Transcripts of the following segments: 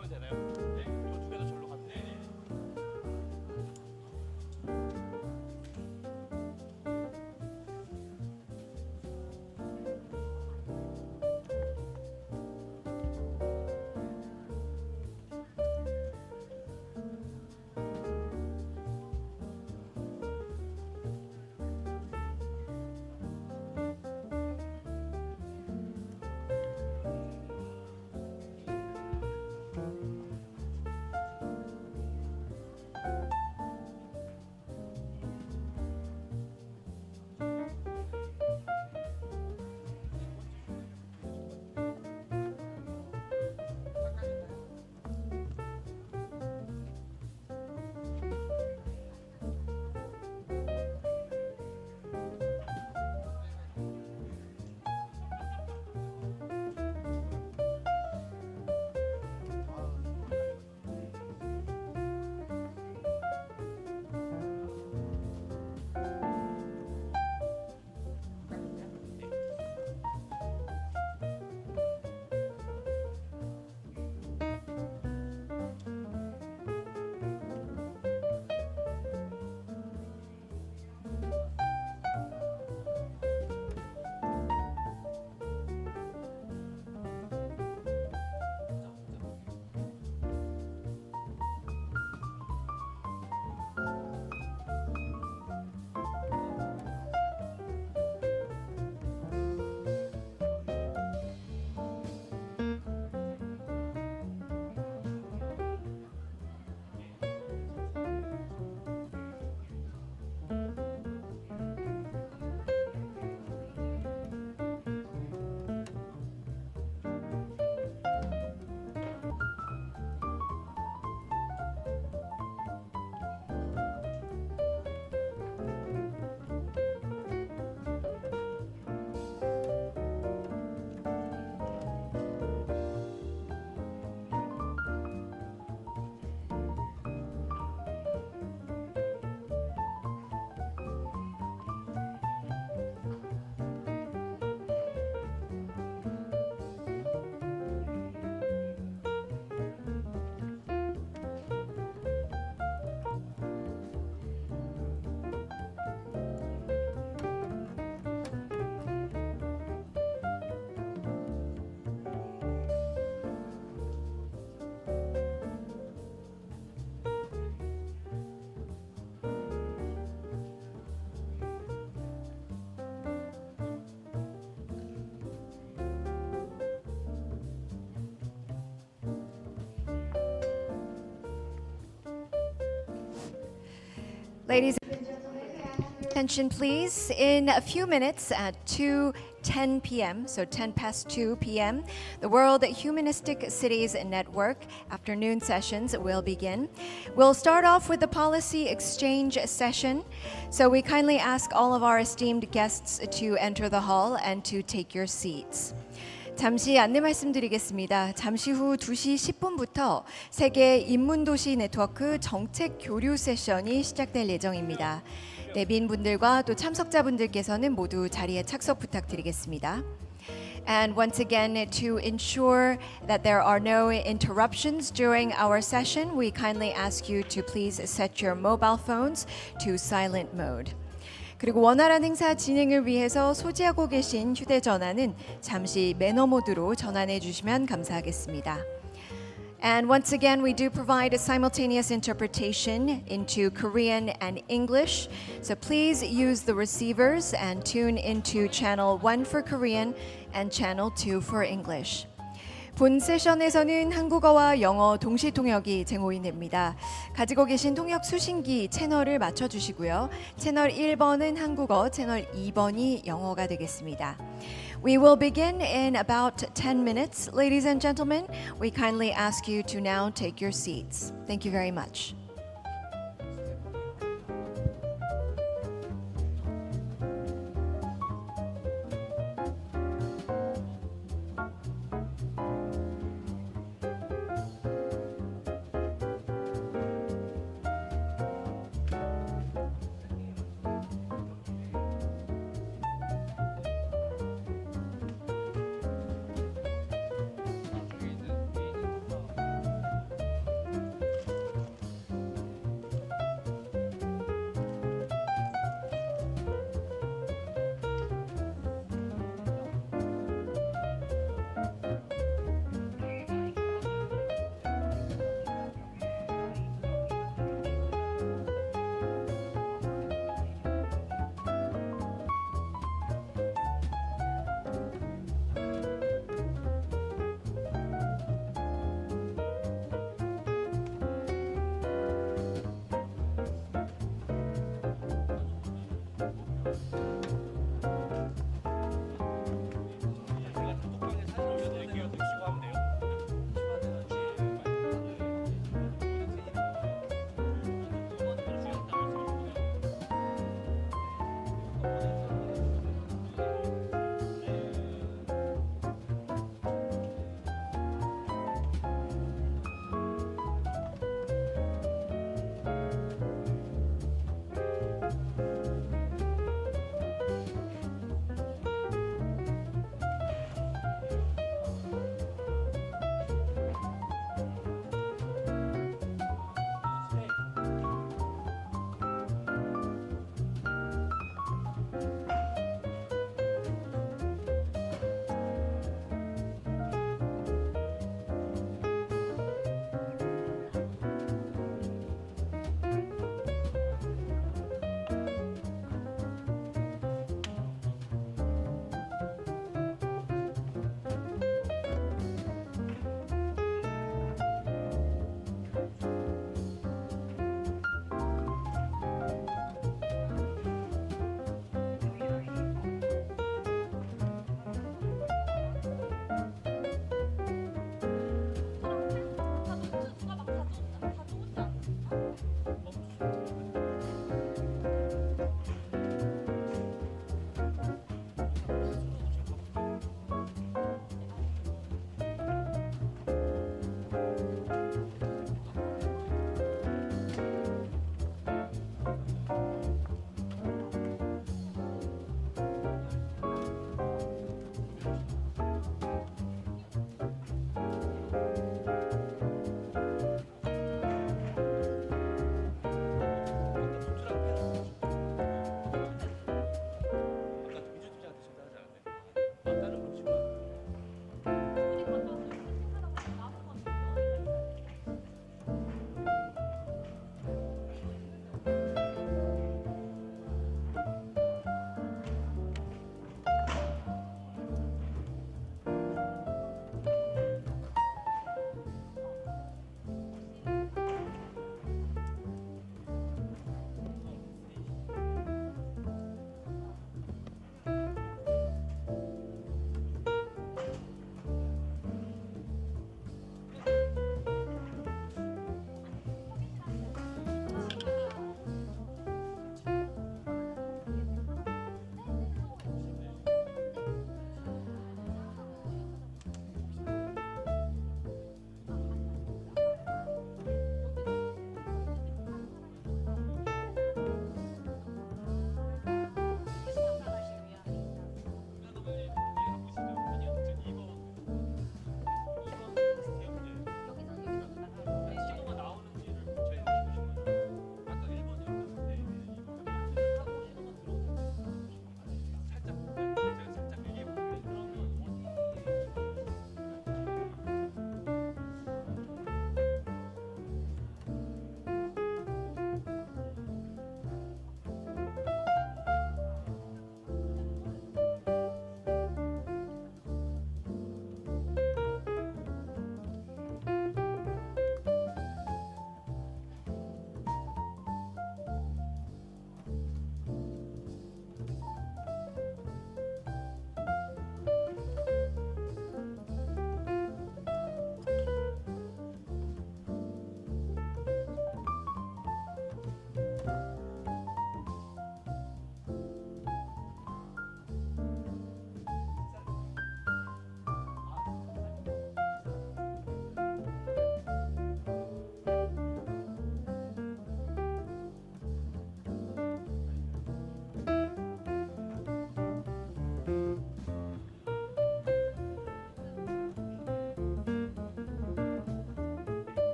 하면 되나요? 네. 이거 두 개 다 절로 가면 돼. Ladies and gentlemen, attention please. In a few minutes at 2:10 p.m., so 10 past 2 p.m., the World Humanistic Cities Network afternoon sessions will begin. We'll start off with the policy exchange session, so we kindly ask all of our esteemed guests to enter the hall and to take your seats. 잠시 안내 말씀드리겠습니다. 잠시 후 2시 10분부터 세계 인문도시 네트워크 정책 교류 세션이 시작될 예정입니다. 내빈분들과 또 참석자분들께서는 모두 자리에 착석 부탁드리겠습니다. And once again, to ensure that there are no interruptions during our session, we kindly ask you to please set your mobile phones to silent mode. 그리고 원활한 행사 진행을 위해서 소지하고 계신 휴대전화는 잠시 매너 모드로 전환해 주시면 감사하겠습니다. And once again, we do provide a simultaneous interpretation into Korean and English. So please use the receivers and tune into channel 1 for Korean and channel 2 for English. 본 세션에서는 한국어와 영어 동시 통역이 제공이 됩니다. 가지고 계신 통역 수신기 채널을 맞춰주시고요. 채널 1번은 한국어, 채널 2번이 영어가 되겠습니다. We will begin in about 10 minutes. Ladies and gentlemen, we kindly ask you to now take your seats. Thank you very much.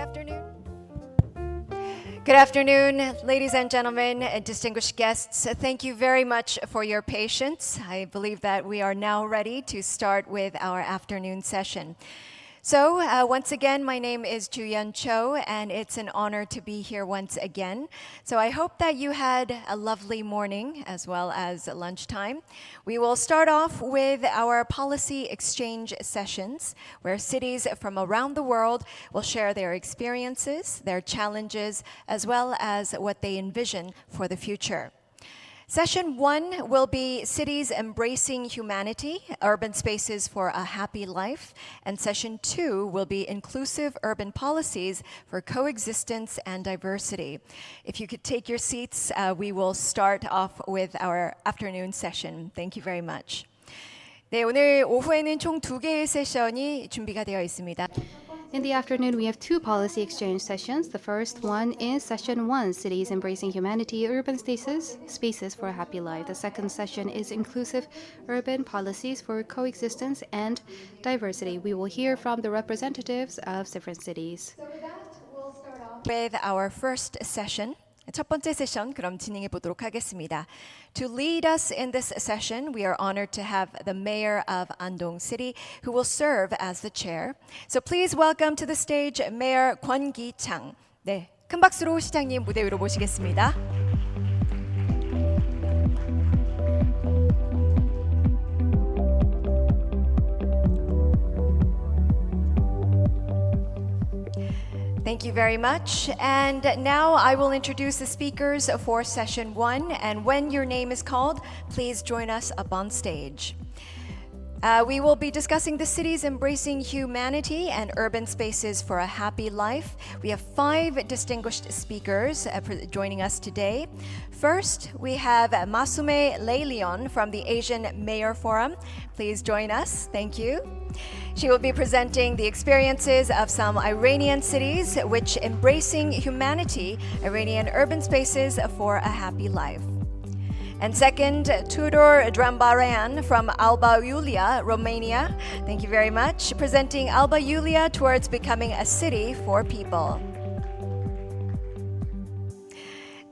afternoon. Good afternoon, ladies and gentlemen, and distinguished guests. Thank you very much for your patience. I believe that we are now ready to start with our afternoon session. So, once again, my name is Ju-Yeon Cho, and it's an honor to be here once again. So I hope that you had a lovely morning as well as lunchtime. We will start off with our policy exchange sessions, where cities from around the world will share their experiences, their challenges, as well as what they envision for the future. Session 1 will be Cities Embracing Humanity, Urban Spaces for a Happy Life. And Session 2 will be Inclusive Urban Policies for Coexistence and Diversity. If you could take your seats, we will start off with our afternoon session. Thank you very much. 네, 오늘 오후에는 총 2개의 세션이 준비가 되어 있습니다. In the afternoon, we have 2 policy exchange sessions. The first one is Session 1, Cities Embracing Humanity, Urban Spaces for a Happy Life. The second session is Inclusive Urban Policies for Coexistence and Diversity. We will hear from the representatives of different cities. So with that, we'll start off with our first session. 첫 번째 세션 그럼 진행해 보도록 하겠습니다. To lead us in this session, we are honored to have the mayor of Andong City, who will serve as the chair. So please welcome to the stage Mayor Kwon Ki-chang. 네, 큰 박수로 시장님 무대 위로 모시겠습니다. Thank you very much. And now I will introduce the speakers for Session 1. And when your name is called, please join us up on stage. We will be discussing the cities embracing humanity and urban spaces for a happy life. We have 5 distinguished speakers joining us today. First, we have Masume Leilion from the Asian Mayor Forum. Please join us. Thank you. She will be presenting the experiences of some Iranian cities which embracing humanity, Iranian urban spaces for a happy life. And second, Tudor Drambarean from Alba Iulia, Romania. Thank you very much. Presenting Alba Iulia towards becoming a city for people.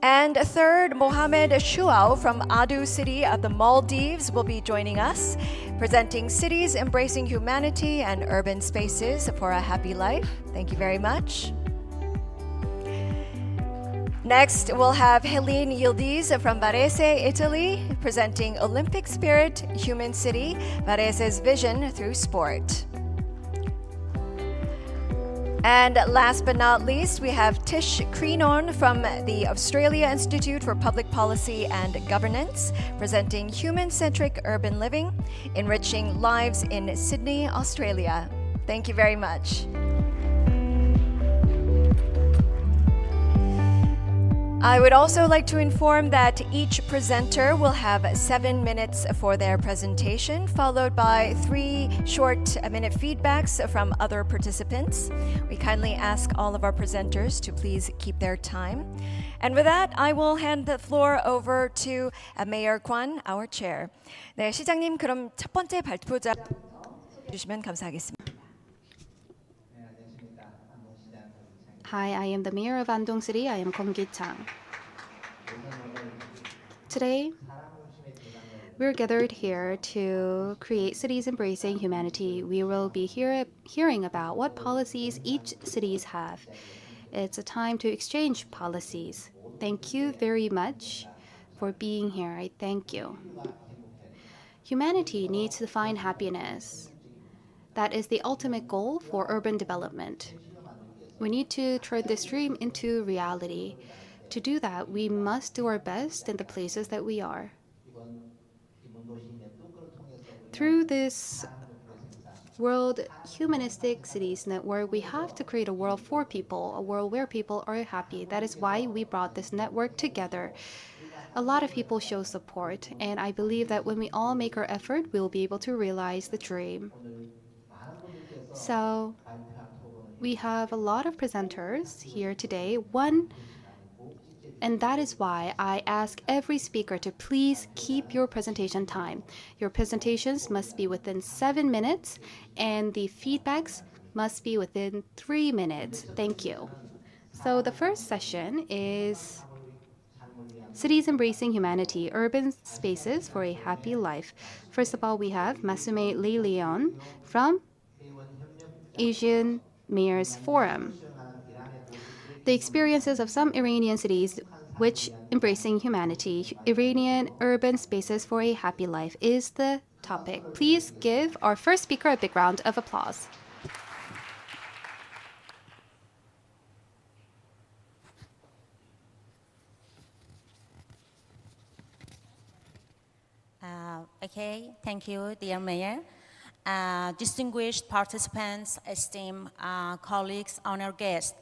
And third, Mohamed Shuao from Adu City of the Maldives will be joining us, presenting cities embracing humanity and urban spaces for a happy life. Thank you very much. Next, we'll have Helene Yildiz from Varese, Italy, presenting Olympic Spirit, Human City, Varese's vision through sport. And last but not least, we have Tish Kreenon from the Australia Institute for Public Policy and Governance, presenting human-centric urban living, enriching lives in Sydney, Australia. Thank you very much. I would also like to inform that each presenter will have 7 minutes for their presentation, followed by 3 short-minute feedbacks from other participants. We kindly ask all of our presenters to please keep their time. And with that, I will hand the floor over to Mayor Kwon, our chair. 네, 시장님 그럼 첫 번째 발표자 주시면 감사하겠습니다. Hi, I am the mayor of Andong City. I am Kwon Ki-chang. Today, we're gathered here to create cities embracing humanity. We will be hearing about what policies each cities have. It's a time to exchange policies. Thank you very much for being here. I thank you. Humanity needs to find happiness. That is the ultimate goal for urban development. We need to turn this dream into reality. To do that, we must do our best in the places that we are. Through this World Humanistic Cities Network, we have to create a world for people, a world where people are happy. That is why we brought this network together. A lot of people show support, and I believe that when we all make our effort, we'll be able to realize the dream. So, we have a lot of presenters here today. And that is why I ask every speaker to please keep your presentation time. Your presentations must be within 7 minutes, and the feedbacks must be within 3 minutes. Thank you. So the first session is Cities Embracing Humanity, Urban Spaces for a Happy Life. First of all, we have Masume Lee Leon from Asian Mayors Forum. The experiences of some Iranian cities which embracing humanity, Iranian urban spaces for a happy life is the topic. Please give our first speaker a big round of applause. Okay, thank you, dear Mayor. Distinguished participants, esteemed colleagues, honored guests,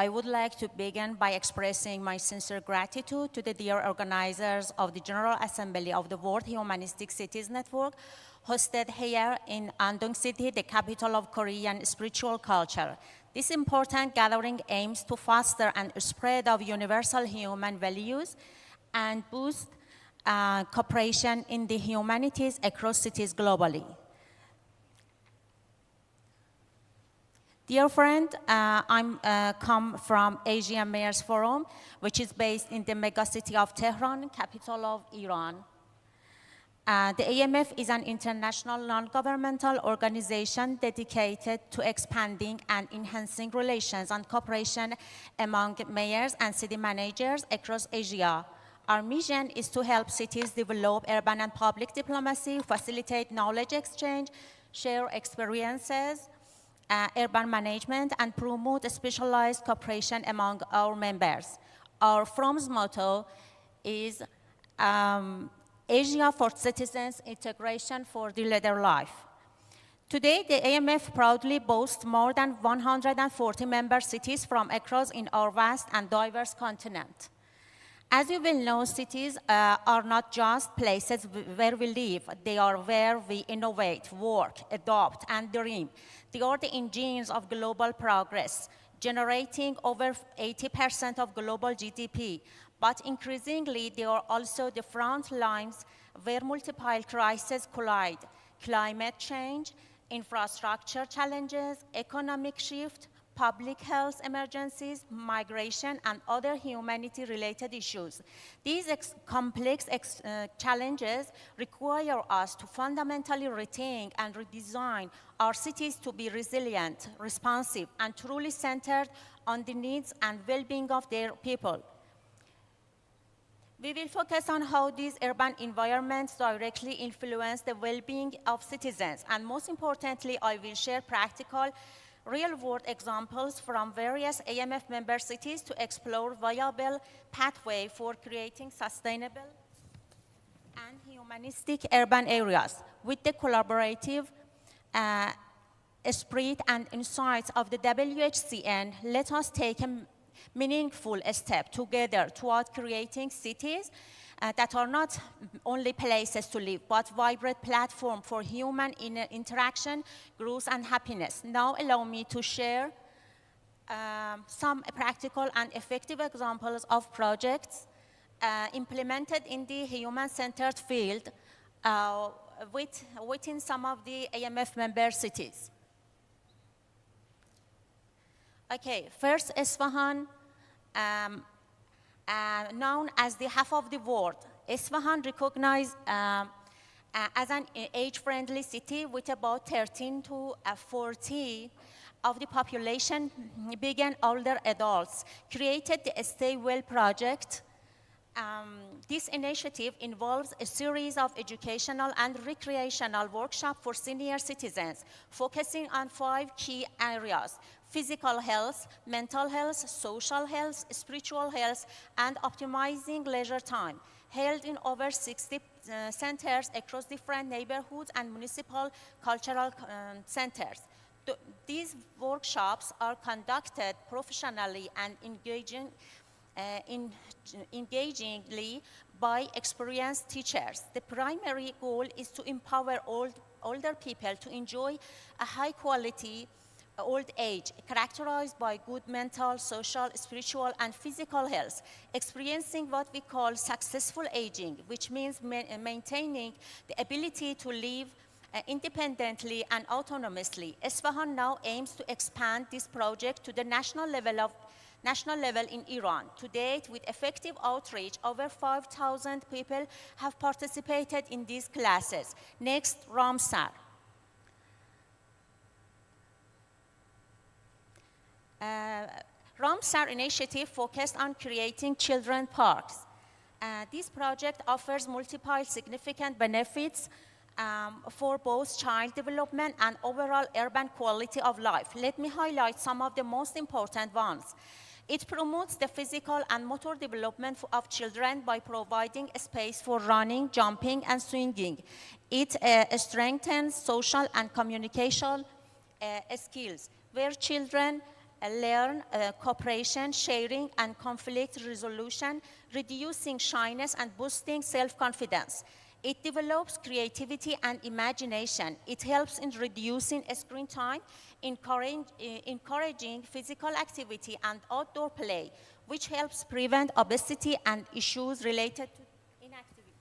I would like to begin by expressing my sincere gratitude to the dear organizers of the General Assembly of the World Humanistic Cities Network, hosted here in Andong City, the capital of Korean spiritual culture. This important gathering aims to foster and spread of universal human values and boost cooperation in the humanities across cities globally. Dear friend, I'm come from Asian Mayors Forum, which is based in the megacity of Tehran, capital of Iran. The AMF is an international non-governmental organization dedicated to expanding and enhancing relations and cooperation among mayors and city managers across Asia. Our mission is to help cities develop urban and public diplomacy, facilitate knowledge exchange, share experiences, urban management, and promote specialized cooperation among our members. Our Forum's motto is Asia for citizens, integration for the later life. Today, the AMF proudly boasts more than 140 member cities from across in our vast and diverse continent. As you will know, cities are not just places where we live. They are where we innovate, work, adopt, and dream. They are the engines of global progress, generating over 80% of global GDP. But increasingly, they are also the front lines where multiple crises collide: climate change, infrastructure challenges, economic shift, public health emergencies, migration, and other humanity-related issues. These complex challenges require us to fundamentally rethink and redesign our cities to be resilient, responsive, and truly centered on the needs and well-being of their people. We will focus on how these urban environments directly influence the well-being of citizens, and most importantly, I will share practical real-world examples from various AMF member cities to explore viable pathway for creating sustainable and humanistic urban areas. With the collaborative spirit and insights of the WHCN, let us take a meaningful step together toward creating cities that are not only places to live, but vibrant platform for human interaction, growth, and happiness. Now allow me to share some practical and effective examples of projects implemented in the human-centered field within some of the AMF member cities. Okay, first Isfahan, known as the half of the world. Isfahan recognized as an age-friendly city with about 13 to 40 of the population being older adults, created the Stay Well project. This initiative involves a series of educational and recreational workshops for senior citizens, focusing on 5 key areas: physical health, mental health, social health, spiritual health, and optimizing leisure time, held in over 60 centers across different neighborhoods and municipal cultural centers. These workshops are conducted professionally and engagingly by experienced teachers. The primary goal is to empower older people to enjoy a high-quality old age, characterized by good mental, social, spiritual, and physical health, experiencing what we call successful aging, which means maintaining the ability to live independently and autonomously. Isfahan now aims to expand this project to the national level in Iran. To date, with effective outreach, over 5,000 people have participated in these classes. Next, Ramsar. Ramsar initiative focused on creating children parks. This project offers multiple significant benefits for both child development and overall urban quality of life. Let me highlight some of the most important ones. It promotes the physical and motor development of children by providing a space for running, jumping, and swinging. It strengthens social and communication skills, where children learn cooperation, sharing, and conflict resolution, reducing shyness and boosting self-confidence. It develops creativity and imagination. It helps in reducing screen time, encouraging physical activity and outdoor play, which helps prevent obesity and issues related to inactivity.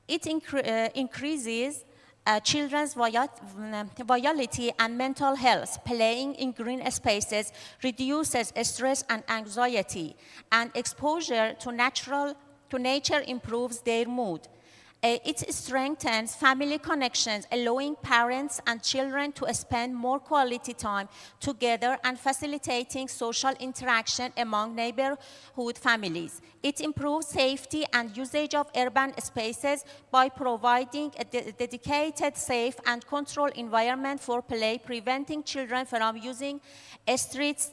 It increases children's vitality and mental health. Playing in green spaces reduces stress and anxiety, and exposure to nature improves their mood. It strengthens family connections, allowing parents and children to spend more quality time together and facilitating social interaction among neighborhood families. It improves safety and usage of urban spaces by providing a dedicated, safe, and controlled environment for play, preventing children from using streets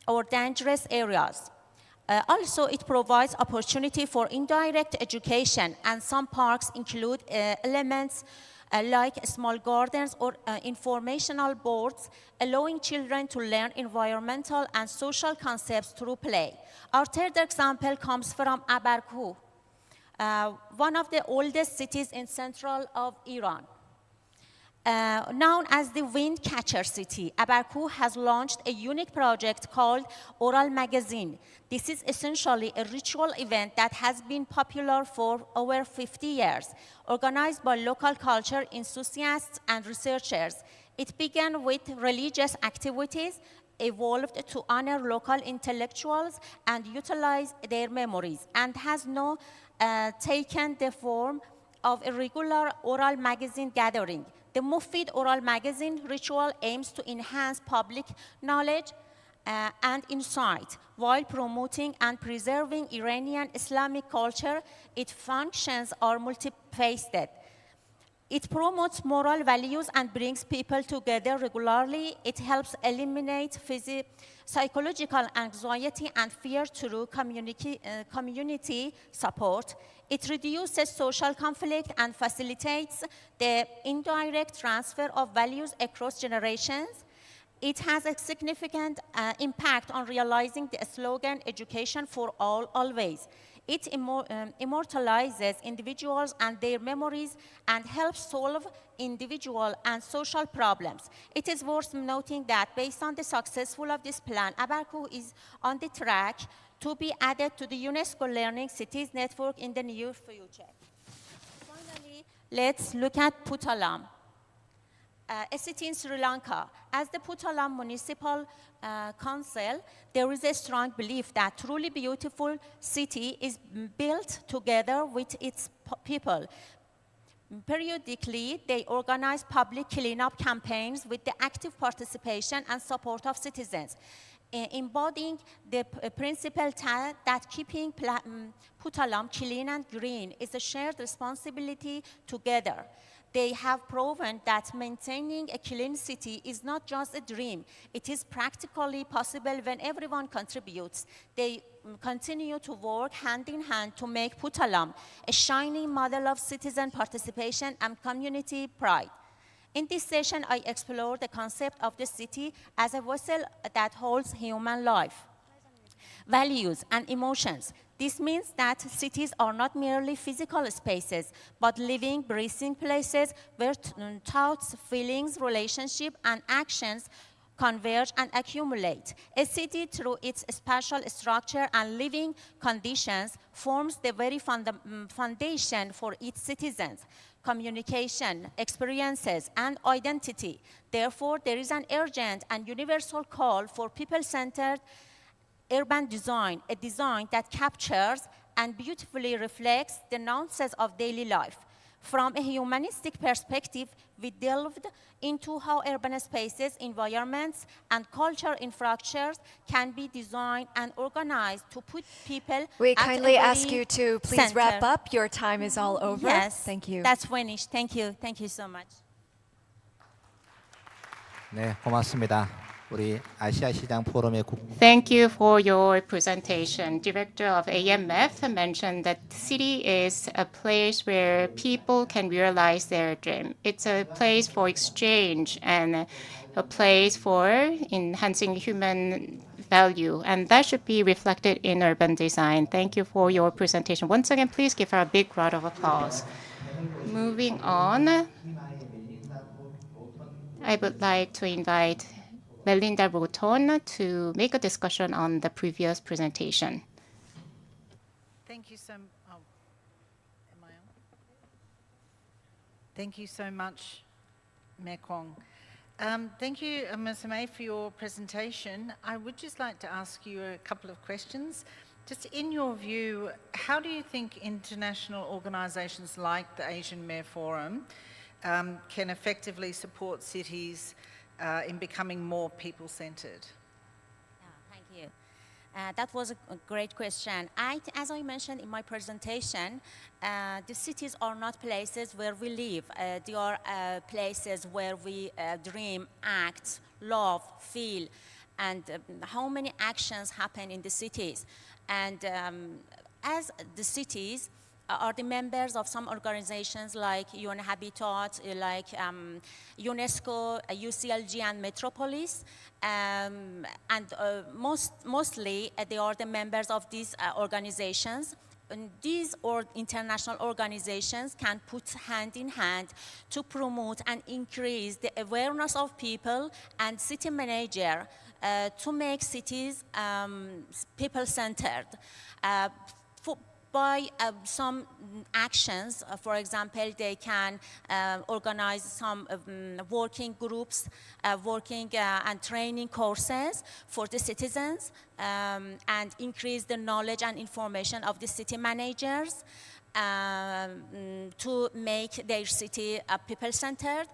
or dangerous areas. Also, it provides opportunity for indirect education, and some parks include elements like small gardens or informational boards, allowing children to learn environmental and social concepts through play. Our third example comes from Abarkuh, one of the oldest cities in central of Iran. Known as the Wind Catcher City, Abarkuh has launched a unique project called Oral Magazine. This is essentially a ritual event that has been popular for over 50 years, organized by local culture enthusiasts and researchers. It began with religious activities, evolved to honor local intellectuals and utilize their memories, and has now taken the form of a regular oral magazine gathering. The Mufid Oral Magazine ritual aims to enhance public knowledge and insight while promoting and preserving Iranian Islamic culture. Its functions are multifaceted. It promotes moral values and brings people together regularly. It helps eliminate psychological anxiety and fear through community support. It reduces social conflict and facilitates the indirect transfer of values across generations. It has a significant impact on realizing the slogan, education for all, always. It immortalizes individuals and their memories and helps solve individual and social problems. It is worth noting that based on the successful of this plan, Abarkuh is on the track to be added to the UNESCO Learning Cities Network in the near future. Finally, let's look at Puttalam, a city in Sri Lanka. As the Puttalam Municipal Council, there is a strong belief that truly beautiful city is built together with its people. Periodically, they organize public cleanup campaigns with the active participation and support of citizens, embodying the principle that keeping Puttalam clean and green is a shared responsibility together. They have proven that maintaining a clean city is not just a dream. It is practically possible when everyone contributes. They continue to work hand in hand to make Puttalam a shining model of citizen participation and community pride. In this session, I explore the concept of the city as a vessel that holds human life, values, and emotions. This means that cities are not merely physical spaces, but living, breathing places where thoughts, feelings, relationships, and actions converge and accumulate. A city, through its spatial structure and living conditions, forms the very foundation for its citizens, communication, experiences, and identity. Therefore, there is an urgent and universal call for people-centered urban design, a design that captures and beautifully reflects the nuances of daily life. From a humanistic perspective, we delved into how urban spaces, environments, and cultural infrastructures can be designed and organized to put people We at kindly a ask very you to please wrap center. up. Your time is all over. Yes, Thank you. that's finished. Thank you. Thank you so much. 네, 고맙습니다. 우리 아시아 시장 포럼의 Thank you for your presentation. Director of AMF mentioned that the city is a place where people can realize their dream. It's a place for exchange and a place for enhancing human value, and that should be reflected in urban design. Thank you for your presentation. Once again, please give her a big round of applause. Moving on, I would like to invite Melinda Roton to make a discussion on the previous presentation. Thank you so. Oh, am I on? Thank you so much, Mayor Kwong. Thank you, Ms. May, for your presentation. I would just like to ask you a couple of questions. Just in your view, how do you think international organisations like the Asian Mayor Forum can effectively support cities in becoming more people-centred? Thank you. That was a great question. As I mentioned in my presentation, the cities are not places where we live. They are places where we dream, act, love, feel, and how many actions happen in the cities. And as the cities are the members of some organizations like UN Habitat, like UNESCO, UCLG, and Metropolis. And mostly they are the members of these organizations. And these international organizations can put hand in hand to promote and increase the awareness of people and city manager to make cities people-centered. By some actions, for example, they can organize some working groups, working and training courses for the citizens, and increase the knowledge and information of the city managers to make their city people-centered.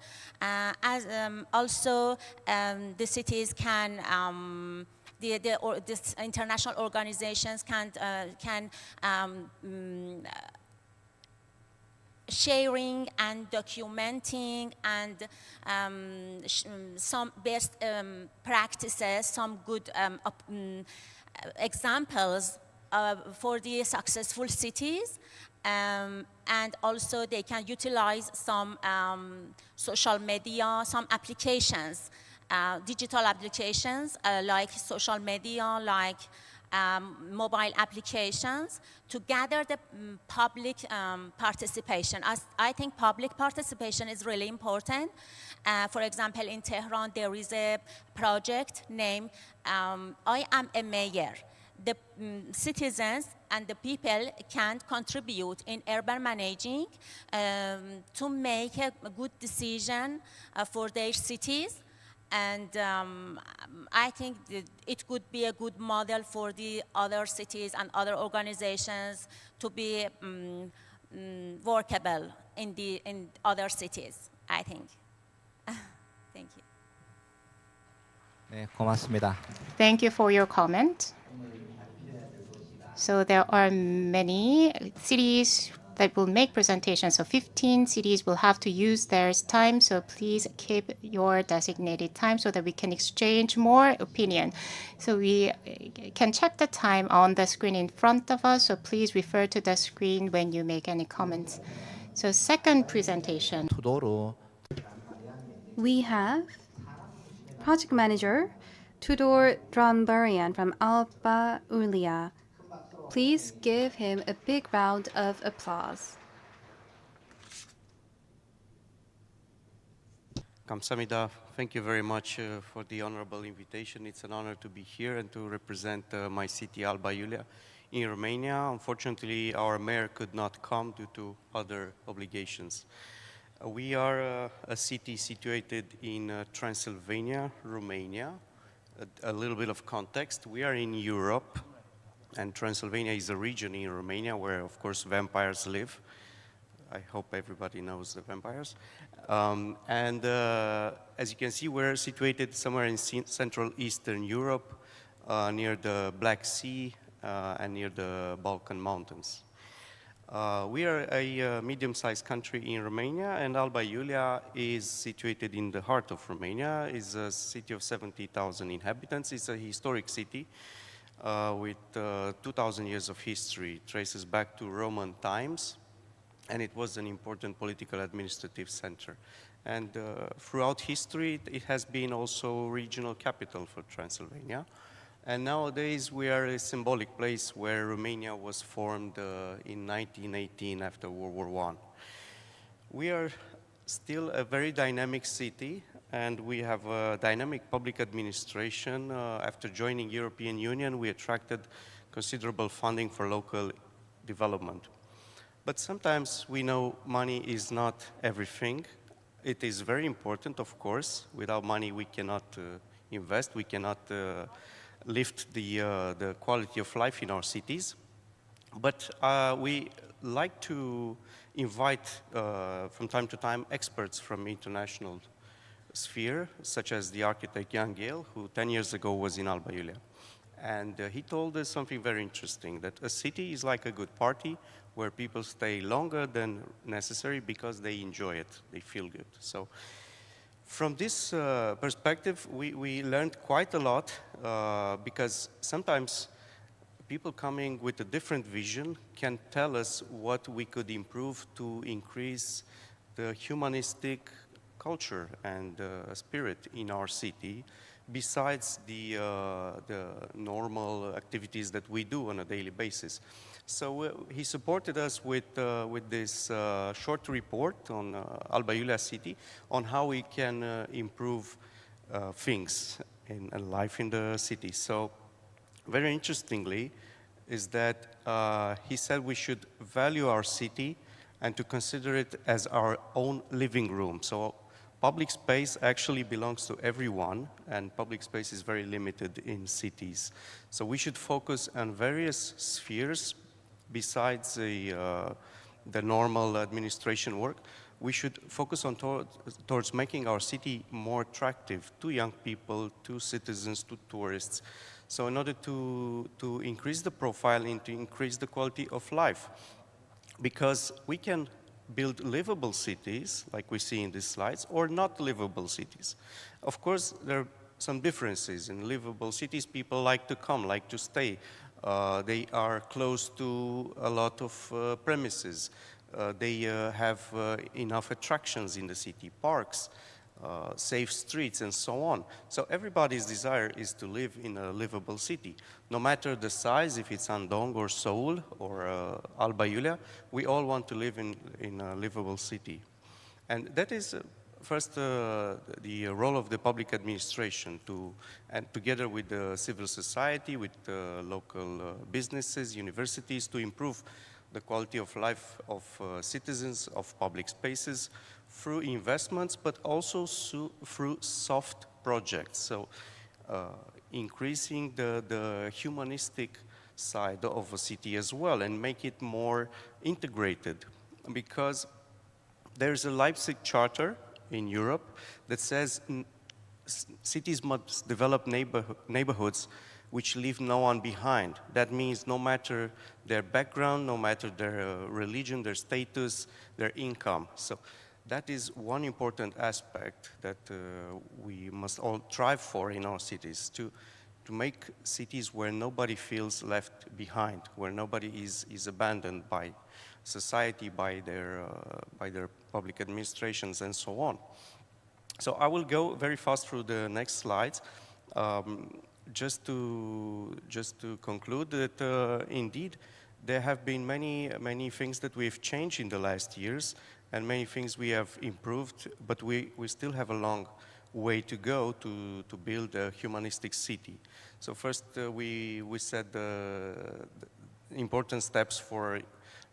Also, the cities can these international organizations can sharing and documenting and some best practices, some good examples for the successful cities. And also they can utilize some social media, some applications, digital applications like social media, like mobile applications, to gather the public participation. I think public participation is really important. For example, in Tehran, there is a project named I Am a Mayor. The citizens and the people can contribute in urban managing to make a good decision for their cities. And I think it could be a good model for the other cities and other organizations to be workable in other cities, I think. Thank you. 네, 고맙습니다. Thank you for your comment. So there are many cities that will make presentations. So 15 cities will have to use their time. So please keep your designated time so that we can exchange more opinion. So we can check the time on the screen in front of us. So please refer to the screen when you make any comments. So second presentation. 투도로 We have Project Manager Tudor Dranbarian from Alba Ulia. Please give him a big round of applause. Kamsamida, thank you very much for the honorable invitation. It's an honor to be here and to represent my city, Alba Iulia, in Romania. Unfortunately, our mayor could not come due to other obligations. We are a city situated in Transylvania, Romania. A little bit of context, we are in Europe, and Transylvania is a region in Romania where, of course, vampires live. I hope everybody knows the vampires. As you can see, we're situated somewhere in Central Eastern Europe, near the Black Sea and near the Balkan Mountains. We are a medium-sized country in Romania, and Alba Iulia is situated in the heart of Romania. It's a city of 70,000 inhabitants. It's a historic city with 2,000 years of history. It traces back to Roman times, and it was an important political administrative center. And throughout history, it has been also regional capital for Transylvania. And nowadays, we are a symbolic place where Romania was formed in 1918 after World War I. We are still a very dynamic city, and we have a dynamic public administration. After joining European Union, we attracted considerable funding for local development. But sometimes we know money is not everything. It is very important, of course. Without money, we cannot invest, we cannot lift the quality of life in our cities. But we like to invite, from time to time, experts from international sphere, such as the architect Jan Gehl, who 10 years ago was in Alba Iulia. And he told us something very interesting, that a city is like a good party where people stay longer than necessary because they enjoy it, they feel good. So from this perspective, we learned quite a lot because sometimes people coming with a different vision can tell us what we could improve to increase the humanistic culture and spirit in our city, besides the normal activities that we do on a daily basis. So he supported us with this short report on Alba Iulia city on how we can improve things in life in the city. So very interestingly is that he said we should value our city and to consider it as our own living room. So public space actually belongs to everyone, and public space is very limited in cities. So we should focus on various spheres besides the normal administration work. We should focus on towards making our city more attractive to young people, to citizens, to tourists. So in order to increase the profile and to increase the quality of life, because we can build livable cities, like we see in these slides, or not livable cities. Of course, there are some differences. In livable cities, people like to come, like to stay. They are close to a lot of premises. They have enough attractions in the city, parks, safe streets, and so on. So everybody's desire is to live in a livable city. No matter the size, if it's Andong or Seoul or Alba Iulia, we all want to live in a livable city. And that is first the role of the public administration and together with the civil society, with local businesses, universities, to improve the quality of life of citizens, of public spaces, through investments, but also through soft projects. So increasing the humanistic side of a city as well and make it more integrated, because there's a Leipzig Charter in Europe that says cities must develop neighborhoods which leave no one behind. That means no matter their background, no matter their religion, their status, their income. So that is one important aspect that we must all strive for in our cities, to make cities where nobody feels left behind, where nobody is abandoned by society, by their public administrations, and so on. So I will go very fast through the next slides. Just to conclude that indeed there have been many things that we've changed in the last years, and many things we have improved, but we still have a long way to go to build a humanistic city. So first, we set the important steps for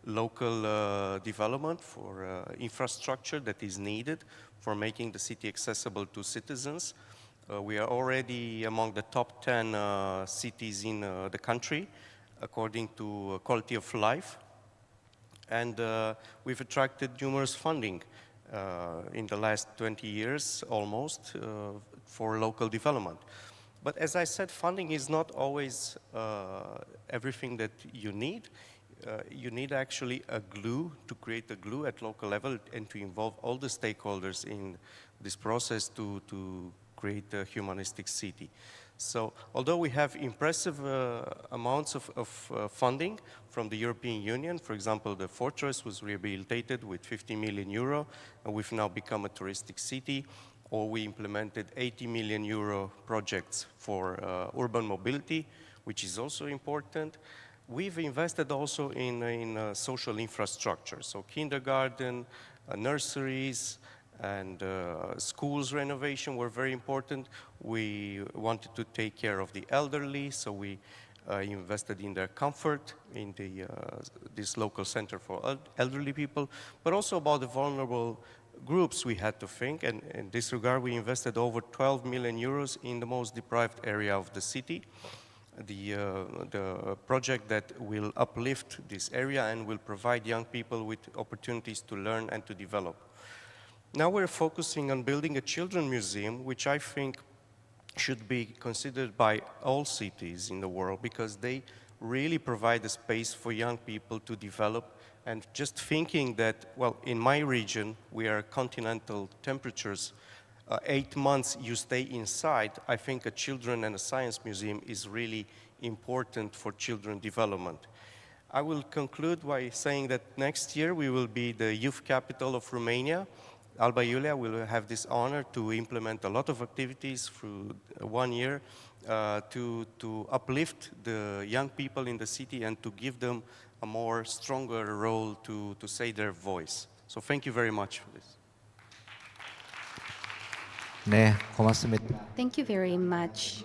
local development, for infrastructure that is needed for making the city accessible to citizens. We are already among the top 10 cities in the country, according to quality of life. And we've attracted numerous funding in the last 20 years, almost, for local development. But as I said, funding is not always everything that you need. You need actually a glue, to create a glue at local level and to involve all the stakeholders in this process to create a humanistic city. So although we have impressive amounts of funding from the European Union, for example, the fortress was rehabilitated with 50 million euro, and we've now become a touristic city, or we implemented 80 million euro projects for urban mobility, which is also important. We've invested also in social infrastructure, so kindergarten, nurseries, and schools renovation were very important. We wanted to take care of the elderly, so we invested in their comfort in this local center for elderly people, but also about the vulnerable groups we had to think. And in this regard, we invested over 12 million euros in the most deprived area of the city. The project that will uplift this area and will provide young people with opportunities to learn and to develop. Now we're focusing on building a children's museum, which I think should be considered by all cities in the world, because they really provide a space for young people to develop. And just thinking that, well, in my region, we are continental temperatures, 8 months you stay inside, I think a children and a science museum is really important for children development. I will conclude by saying that next year we will be the youth capital of Romania. Alba Iulia will have this honor to implement a lot of activities through 1 year to uplift the young people in the city and to give them a more stronger role to say their voice. So thank you very much for this. 네, 고맙습니다. Thank you very much.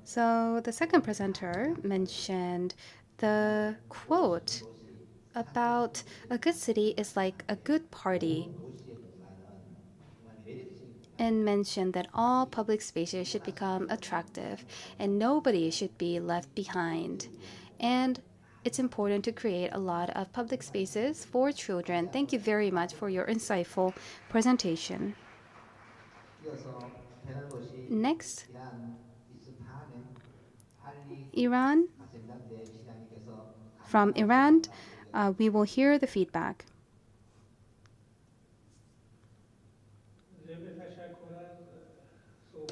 So the second presenter mentioned the quote about a good city is like a good party, and mentioned that all public spaces should become attractive and nobody should be left behind. And it's important to create a lot of public spaces for children. Thank you very much for your insightful presentation. Next, Iran. From Iran, we will hear the feedback.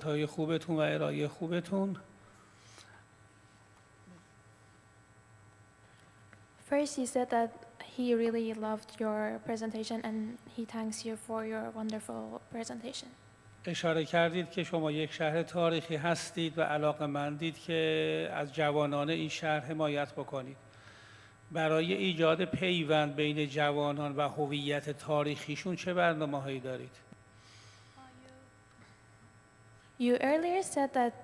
های خوبتون و ارائه خوبتون. First, he said that he really loved your presentation and he thanks you for your wonderful presentation. اشاره کردید که شما یک شهر تاریخی هستید و علاقه‌مندید که از جوانان این شهر حمایت بکنید. برای ایجاد پیوند بین جوانان و هویت تاریخیشون چه برنامه‌هایی دارید؟ You earlier said that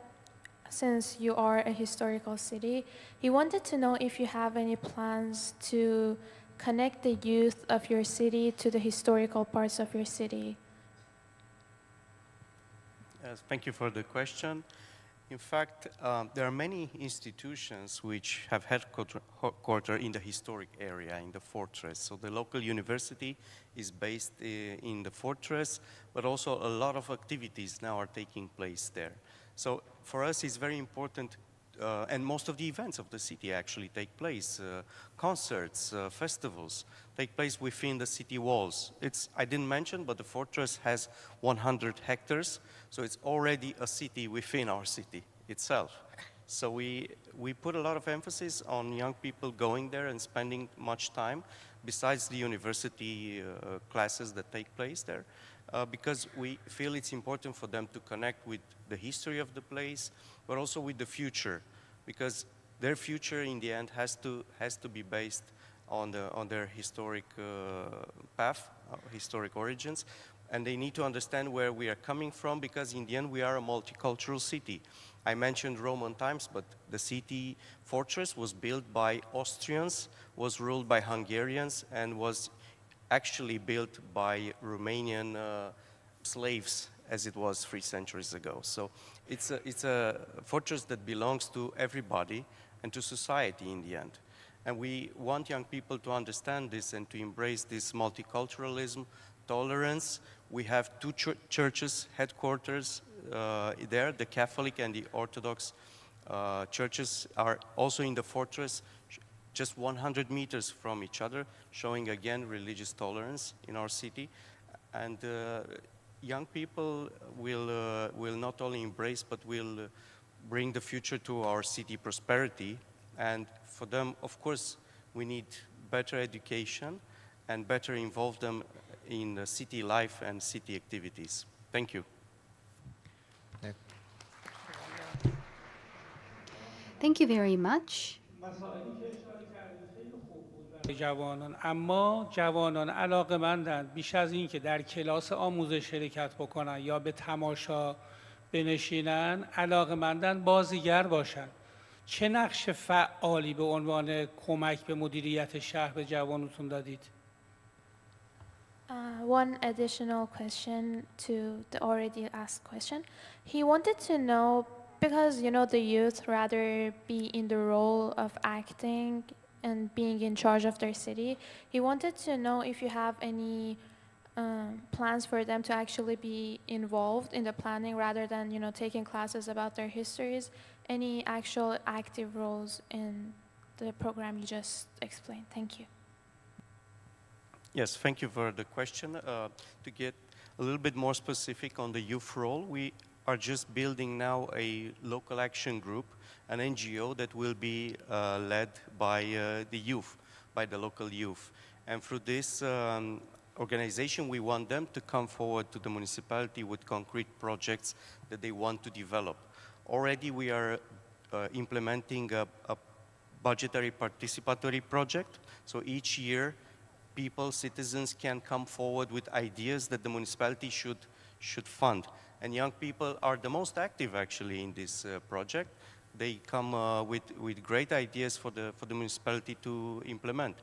since you are a historical city, he wanted to know if you have any plans to connect the youth of your city to the historical parts of your city. Yes, thank you for the question. In fact, there are many institutions which have headquarters in the historic area, in the fortress. So the local university is based in the fortress, but also a lot of activities now are taking place there. So for us, it's very important, and most of the events of the city actually take place. Concerts, festivals take place within the city walls. I didn't mention, but the fortress has 100 hectares, so it's already a city within our city itself. So we put a lot of emphasis on young people going there and spending much time, besides the university classes that take place there, because we feel it's important for them to connect with the history of the place, but also with the future, because their future in the end has to be based on their historic path, historic origins, and they need to understand where we are coming from, because in the end we are a multicultural city. I mentioned Roman times, but the city fortress was built by Austrians, was ruled by Hungarians, and was actually built by Romanian slaves, as it was 3 centuries ago. So it's a fortress that belongs to everybody and to society in the end. And we want young people to understand this and to embrace this multiculturalism, tolerance. We have 2 churches, headquarters there, the Catholic and the Orthodox churches are also in the fortress, just 100 meters from each other, showing again religious tolerance in our city. And young people will not only embrace, but will bring the future to our city prosperity. And for them, of course, we need better education and better involve them in city life and city activities. Thank you. 네, Thank you very much. جوانان، اما جوانان علاقه‌مندند بیش از این که در کلاس آموزش شرکت بکنن یا به تماشا بنشینن، علاقه‌مندند بازیگر باشن. چه نقش فعالی به عنوان کمک به مدیریت شهر به جوانتون دادید؟ One additional question to the already asked question. He wanted to know, because the youth rather be in the role of acting and being in charge of their city. He wanted to know if you have any plans for them to actually be involved in the planning rather than taking classes about their histories. Any actual active roles in the program you just explained. Thank you. Yes, thank you for the question. To get a little bit more specific on the youth role, we are just building now a local action group, an NGO that will be led by the youth, by the local youth. And through this organization, we want them to come forward to the municipality with concrete projects that they want to develop. Already we are implementing a budgetary participatory project. So each year, people, citizens can come forward with ideas that the municipality should fund. And young people are the most active actually in this project. They come with great ideas for the municipality to implement.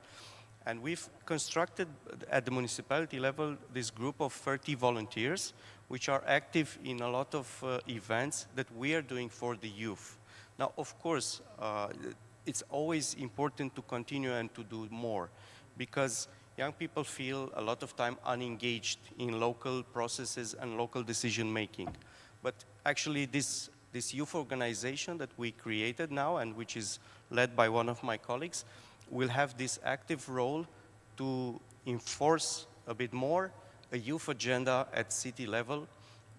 And we've constructed at the municipality level this group of 30 volunteers, which are active in a lot of events that we are doing for the youth. Now, of course, it's always important to continue and to do more, because young people feel a lot of time unengaged in local processes and local decision making. But actually this youth organization that we created now, and which is led by one of my colleagues, will have this active role to enforce a bit more a youth agenda at city level,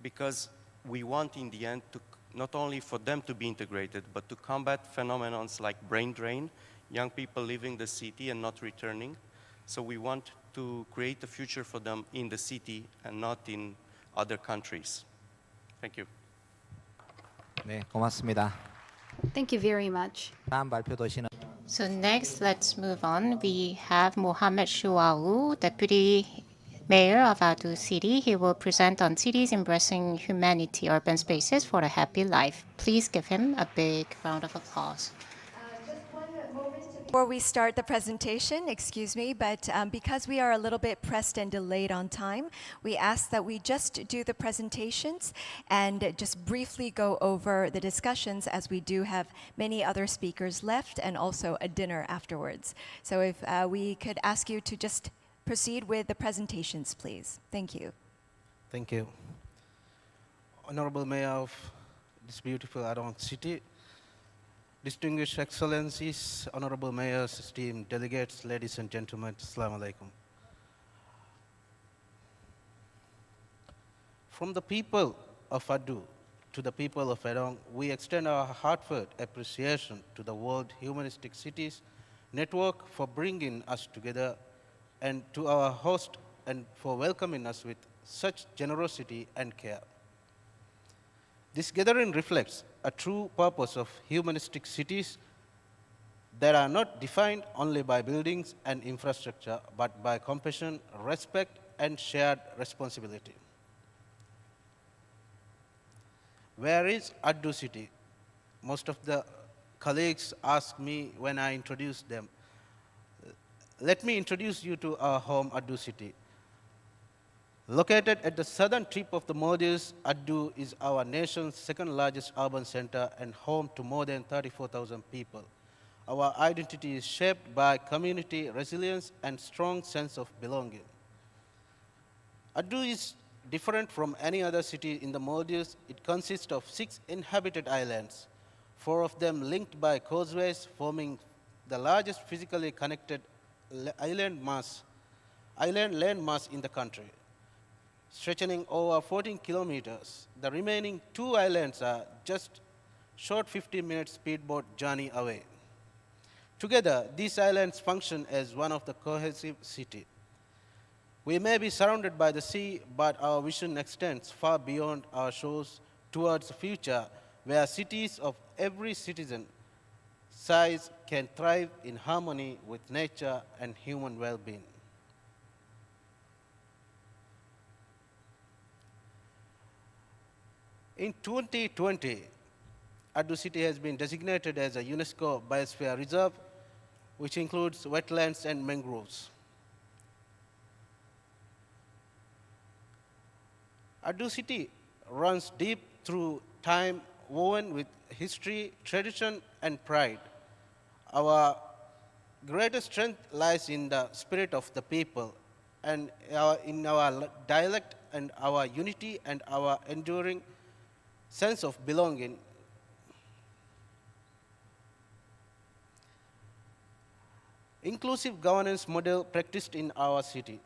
because we want in the end to not only for them to be integrated, but to combat phenomena like brain drain, young people leaving the city and not returning. So we want to create a future for them in the city and not in other countries. Thank you. 네, 고맙습니다. Thank you very much. 다음 발표 도시는 So next, let's move on. We have Mohamed Shuawu, Deputy Mayor of Adu City. He will present on cities embracing humanity, urban spaces for a happy life. Please give him a big round of applause. Before we start the presentation, excuse me, but because we are a little bit pressed and delayed on time, we ask that we just do the presentations and just briefly go over the discussions, as we do have many other speakers left and also a dinner afterwards. So if we could ask you to just proceed with the presentations, please. Thank you. Thank you. Honorable Mayor of this beautiful Adong City, distinguished excellencies, honorable mayors, esteemed delegates, ladies and gentlemen, assalamu alaikum. From the people of Adu to the people of Adong, we extend our heartfelt appreciation to the World Humanistic Cities Network for bringing us together, and to our host and for welcoming us with such generosity and care. This gathering reflects a true purpose of humanistic cities, that are not defined only by buildings and infrastructure, but by compassion, respect, and shared responsibility. Where is Addu city? Most of the colleagues ask me when I introduce them. Let me introduce you to our home, Addu city. Located at the southern tip of the Maldives, Addu is our nation's second largest urban center and home to more than 34,000 people. Our identity is shaped by community resilience and strong sense of belonging. Addu is different from any other city in the Maldives. It consists of 6 inhabited islands, 4 of them linked by causeways, forming the largest physically connected island landmass in the country, stretching over 14 kilometers. The remaining 2 islands are just short 15-minute speedboat journey away. Together, these islands function as one of the cohesive city. We may be surrounded by the sea, but our vision extends far beyond our shores towards a future where cities of every citizen size can thrive in harmony with nature and human well-being. In 2020, Addu city has been designated as a UNESCO Biosphere Reserve, which includes wetlands and mangroves. Addu city runs deep through time, woven with history, tradition, and pride. Our greatest strength lies in the spirit of the people and in our dialect and our unity and our enduring sense of belonging. Inclusive governance model practiced in our city.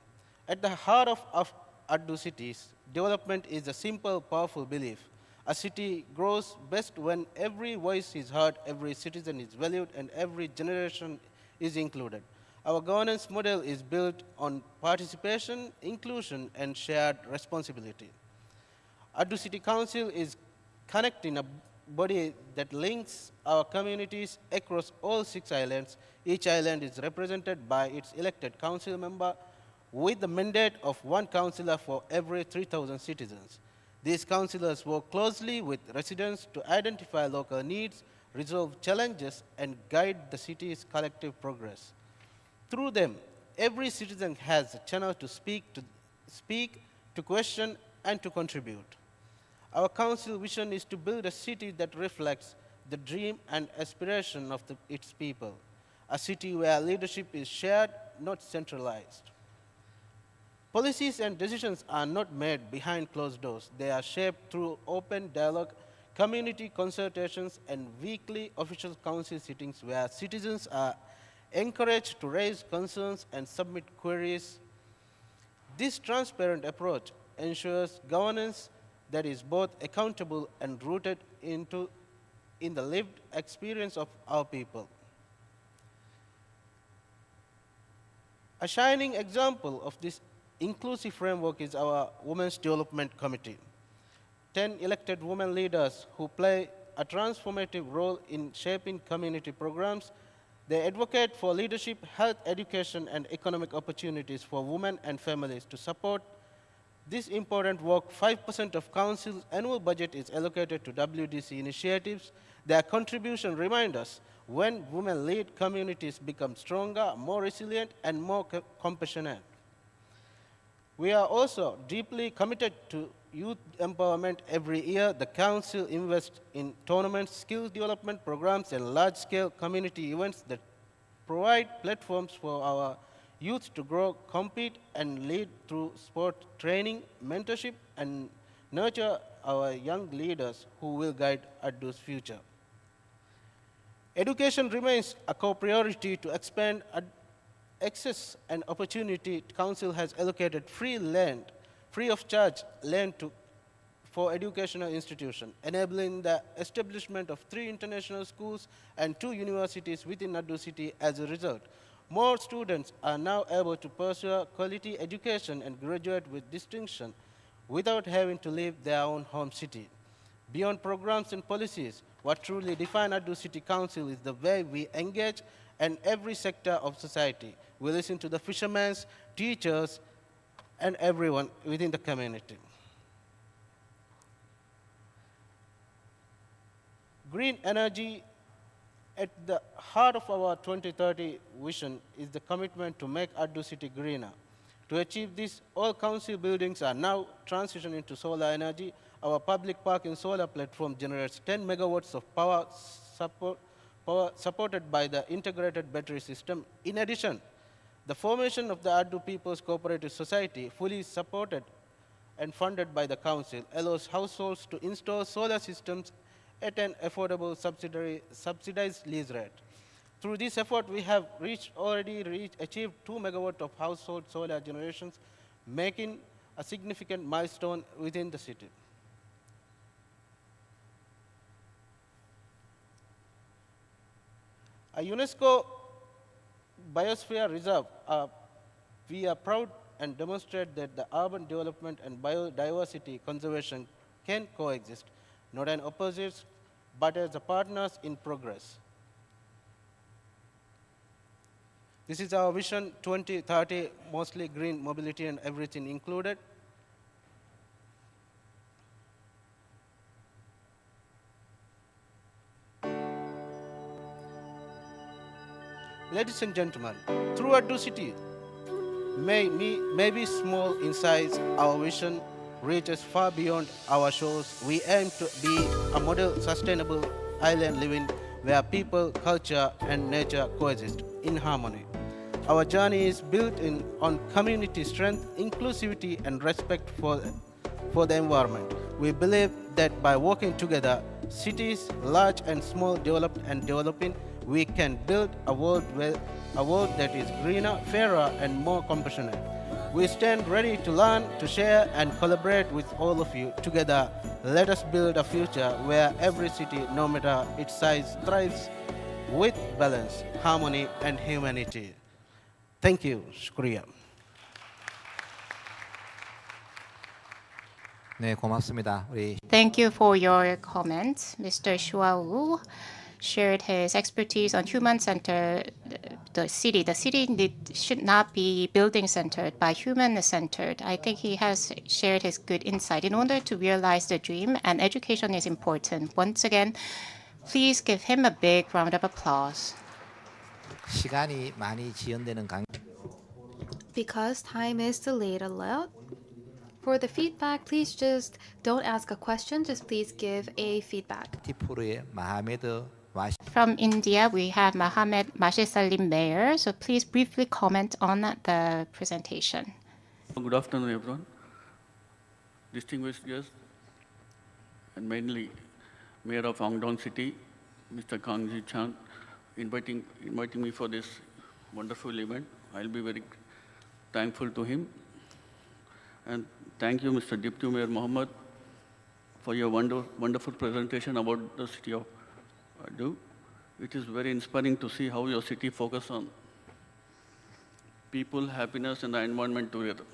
At the heart of Addu city's development is a simple, powerful belief. A city grows best when every voice is heard, every citizen is valued, and every generation is included. Our governance model is built on participation, inclusion, and shared responsibility. Addu City Council is connecting a body that links our communities across all 6 islands. Each island is represented by its elected council member with the mandate of 1 councillor for every 3,000 citizens. These councillors work closely with residents to identify local needs, resolve challenges, and guide the city's collective progress. Through them, every citizen has a channel to speak, to question, and to contribute. Our council vision is to build a city that reflects the dream and aspiration of its people, a city where leadership is shared, not centralized. Policies and decisions are not made behind closed doors. They are shaped through open dialogue, community consultations, and weekly official council sittings where citizens are encouraged to raise concerns and submit queries. This transparent approach ensures governance that is both accountable and rooted in the lived experience of our people. A shining example of this inclusive framework is our Women's Development Committee. 10 elected women leaders who play a transformative role in shaping community programs. They advocate for leadership, health, education, and economic opportunities for women and families. To support this important work, 5% of Council's annual budget is allocated to WDC initiatives. Their contribution reminds us when women lead, communities become stronger, more resilient, and more compassionate. We are also deeply committed to youth empowerment. Every year, the Council invests in tournaments, skills development programs, and large-scale community events that provide platforms for our youth to grow, compete, and lead through sport training, mentorship, and nurture our young leaders who will guide Addu's future. Education remains a core priority. To expand access and opportunity. Council has allocated free of charge land for educational institutions, enabling the establishment of 3 international schools and 2 universities within Addu City. As a result, more students are now able to pursue quality education and graduate with distinction without having to leave their own home city. Beyond programs and policies, what truly defines Addu City Council is the way we engage and every sector of society. We listen to the fishermen, teachers, and everyone within the community. Green energy at the heart of our 2030 vision is the commitment to make Addu city greener. To achieve this, all council buildings are now transitioning into solar energy. Our public parking solar platform generates 10 megawatts of power, supported by the integrated battery system. In addition, the formation of the Addu People's Cooperative Society, fully supported and funded by the council, allows households to install solar systems at an affordable subsidized lease rate. Through this effort, we have already achieved 2 megawatts of household solar generations, making a significant milestone within the city. A UNESCO Biosphere Reserve, we are proud and demonstrate that the urban development and biodiversity conservation can coexist, not as opposites, but as partners in progress. This is our vision 2030, mostly green mobility and everything included. Ladies and gentlemen, through Addu city, may be small in size, our vision reaches far beyond our shores. We aim to be a model sustainable island living where people, culture, and nature coexist in harmony. Our journey is built on community strength, inclusivity, and respect for the environment. We believe that by working together, cities, large and small, developed and developing, we can build a world that is greener, fairer, and more compassionate. We stand ready to learn, to share, and collaborate with all of you. Together, let us build a future where every city, no matter its size, thrives with balance, harmony, and humanity. Thank you. Shukriya. 네, 고맙습니다. 우리 Thank you for your comments. Mr. Shua Wu shared his expertise on human-centered the city. The city should not be building-centered, but human-centered. I think he has shared his good insight. In order to realize the dream, and education is important. Once again, please give him a big round of applause. 시간이 많이 지연되는 관 Because time is delayed a lot, for the feedback, please just don't ask a question, just please give a feedback. 티푸르의 마하메드 와시 From India, we have Mohammed Mashid Salim Mayor. So please briefly comment on the presentation. Good afternoon, everyone. Distinguished guests, and mainly Mayor of Angdong City, Mr. Kangji Chang, inviting me for this wonderful event. I'll be very thankful to him. And thank you, Mr. Deputy Mayor Mohammed, for your wonderful presentation about the city of Addu. It is very inspiring to see how your city focuses on people, happiness, and the environment together.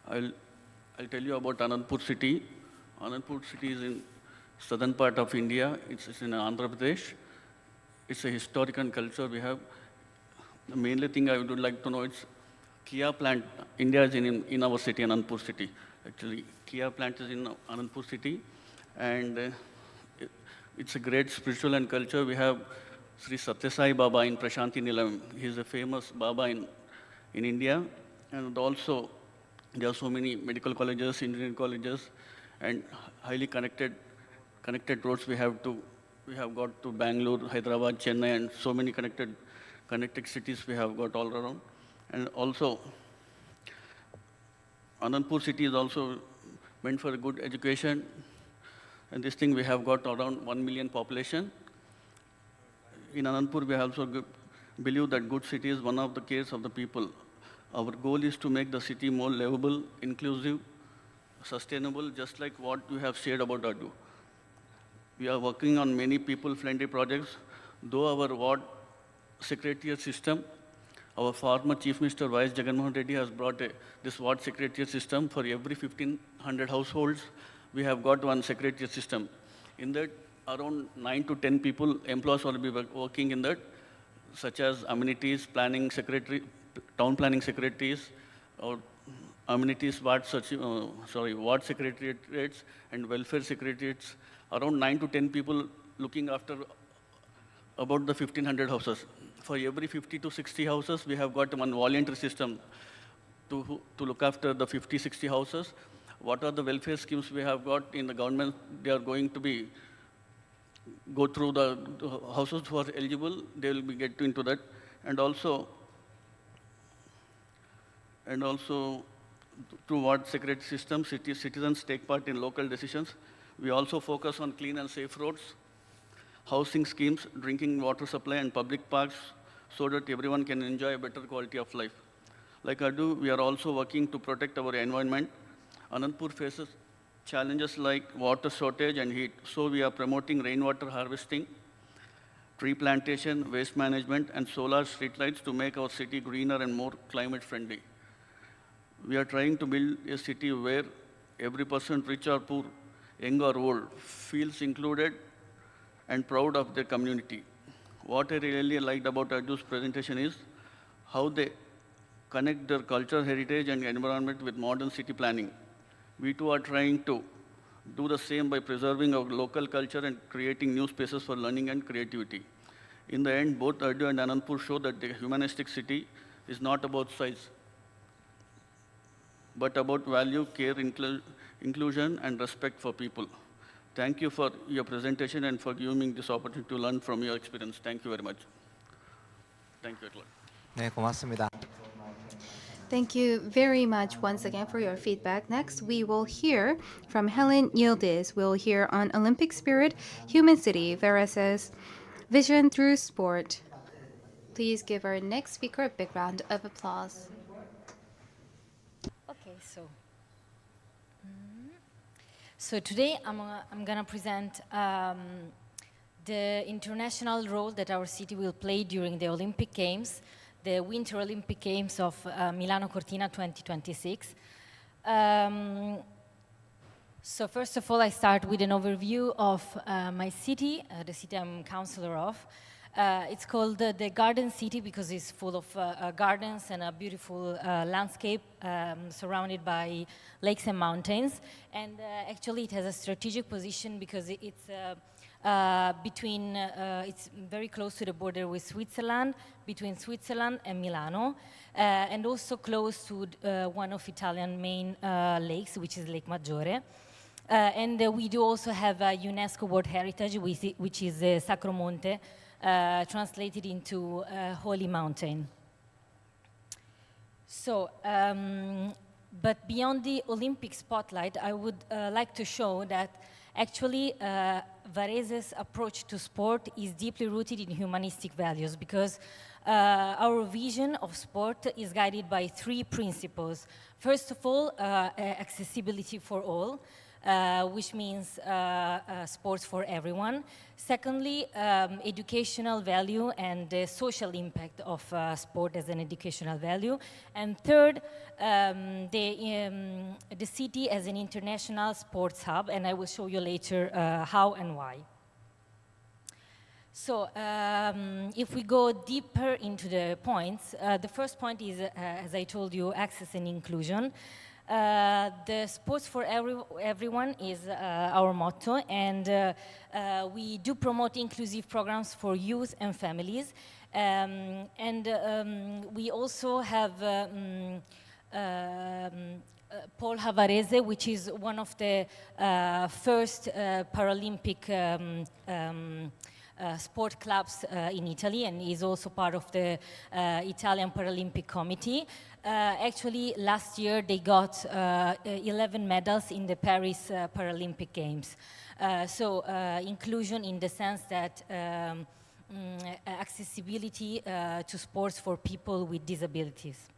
I'll tell you about Anandpur city. Anandpur city is in southern part of India. It's in Andhra Pradesh. It's a historic and culture we have. The mainly thing I would like to know is Kia plant. India is in our city, Anandpur city. Actually, Kia plant is in Anandpur city, and it's a great spiritual and culture. We have Sri Satya Sai Baba in Prashanti Nilayam. He's a famous Baba in India, and also there are so many medical colleges, engineering colleges, and highly connected roads. We have got to Bangalore, Hyderabad, Chennai, and so many connected cities we have got all around. And also, Anandpur city is also meant for a good education. And this thing we have got around 1 million population. In Anandpur, we also believe that good city is one of the cares of the people. Our goal is to make the city more livable, inclusive, sustainable, just like what you have shared about Addu. We are working on many people-friendly projects. Though our ward secretariat system, our former Chief Minister Y.S. Jagannath Reddy has brought this ward secretariat system for every 1,500 households. We have got one secretariat system. In that, around 9 to 10 people, employees will be working in that. such as amenities, planning secretary, town planning secretaries, or amenities ward secretariats and welfare secretariats, around 9 to 10 people looking after about the 1,500 houses. For every 50 to 60 houses, we have got one voluntary system to look after the 50, 60 houses. What are the welfare schemes we have got in the government? They are going to be go through the houses who are eligible. They will be get into that, and also through ward secretary system, citizens take part in local decisions. We also focus on clean and safe roads, housing schemes, drinking water supply, and public parks, so that everyone can enjoy a better quality of life. Like Adu, we are also working to protect our environment. Anandpur faces challenges like water shortage and heat, so we are promoting rainwater harvesting, tree plantation, waste management, and solar streetlights to make our city greener and more climate friendly. We are trying to build a city where every person, rich or poor, young or old, feels included and proud of their community. What I really liked about Adu's presentation is how they connect their cultural heritage and environment with modern city planning. We too are trying to do the same by preserving our local culture and creating new spaces for learning and creativity. In the end, both Adu and Anandpur show that the humanistic city is not about size, but about value, care, inclusion, and respect for people. Thank you for your presentation and for giving me this opportunity to learn from your experience. Thank you very much. Thank you, Edward. 네, 고맙습니다. Thank you very much once again for your feedback. Next, we will hear from Helen Yildiz. We'll hear on Olympic spirit, human city versus vision through sport. Please give our next speaker a big round of applause. Okay, so today I'm gonna present the international role that our city will play during the Olympic Games, the Winter Olympic Games of Milano Cortina 2026. So first of all, I start with an overview of my city, the city I'm councillor of. It's called the Garden City because it's full of gardens and a beautiful landscape surrounded by lakes and mountains. And actually, it has a strategic position because it's it's very close to the border with Switzerland, between Switzerland and Milano, and also close to one of Italian main lakes, which is Lake Maggiore. And we do also have a UNESCO World Heritage, which is Sacro Monte, translated into Holy Mountain. So, but beyond the Olympic spotlight, I would like to show that actually Varese's approach to sport is deeply rooted in humanistic values because our vision of sport is guided by 3 principles. First of all, accessibility for all. Which means sports for everyone. Secondly, educational value and the social impact of sport as an educational value. And third, the city as an international sports hub, and I will show you later how and why. So if we go deeper into the points, the first point is, as I told you, access and inclusion. The sports for everyone is our motto, and we do promote inclusive programs for youth and families. We also have Polha Varese, which is one of the first Paralympic sport clubs in Italy, and is also part of the Italian Paralympic Committee. Actually, last year they got 11 medals in the Paris Paralympic Games. So inclusion in the sense that accessibility to sports for people with disabilities.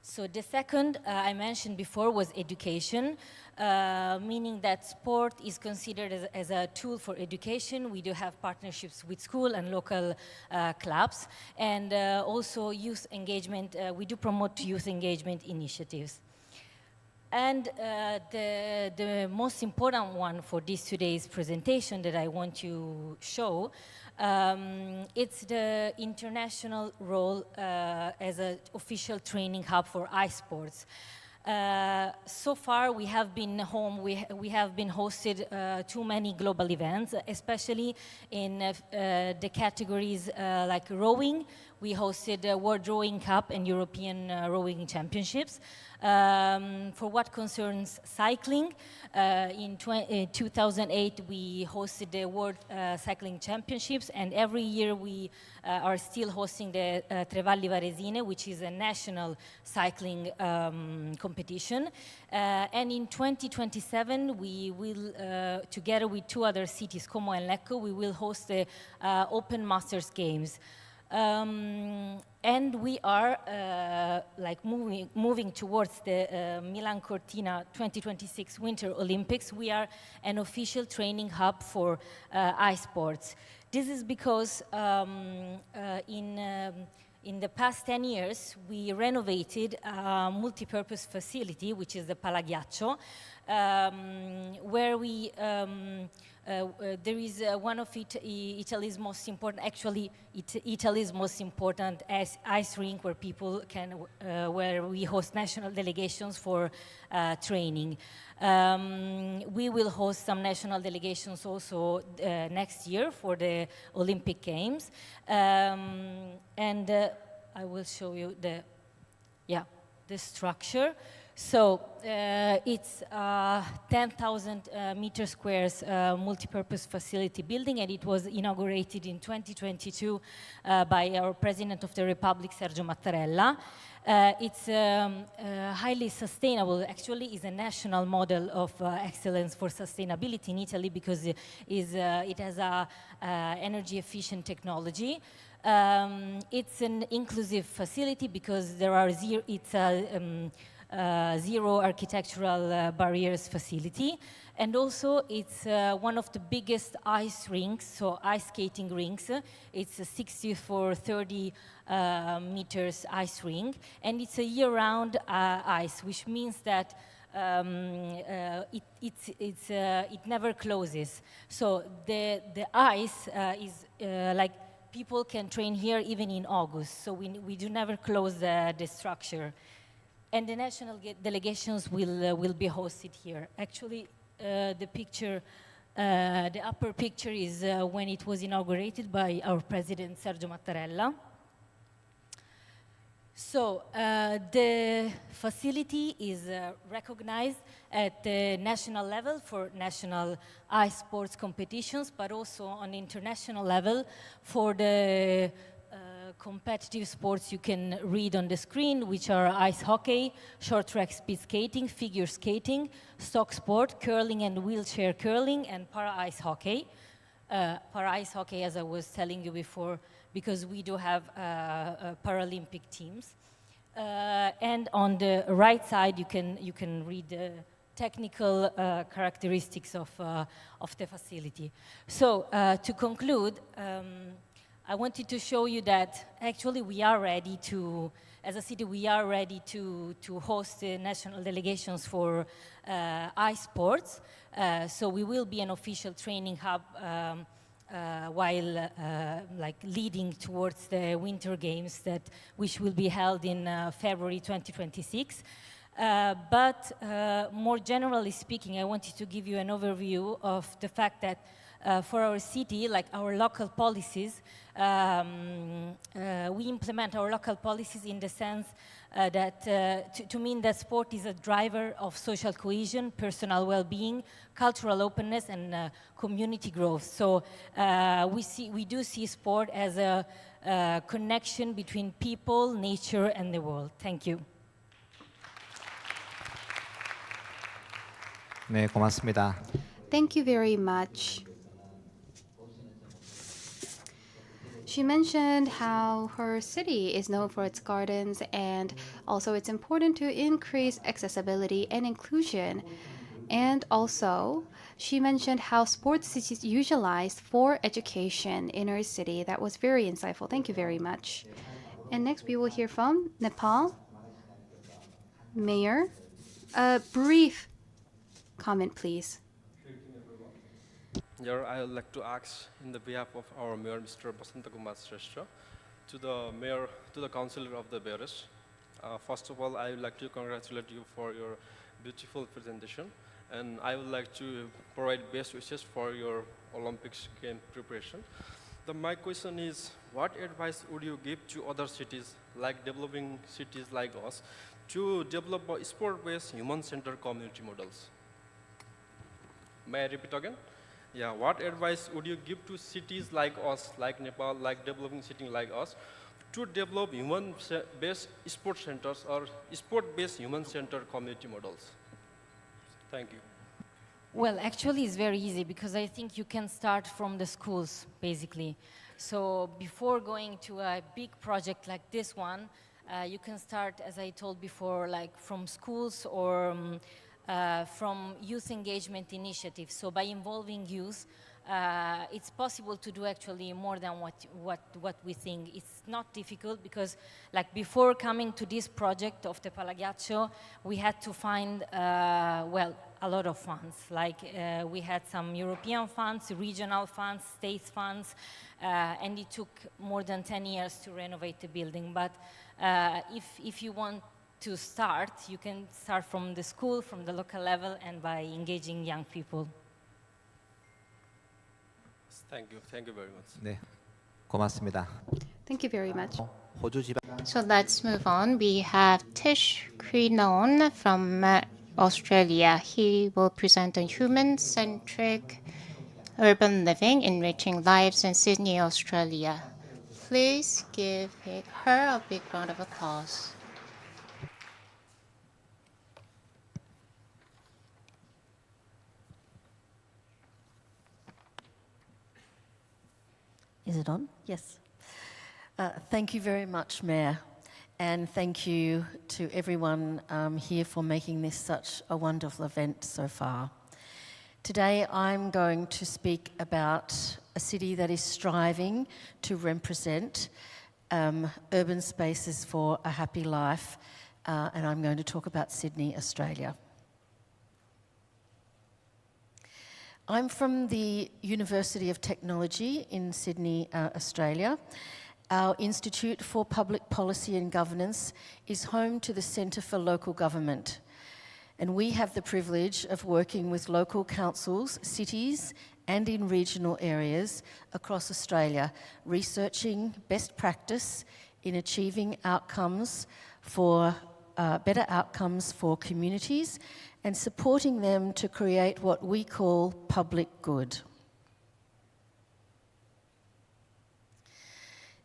So the second I mentioned before was education, meaning that sport is considered as a tool for education. We do have partnerships with school and local clubs, and also youth engagement. We do promote youth engagement initiatives. And the most important one for this today's presentation that I want to show, it's the international role as an official training hub for ice sports. So far, we have been we have been hosted too many global events, especially in the categories like rowing. We hosted the World Rowing Cup and European Rowing Championships. For what concerns cycling, in 2008 we hosted the World Cycling Championships, and every year we are still hosting the Trevalli Varesine, which is a national cycling competition. And in 2027 we will, together with two other cities, Como and Lecco, we will host the Open Masters Games. And we are moving towards the Milan Cortina 2026 Winter Olympics. We are an official training hub for ice sports. This is because in the past 10 years, we renovated a multi-purpose facility, which is the Palaghiaccio, where we there is one of Italy's most important, actually Italy's most important ice rink where people can, where we host national delegations for training. We will host some national delegations also next year for the Olympic Games. And I will show you the structure. So it's 10,000 meter squares multi-purpose facility building, and it was inaugurated in 2022 by our President of the Republic, Sergio Mattarella. It's highly sustainable. Actually, is a national model of excellence for sustainability in Italy because it has a energy efficient technology. It's an inclusive facility because there are zero architectural barriers facility, and also it's one of the biggest ice rinks, so ice skating rinks. It's a 60 for 30 meters ice rink, and it's a year-round ice, which means that it never closes. So the ice is like people can train here even in August. So we do never close the structure. And the national delegations will be hosted here. Actually, the picture, the upper picture is when it was inaugurated by our president, Sergio Mattarella. So the facility is recognized at the national level for national ice sports competitions, but also on the international level for the competitive sports you can read on the screen, which are ice hockey, short track speed skating, figure skating, stock sport, curling and wheelchair curling, and para-ice hockey. Para-ice hockey, as I was telling you before, because we do have Paralympic teams. And on the right side, you can read the technical characteristics of the facility. So to conclude, I wanted to show you that actually we are ready to, as a city, we are ready to host national delegations for ice sports. So we will be an official training hub while like leading towards the Winter Games which will be held in February 2026. But more generally speaking, I wanted to give you an overview of the fact that for our city, like our local policies, we implement our local policies in the sense that to mean that sport is a driver of social cohesion, personal well-being, cultural openness, and community growth. So we do see sport as a connection between people, nature, and the world. Thank you. 네, 고맙습니다. Thank you very much. She mentioned how her city is known for its gardens, and also it's important to increase accessibility and inclusion. And also, she mentioned how sports is utilized for education in her city. That was very insightful. Thank you very much. And next we will hear from Nepal, Mayor A brief comment, please. Here, I would like to ask, in the behalf of our mayor, Mr. Basanta Kumar Shrestha, to the mayor, to the councillor of the Beres. First of all, I would like to congratulate you for your beautiful presentation, and I would like to provide best wishes for your Olympics game preparation. My question is, what advice would you give to other cities, like developing cities like us, to develop sport-based human-centered community models? May I repeat again? Yeah, what advice would you give to cities like us, like Nepal, like developing cities like us, to develop human-based sport centers or sport-based human-centered community models? Thank you. Well, actually, it's very easy because I think you can start from the schools, basically. So before going to a big project like this one, you can start, as I told before, like from schools or from youth engagement initiatives. So by involving youth, it's possible to do actually more than what we think. It's not difficult because, like, before coming to this project of the Palagaccio, we had to find, well, a lot of funds. Like, we had some European funds, regional funds, state funds, and it took more than 10 years to renovate the building. But if you want to start, you can start from the school, from the local level, and by engaging young people. Thank you very much. 네, 고맙습니다. Thank you very much. 호주 지방 So let's move on. We have Tish Krinon from Australia. He will present on human-centric urban living, enriching lives in Sydney, Australia. Please give her a big round of applause. Is it on? Yes. Thank you very much, Mayor, and thank you to everyone here for making this such a wonderful event so far. Today I'm going to speak about a city that is striving to represent urban spaces for a happy life, and I'm going to talk about Sydney, Australia. I'm from the University of Technology in Sydney, Australia. Our Institute for Public Policy and Governance is home to the Centre for Local Government. And we have the privilege of working with local councils, cities, and in regional areas across Australia, researching best practice in achieving outcomes for better outcomes for communities and supporting them to create what we call public good.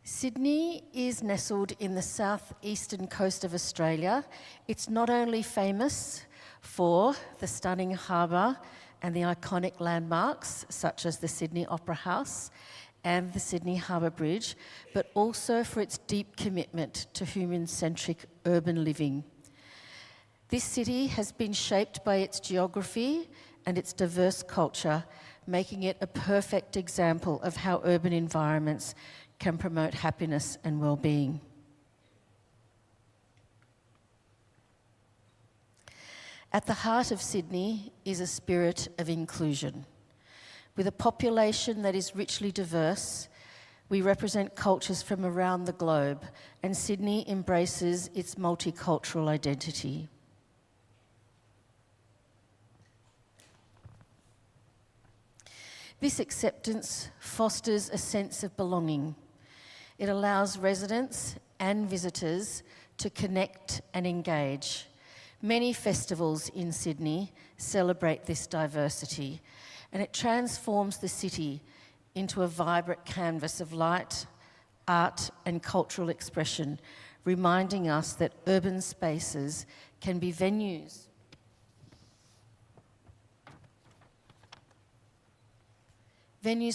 Sydney is nestled in the southeastern coast of Australia. It's not only famous for the stunning harbour and the iconic landmarks such as the Sydney Opera House and the Sydney Harbour Bridge, but also for its deep commitment to human-centric urban living. This city has been shaped by its geography and its diverse culture, making it a perfect example of how urban environments can promote happiness and well-being. At the heart of Sydney is a spirit of inclusion. With a population that is richly diverse, we represent cultures from around the globe, and Sydney embraces its multicultural identity. This acceptance fosters a sense of belonging. It allows residents and visitors to connect and engage. Many festivals in Sydney celebrate this diversity, and it transforms the city into a vibrant canvas of light, art, and cultural expression, reminding us that urban spaces can be venues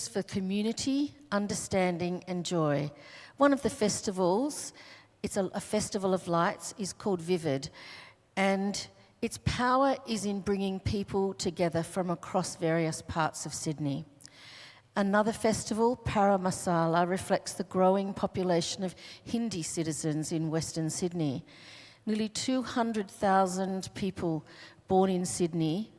for community, understanding, and joy. One of the festivals, it's a festival of lights, is called Vivid, and its power is in bringing people together from across various parts of Sydney. Another festival, Para Masala, reflects the growing population of Hindi citizens in Western Sydney. Nearly 200,000 people born in Sydney,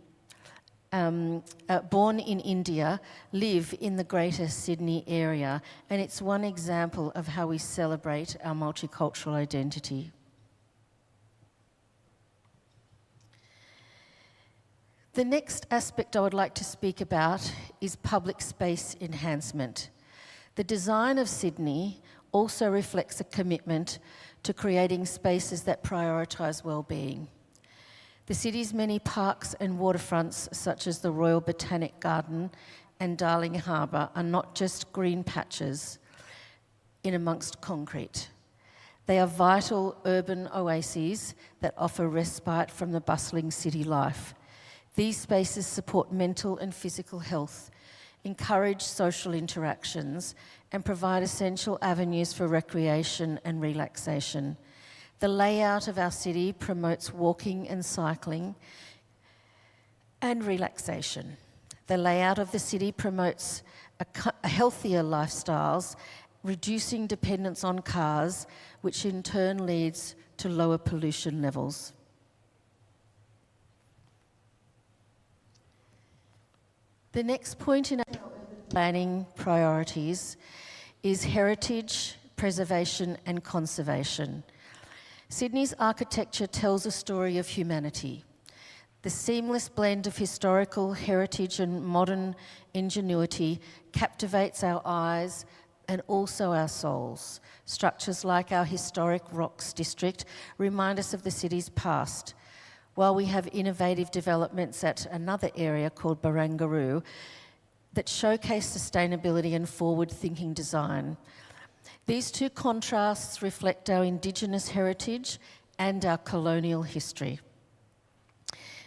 born in India, live in the Greater Sydney area, and it's one example of how we celebrate our multicultural identity. The next aspect I would like to speak about is public space enhancement. The design of Sydney also reflects a commitment to creating spaces that prioritise well-being. The city's many parks and waterfronts, such as the Royal Botanic Garden and Darling Harbour, are not just green patches in amongst concrete. They are vital urban oases that offer respite from the bustling city life. These spaces support mental and physical health, encourage social interactions, and provide essential avenues for recreation and relaxation. The layout of our city promotes walking and cycling and relaxation. The layout of the city promotes a healthier lifestyles, reducing dependence on cars, which in turn leads to lower pollution levels. The next point in our planning priorities is heritage, preservation and conservation. Sydney's architecture tells a story of humanity. The seamless blend of historical heritage and modern ingenuity captivates our eyes and also our souls. Structures like our historic Rocks District remind us of the city's past, while we have innovative developments at another area called Barangaroo that showcase sustainability and forward-thinking design. These two contrasts reflect our Indigenous heritage and our colonial history.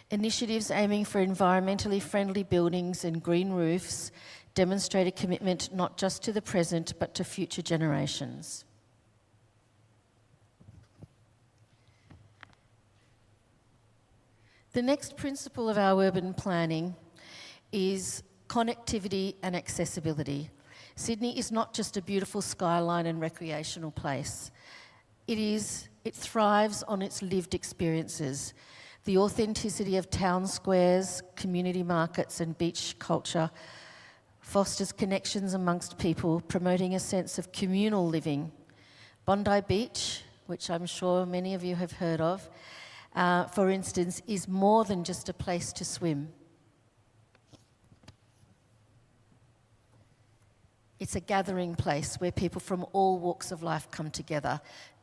Initiatives aiming for environmentally friendly buildings and green roofs demonstrate a commitment not just to the present but to future generations. The next principle of our urban planning is connectivity and accessibility. Sydney is not just a beautiful skyline and recreational place. It thrives on its lived experiences. The authenticity of town squares, community markets and beach culture fosters connections amongst people, promoting a sense of communal living. Bondi Beach, which I'm sure many of you have heard of, for instance, is more than just a place to swim. It's a gathering place where people from all walks of life come together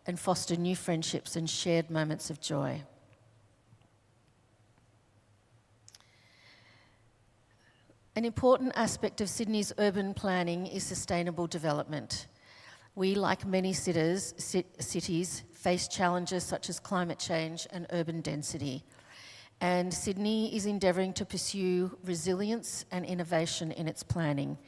and foster new friendships and shared moments of joy. An important aspect of Sydney's urban planning is sustainable development. We, like many cities, face challenges such as climate change and urban density. And Sydney is endeavouring to pursue resilience and innovation in its planning.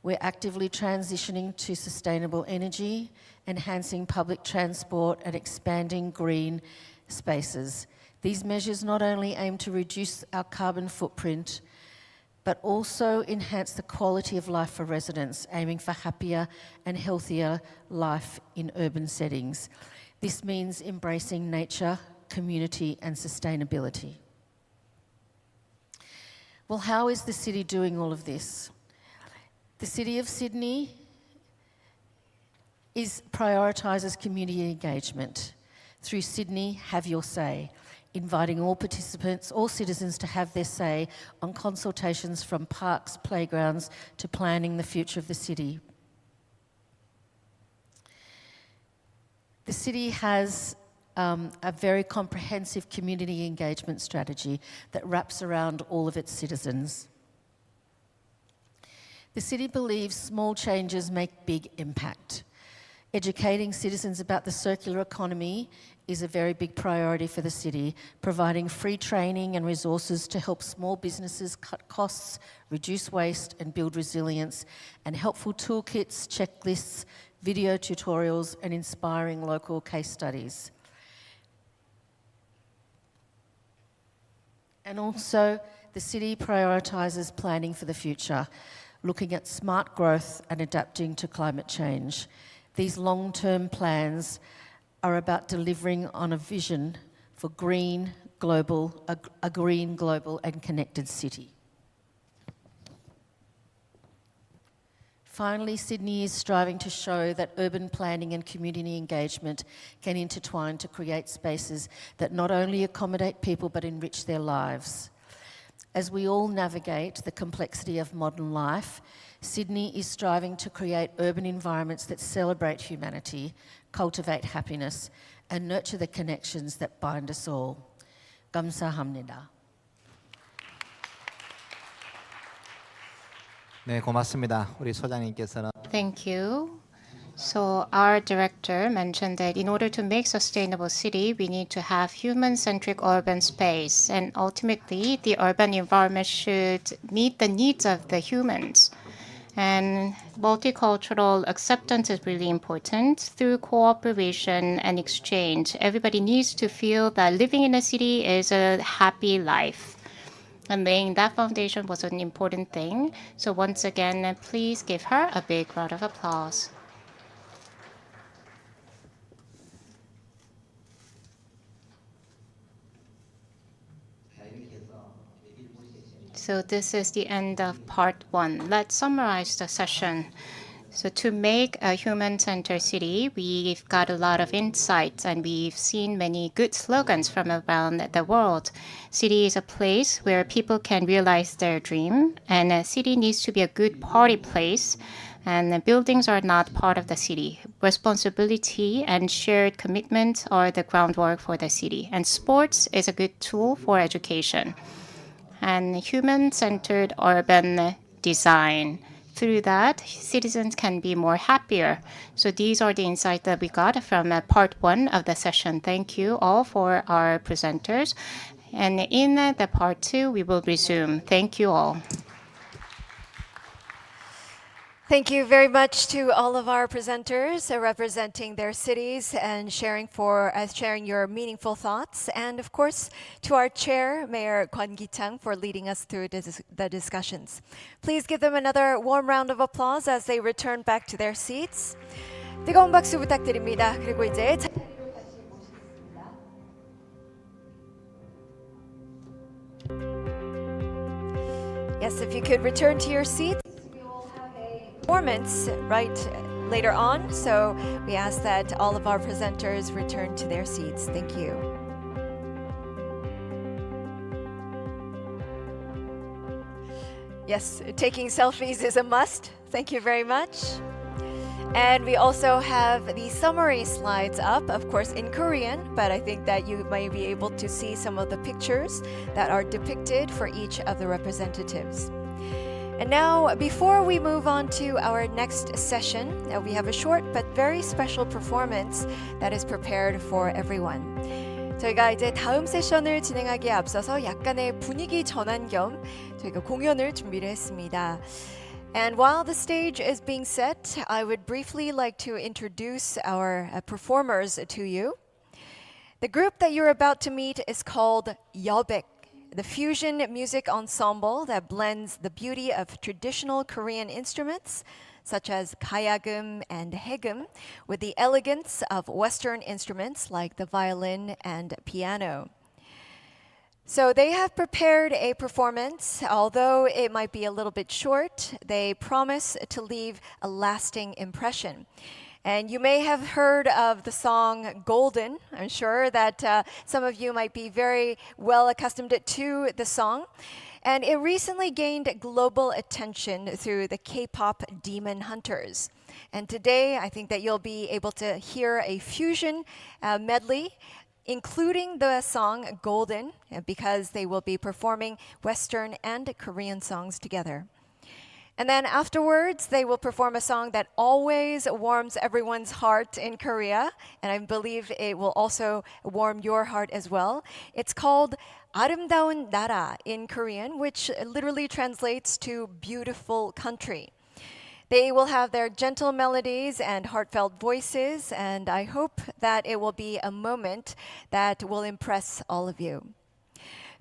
We're actively transitioning to sustainable energy, enhancing public transport and expanding green spaces. These measures not only aim to reduce our carbon footprint, but also enhance the quality of life for residents, aiming for happier and healthier life in urban settings. This means embracing nature, community and sustainability. Well, how is the city doing all of this? The City of Sydney prioritises community engagement through Sydney Have Your Say, inviting all participants, all citizens to have their say on consultations from parks, playgrounds to planning the future of the city. The city has a very comprehensive community engagement strategy that wraps around all of its citizens. The city believes small changes make big impact. Educating citizens about the circular economy is a very big priority for the city, providing free training and resources to help small businesses cut costs, reduce waste and build resilience, and helpful toolkits, checklists, video tutorials and inspiring local case studies. And also, the city prioritises planning for the future, looking at smart growth and adapting to climate change. These long-term plans are about delivering on a vision for a green, global and connected city. Finally, Sydney is striving to show that urban planning and community engagement can intertwine to create spaces that not only accommodate people but enrich their lives. As we all navigate the complexity of modern life, Sydney is striving to create urban environments that celebrate humanity, cultivate happiness, and nurture the connections that bind us all. 감사합니다. 네, 고맙습니다. 우리 소장님께서는 Thank you. So our director mentioned that in order to make sustainable city, we need to have human-centric urban space, and ultimately the urban environment should meet the needs of the humans. And multicultural acceptance is really important. Through cooperation and exchange, everybody needs to feel that living in a city is a happy life. And laying that foundation was an important thing. So once again, please give her a big round of applause. So this is the end of part 1. Let's summarize the session. So to make a human-centered city, we've got a lot of insights and we've seen many good slogans from around the world. City is a place where people can realize their dream, and a city needs to be a good party place, and the buildings are not part of the city. Responsibility and shared commitment are the groundwork for the city, and sports is a good tool for education. And human-centered urban design. Through that, citizens can be more happier. So these are the insights that we got from part 1 of the session. Thank you all for our presenters. And in the part 2, we will resume. Thank you all. Thank you very much to all of our presenters representing their cities and sharing your meaningful thoughts. And of course, to our chair, Mayor Kwon Ki-chang, for leading us through the discussions. Please give them another warm round of applause as they return back to their seats. 뜨거운 박수 부탁드립니다. 그리고 이제 Yes, if you could return to your seats. Performance right later on, so we ask that all of our presenters return to their seats. Thank you. Yes, taking selfies is a must. Thank you very much. And we also have the summary slides up, of course in Korean, but I think that you might be able to see some of the pictures that are depicted for each of the representatives. And now, before we move on to our next session, we have a short but very special performance that is prepared for everyone. 저희가 이제 다음 세션을 진행하기에 앞서서 약간의 분위기 전환 겸 저희가 공연을 준비를 했습니다. And while the stage is being set, I would briefly like to introduce our performers to you. The group that you're about to meet is called Yeobek, the fusion music ensemble that blends the beauty of traditional Korean instruments such as kayagum and haegum with the elegance of Western instruments like the violin and piano. So they have prepared a performance. Although it might be a little bit short, they promise to leave a lasting impression. And you may have heard of the song Golden. I'm sure that some of you might be very well accustomed to the song. And it recently gained global attention through the K-pop Demon Hunters. And today, I think that you'll be able to hear a fusion medley, including the song Golden, because they will be performing Western and Korean songs together. And then afterwards, they will perform a song that always warms everyone's heart in Korea, and I believe it will also warm your heart as well. It's called 아름다운 나라 in Korean, which literally translates to beautiful country. They will have their gentle melodies and heartfelt voices, and I hope that it will be a moment that will impress all of you.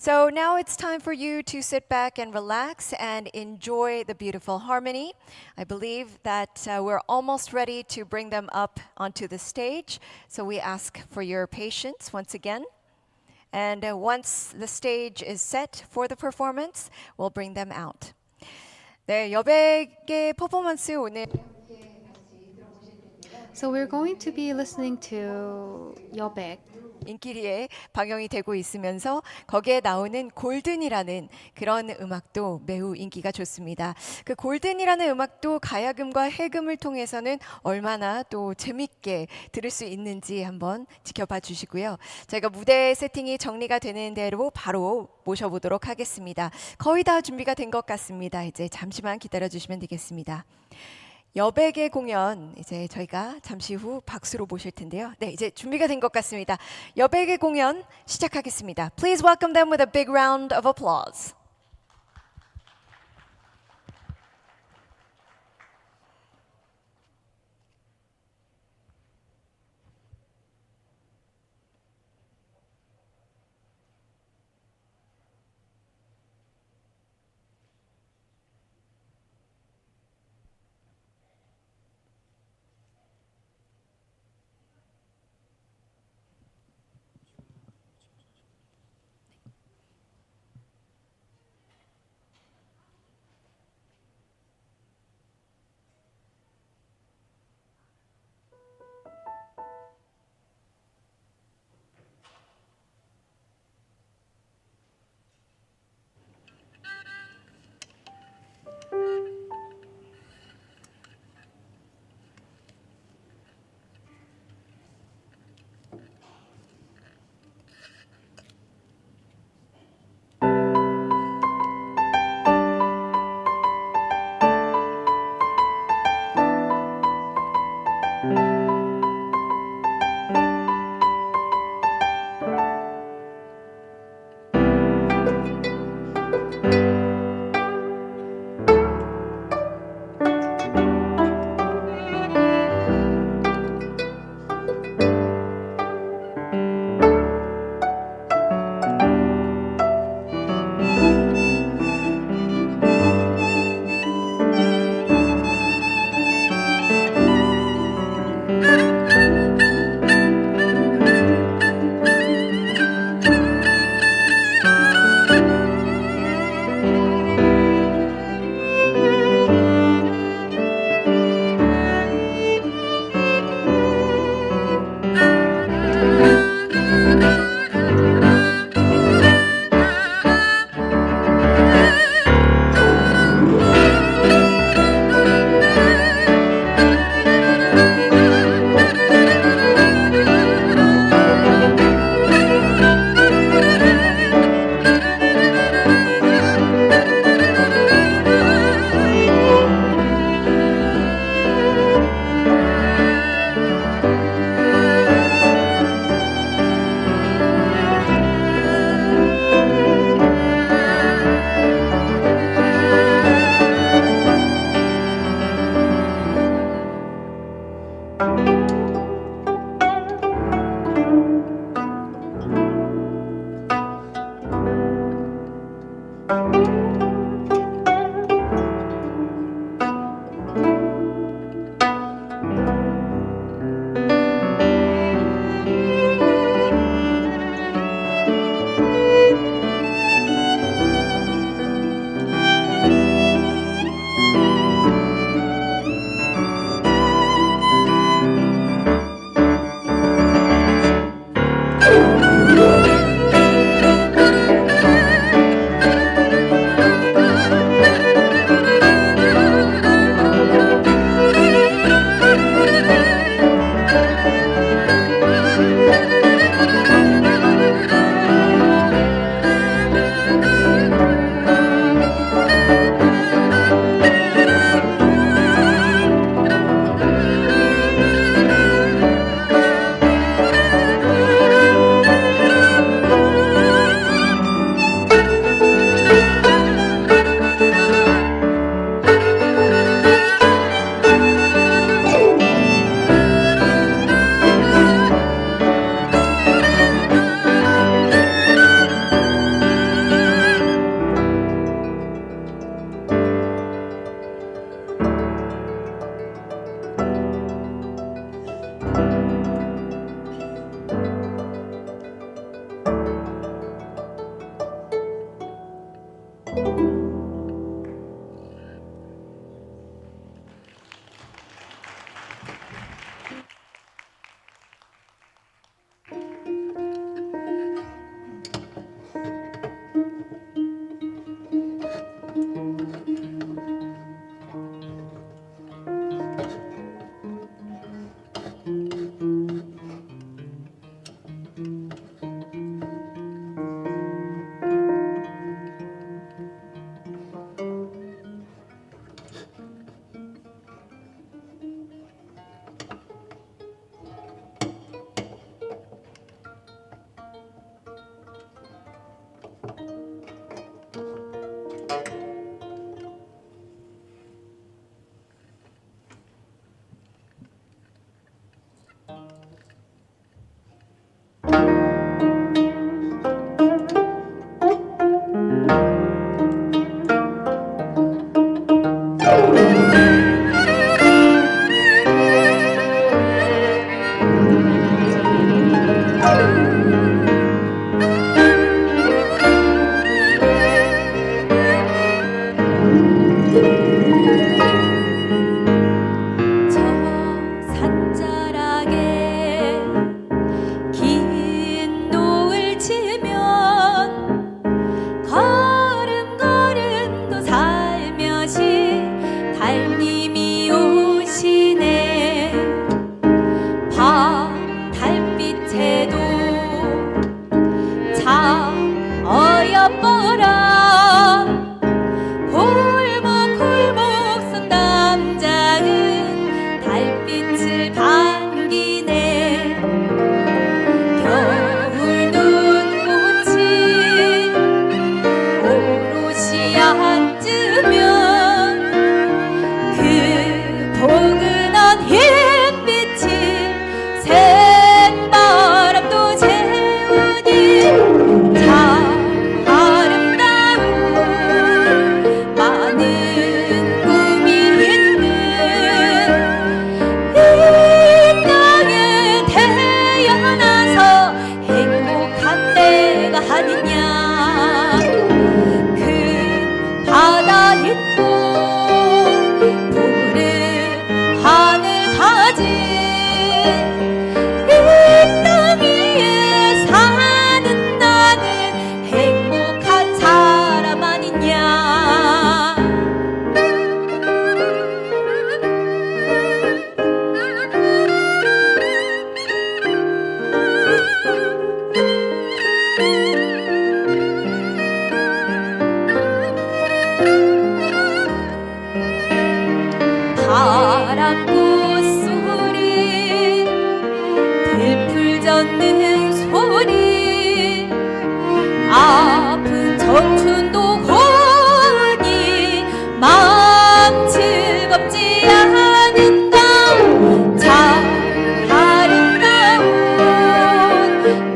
So now it's time for you to sit back and relax and enjoy the beautiful harmony. I believe that we're almost ready to bring them up onto the stage. So we ask for your patience once again. And once the stage is set for the performance, we'll bring them out. 네, 여백의 퍼포먼스 오늘 So we're going to be listening to 여백. 인기리에 방영이 되고 있으면서 거기에 나오는 골든이라는 그런 음악도 매우 인기가 좋습니다. 그 골든이라는 음악도 가야금과 해금을 통해서는 얼마나 또 재밌게 들을 수 있는지 한번 지켜봐 주시고요. 저희가 무대 세팅이 정리가 되는 대로 바로 모셔보도록 하겠습니다. 거의 다 준비가 된 것 같습니다. 이제 잠시만 기다려 주시면 되겠습니다. 여백의 공연 이제 저희가 잠시 후 박수로 모실 텐데요. 네, 이제 준비가 된 것 같습니다. 여백의 공연 시작하겠습니다. Please welcome them with a big round of applause.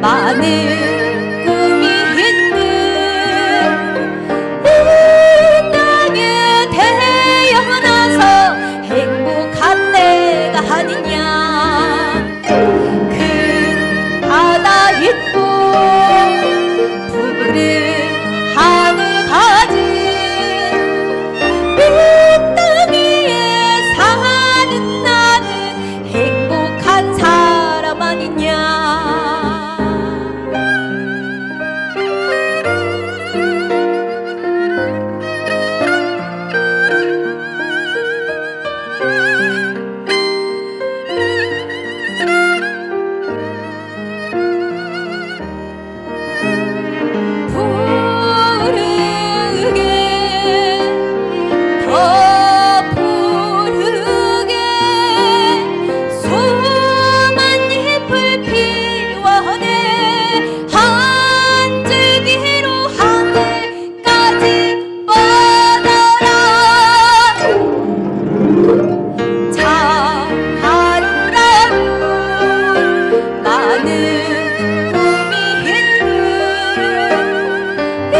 많은 꿈이 있는 이 땅에 태어나서 행복한 내가 아니냐. 큰 바다 있고 푸른 하늘 가진 이 땅 위에 사는 나는 행복한 사람 아니냐. 더 푸르게 수만 잎을 피워내 한 줄기로 하늘까지 뻗어라. 참 아름다운 많은 꿈이 있는 이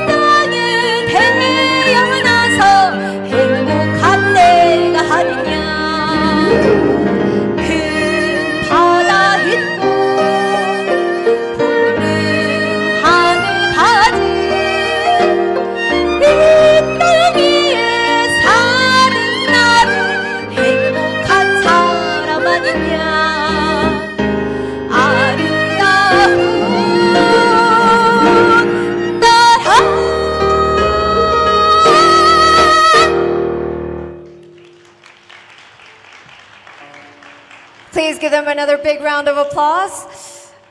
땅에 태어나서 행복한 내가 아니냐. 큰 바다 있고 푸른 하늘 가진 이 땅 위에 사는 나는 행복한 사람 아니냐. 아름다운 나라. Please give them another big round of applause.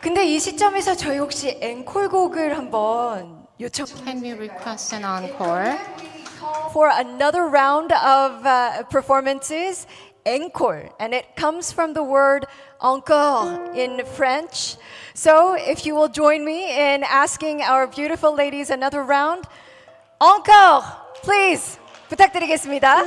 근데 이 시점에서 저희 혹시 앵콜곡을 한번 요청. Can we request an encore? For another round of performances, encore, and it comes from the word encore in French. So if you will join me in asking our beautiful ladies another round, encore, please, 부탁드리겠습니다.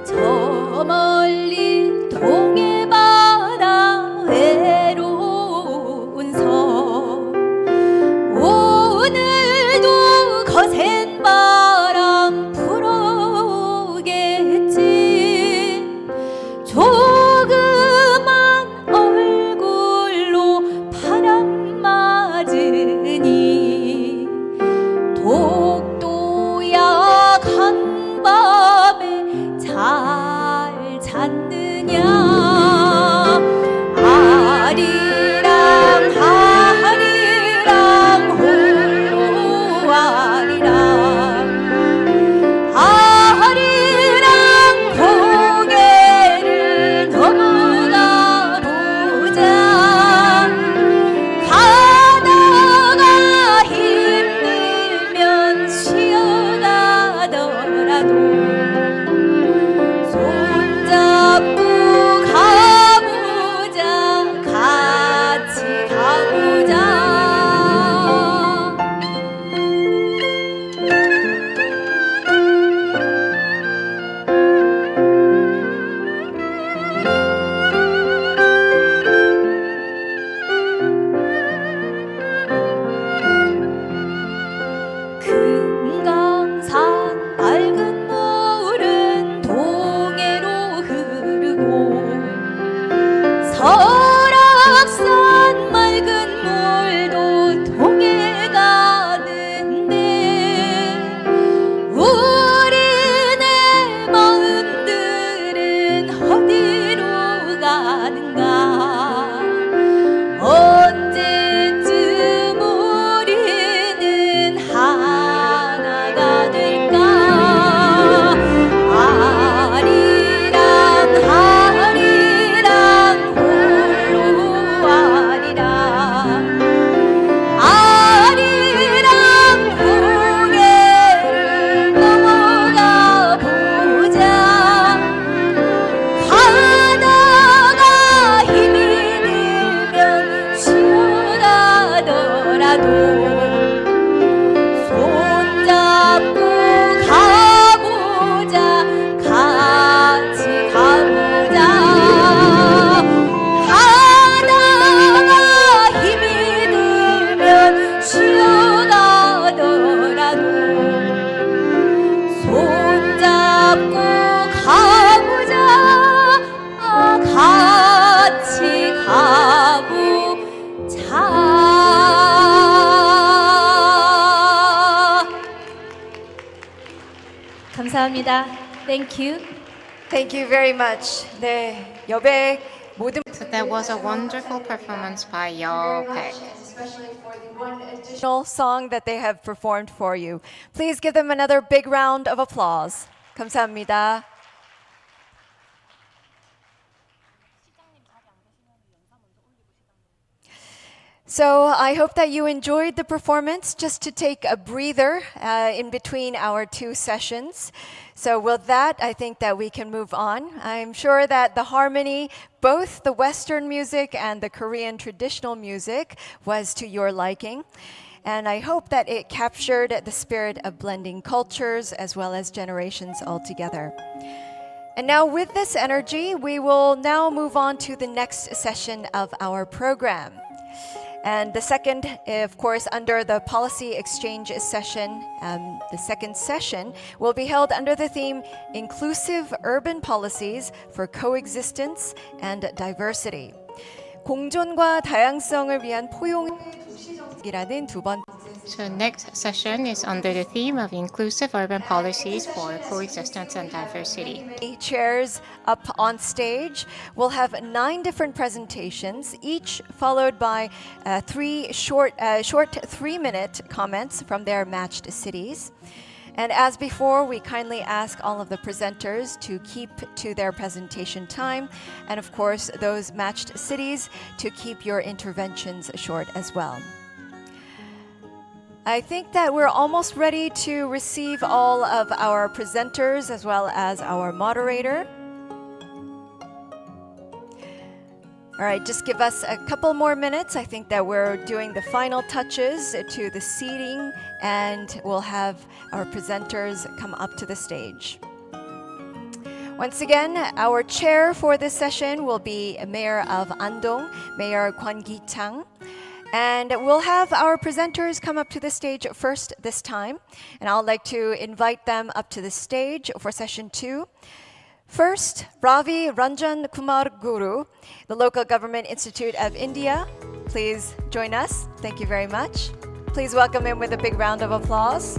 저 멀리 동해 바다 외로운 섬 오늘도 거센 바람 불어오겠지. 조그만 얼굴로 바람 맞으니 독도 약한 밤에 잘 잤느냐. 아리랑 아리랑 홀로 아리랑 아리랑 고개를 넘어가 보자. 가다가 힘들면 쉬어가더라도 손잡고 가보자. 같이 가보자. 금강산 맑은 물은 동해로 흐르고 설악산 맑은 물도 동해 가는데 우리네 마음들은 어디로 가는가. 언제쯤 우리는 하나가 될까. 아리랑 감사합니다. Thank you. Thank you very much. 네, 여백 모든 So that was a wonderful performance by Yeopek. especially for the one additional song that they have performed for you. Please give them another big round of applause. 감사합니다. So I hope that you enjoyed the performance. Just to take a breather in between our two sessions. So with that, I think that we can move on. I'm sure that the harmony, both the Western music and the Korean traditional music, was to your liking. And I hope that it captured the spirit of blending cultures as well as generations altogether. And now with this energy, we will now move on to the next session of our program. And the second, of course, under the policy exchange session, the second session will be held under the theme Inclusive Urban Policies for Coexistence and Diversity. 공존과 다양성을 위한 포용의 도시정책이라는 두 번째. So next session is under the theme of inclusive urban policies for coexistence and diversity. Chairs up on stage will have 9 different presentations, each followed by 3 short 3-minute comments from their matched cities. And as before, we kindly ask all of the presenters to keep to their presentation time, and of course, those matched cities to keep your interventions short as well. I think that we're almost ready to receive all of our presenters as well as our moderator. All right, just give us a couple more minutes. I think that we're doing the final touches to the seating, and we'll have our presenters come up to the stage. Once again, our chair for this session will be Mayor of Andong, Mayor Kwon Gi-chang. And we'll have our presenters come up to the stage first this time. And I'd like to invite them up to the stage for session 2. First, Ravi Ranjan Kumar Guru, the Local Government Institute of India. Please join us. Thank you very much. Please welcome him with a big round of applause.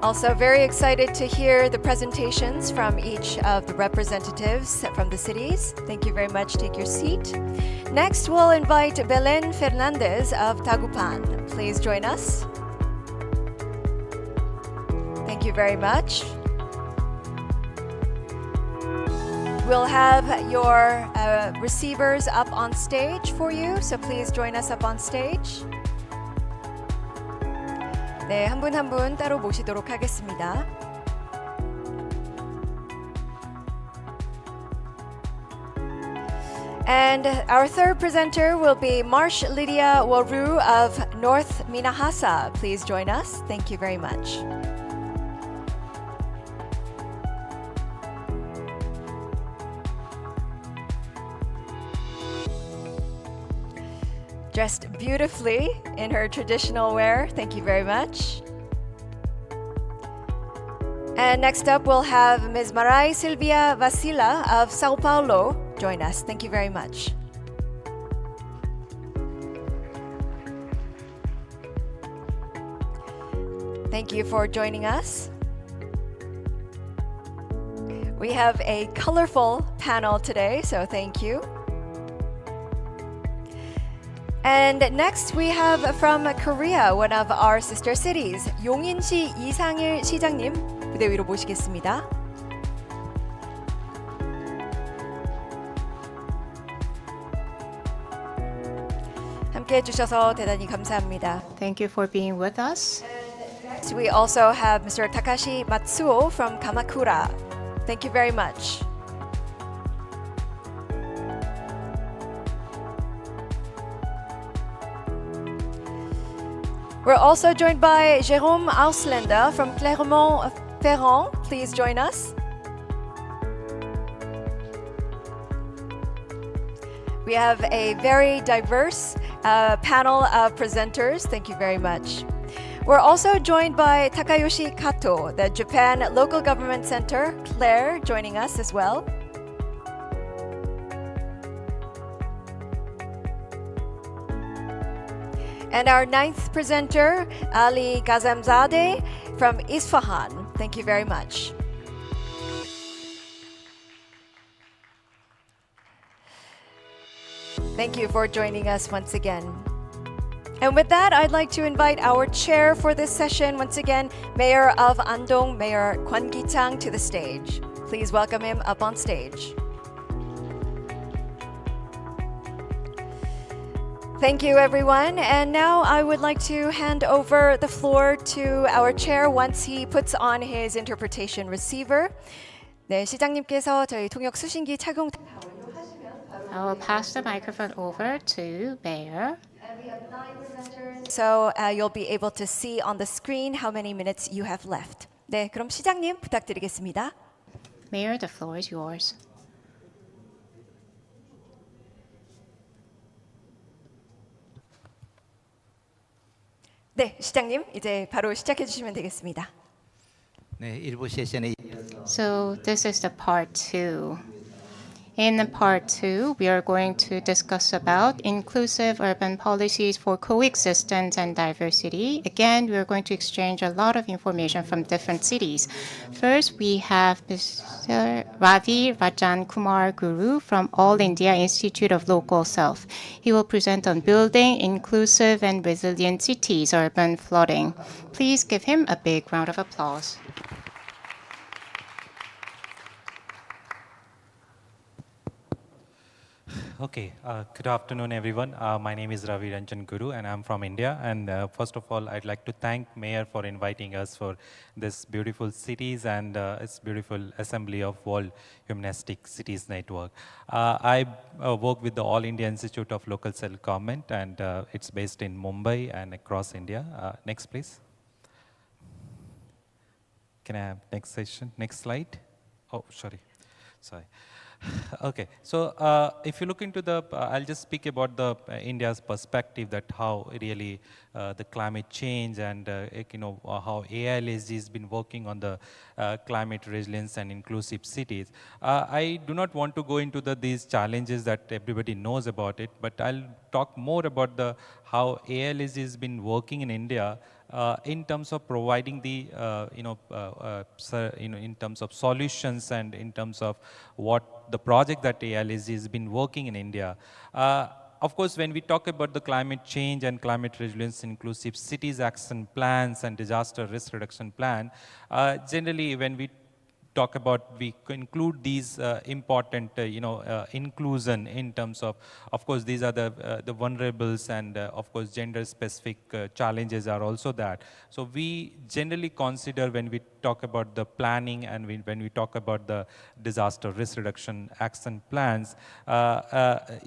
Also very excited to hear the presentations from each of the representatives from the cities. Thank you very much. Take your seat. Next, we'll invite Belen Fernandez of Dagupan. Please join us. Thank you very much. We'll have your receivers up on stage for you, so please join us up on stage. 네, 한 분 한 분 따로 모시도록 하겠습니다. And our third presenter will be Marsh Lydia Waru of North Minahasa. Please join us. Thank you very much. Dressed beautifully in her traditional wear. Thank you very much. And next up, we'll have Ms. Marai Silvia Vasila of Sao Paulo join us. Thank you very much. Thank you for joining us. We have a colorful panel today, so thank you. And next we have from Korea, one of our sister cities, 용인시 이상일 시장님 무대 위로 모시겠습니다. 함께 해주셔서 대단히 감사합니다. Thank you for being with us. Next, we also have Mr. Takashi Matsuo from Kamakura. Thank you very much. We're also joined by Jérôme Auslander from Clermont-Ferrand. Please join us. We have a very diverse panel of presenters. Thank you very much. We're also joined by Takayoshi Kato, the Japan Local Government Center, Claire, joining us as well. And our ninth presenter, Ali Kazemzadeh from Isfahan. Thank you very much. Thank you for joining us once again. And with that, I'd like to invite our chair for this session, once again, Mayor of Andong, Mayor Kwon Ki-chang, to the stage. Please welcome him up on stage. Thank you, everyone. And now I would like to hand over the floor to our chair once he puts on his interpretation receiver. 네, 시장님께서 저희 통역 수신기 착용. I will pass the microphone over to Mayor. So you'll be able to see on the screen how many minutes you have left. 네, 그럼 시장님 부탁드리겠습니다. Mayor, the floor is yours. 네, 시장님 이제 바로 시작해 주시면 되겠습니다. 네, 일부 세션에 So this is the part 2. In part 2, we are going to discuss about inclusive urban policies for coexistence and diversity. Again, we are going to exchange a lot of information from different cities. First, we have Mr. Ravi Rajan Kumar Guru from All India Institute of Local Self. He will present on building inclusive and resilient cities, urban flooding. Please give him a big round of applause. Okay, good afternoon, everyone. My name is Ravi Ranjan Guru, and I'm from India. And first of all, I'd like to thank Mayor for inviting us for this beautiful cities and its beautiful assembly of World Humanistic Cities Network. I work with the All India Institute of Local Self-Government, and it's based in Mumbai and across India. Next, please. Can I have next session? Next slide. Oh, sorry. Okay, so if you look into the, I'll just speak about the India's perspective that how really the climate change and how AILSG has been working on the climate resilience and inclusive cities. I do not want to go into these challenges that everybody knows about it, but I'll talk more about how AILSG has been working in India in terms of providing the, in terms of solutions and in terms of what the project that AILSG has been working in India. Of course, when we talk about the climate change and climate resilience, inclusive cities action plans and disaster risk reduction plan, generally when we talk about, we include these important, inclusion in terms of course, these are the vulnerables and of course, gender-specific challenges are also that. So we generally consider when we talk about the planning and when we talk about the disaster risk reduction action plans,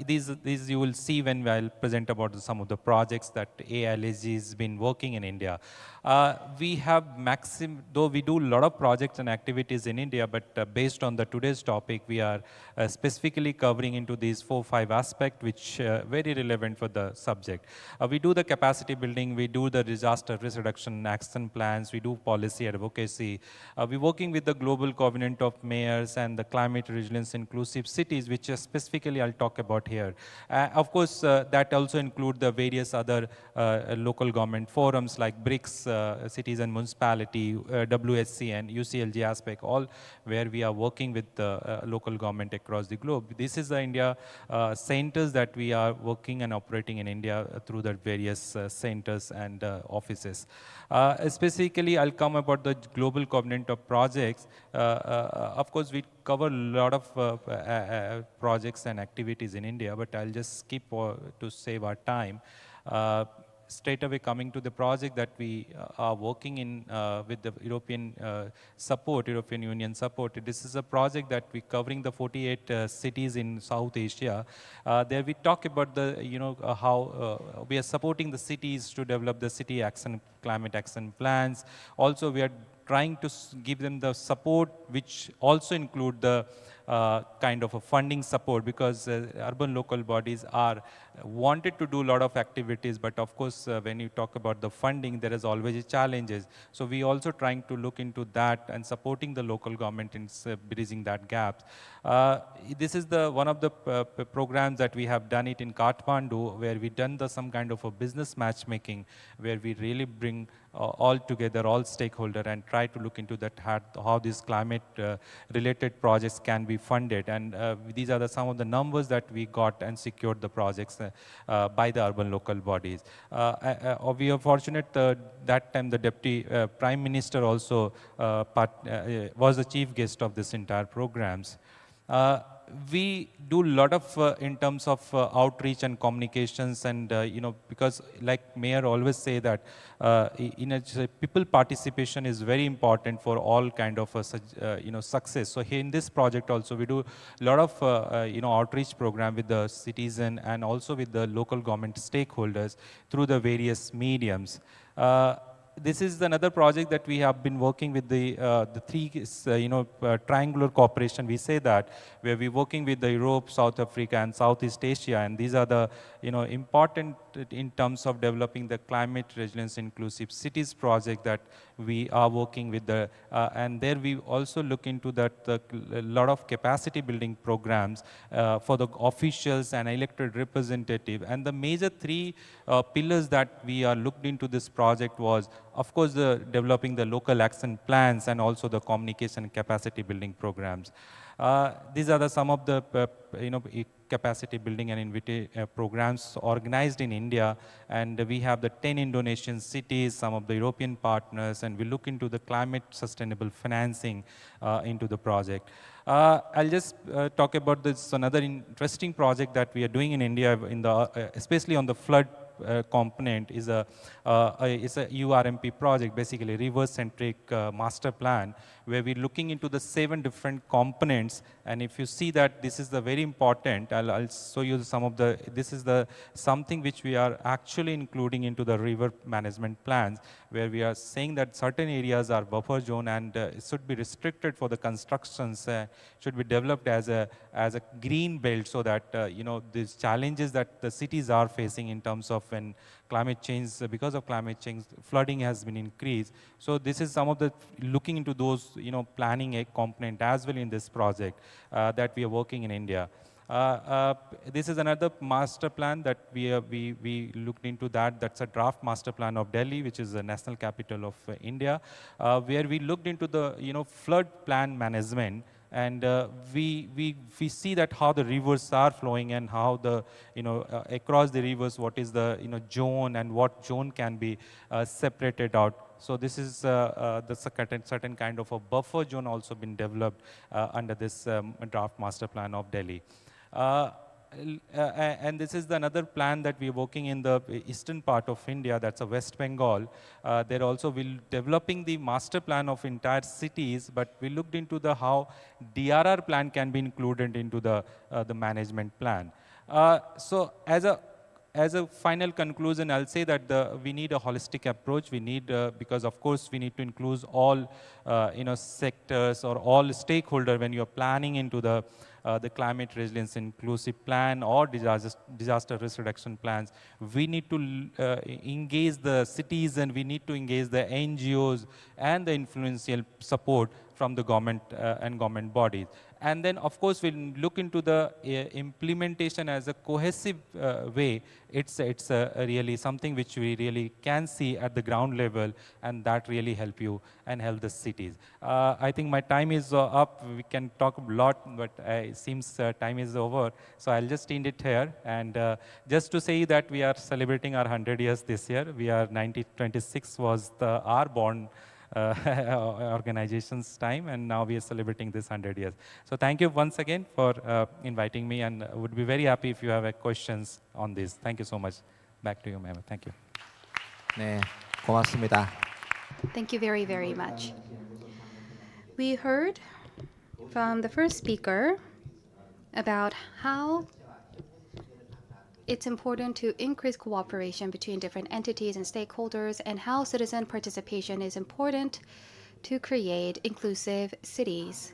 these you will see when I'll present about some of the projects that AILSG has been working in India. We have though we do a lot of projects and activities in India, but based on today's topic, we are specifically covering into these 4-5 aspects, which very relevant for the subject. We do the capacity building, we do the disaster risk reduction action plans, we do policy advocacy. We're working with the Global Covenant of Mayors and the Climate Resilience Inclusive Cities, which specifically I'll talk about here. Of course, that also include the various other local government forums like BRICS, cities and municipality, WSC and UCLG aspect, all where we are working with the local government across the globe. This is the India centers that we are working and operating in India through the various centers and offices. Specifically, I'll come about the Global Covenant of Projects. Of course, we cover a lot of projects and activities in India, but I'll just skip to save our time. Straight away coming to the project that we are working in with the European European Union support. This is a project that we're covering the 48 cities in South Asia. There we talk about the, how we are supporting the cities to develop the city action, climate action plans. Also, we are trying to give them the support, which also include the kind of a funding support, because urban local bodies are wanted to do a lot of activities, but of course when you talk about the funding, there is always challenges. So we also trying to look into that and supporting the local government in bridging that gap. This is the one of the programs that we have done it in Kathmandu, where we done some kind of a business matchmaking, where we really bring all together, all stakeholder, and try to look into that how these climate related projects can be funded. And these are some of the numbers that we got and secured the projects by the urban local bodies. We are fortunate that time the Deputy Prime Minister also was the chief guest of this entire programs. We do a lot of in terms of outreach and communications, and because like Mayor always say that people participation is very important for all kind of success. So here in this project also we do a lot of outreach program with the citizen and also with the local government stakeholders through the various mediums. This is another project that we have been working with the three, triangular cooperation. We say that where we're working with the Europe, South Africa, and Southeast Asia, and these are the important in terms of developing the climate resilience inclusive cities project that we are working with the, and there we also look into that a lot of capacity building programs for the officials and elected representative. And the major three pillars that we are looked into this project was, of course, the developing the local action plans and also the communication capacity building programs. These are some of the capacity building and programs organized in India, and we have the 10 Indonesian cities, some of the European partners, and we look into the climate sustainable financing into the project. I'll just talk about this another interesting project that we are doing in India, especially on the flood component is a URMP project, basically reverse-centric master plan, where we're looking into the 7 different components. And if you see that this is the very important, I'll show you some of the, this is the something which we are actually including into the river management plans, where we are saying that certain areas are buffer zone and it should be restricted for the constructions, should be developed as a green belt, so that these challenges that the cities are facing in terms of when climate change, because of climate change, flooding has been increased. So this is some of the looking into those, planning a component as well in this project that we are working in India. This is another master plan that we looked into that. That's a draft master plan of Delhi, which is the national capital of India, where we looked into the flood plan management. And we see that how the rivers are flowing and how the across the rivers what is the zone and what zone can be separated out. So this is the certain kind of a buffer zone also been developed under this draft master plan of Delhi. And this is another plan that we are working in the eastern part of India, that's a West Bengal. There also will developing the master plan of entire cities, but we looked into the how DRR plan can be included into the management plan. So as a final conclusion, I'll say that we need a holistic approach. We need, because of course we need to include all sectors or all stakeholders when you're planning into the climate resilience inclusive plan or disaster risk reduction plans. We need to engage the cities, and we need to engage the NGOs and the influential support from the government and government bodies. And then, of course, we'll look into the implementation as a cohesive way. It's really something which we really can see at the ground level, and that really help you and help the cities. I think my time is up. We can talk a lot, but it seems time is over. So I'll just end it here. And just to say that we are celebrating our 100 years this year. We are 1926 was our born organization's time, and now we are celebrating this 100 years. So thank you once again for inviting me, and would be very happy if you have questions on this. Thank you so much. Back to you, ma'am. Thank you. 네, 고맙습니다. Thank you very, very much. We heard from the first speaker about how it's important to increase cooperation between different entities and stakeholders, and how citizen participation is important to create inclusive cities.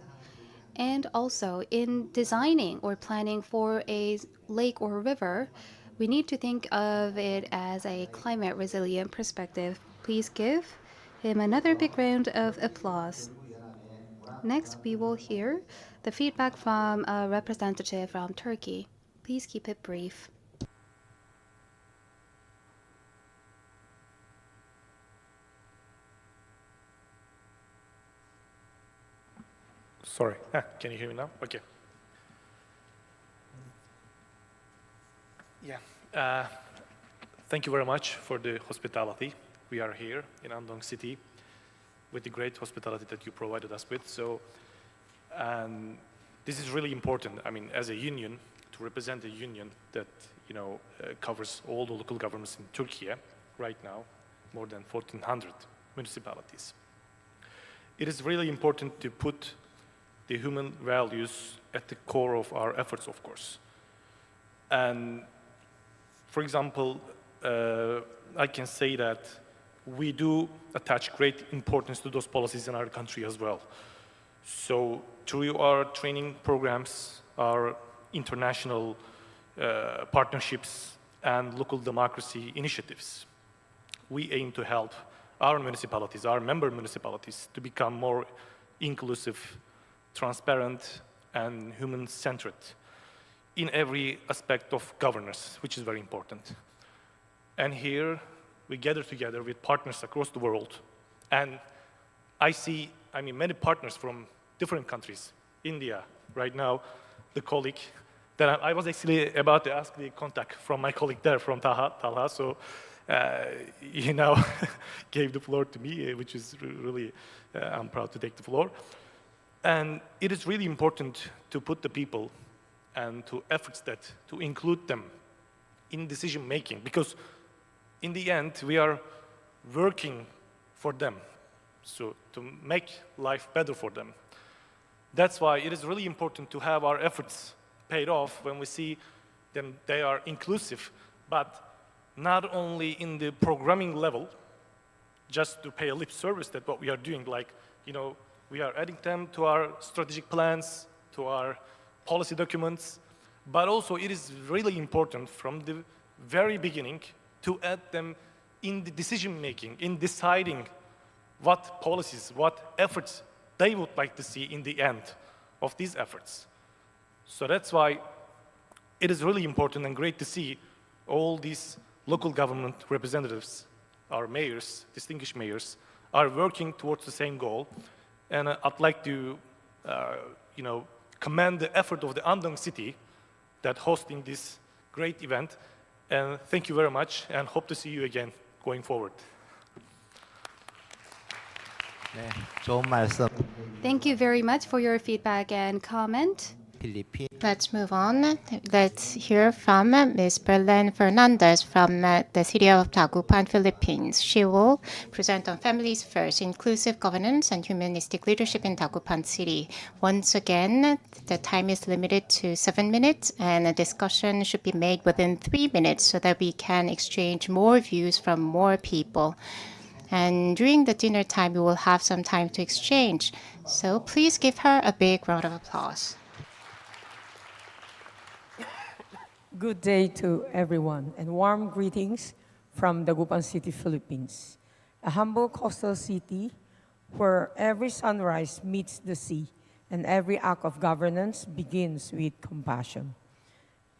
And also, in designing or planning for a lake or river, we need to think of it as a climate resilient perspective. Please give him another big round of applause. Next, we will hear the feedback from a representative from Turkey. Please keep it brief. Sorry, can you hear me now? Okay. Yeah, thank you very much for the hospitality. We are here in Andong City with the great hospitality that you provided us with. So, this is really important. I mean, as a union, to represent a union that covers all the local governments in Turkey right now, more than 1,400 municipalities. It is really important to put the human values at the core of our efforts, of course. And for example, I can say that we do attach great importance to those policies in our country as well. So through our training programs, our international partnerships, and local democracy initiatives, we aim to help our municipalities, our member municipalities, to become more inclusive, transparent, and human-centered in every aspect of governance, which is very important. And here, we gather together with partners across the world. And I see, many partners from different countries. India, right now, the colleague that I was actually about to ask the contact from my colleague there, from Talha, so he now gave the floor to me, which is really, I'm proud to take the floor. And it is really important to put the people and to efforts to include them in decision making, because in the end, we are working for them, so to make life better for them. That's why it is really important to have our efforts paid off when we see them, they are inclusive, but not only in the programming level, just to pay a lip service that what we are doing, like, we are adding them to our strategic plans, to our policy documents, but also it is really important from the very beginning to add them in the decision-making, in deciding what policies, what efforts they would like to see in the end of these efforts. So that's why it is really important and great to see all these local government representatives, our mayors, distinguished mayors, are working towards the same goal. And I'd like to, commend the effort of the Andong City that hosting this great event. And thank you very much, and hope to see you again going forward. 네, 좋은 말씀. Thank you very much for your feedback and comment. Let's move on. Let's hear from Ms. Berlin Fernandez from the city of Dagupan, Philippines. She will present on Families First, Inclusive Governance and Humanistic Leadership in Dagupan City. Once again, the time is limited to 7 minutes, and a discussion should be made within 3 minutes so that we can exchange more views from more people. And during the dinner time, we will have some time to exchange. So please give her a big round of applause. Good day to everyone, and warm greetings from Dagupan City, Philippines, a humble coastal city where every sunrise meets the sea and every act of governance begins with compassion.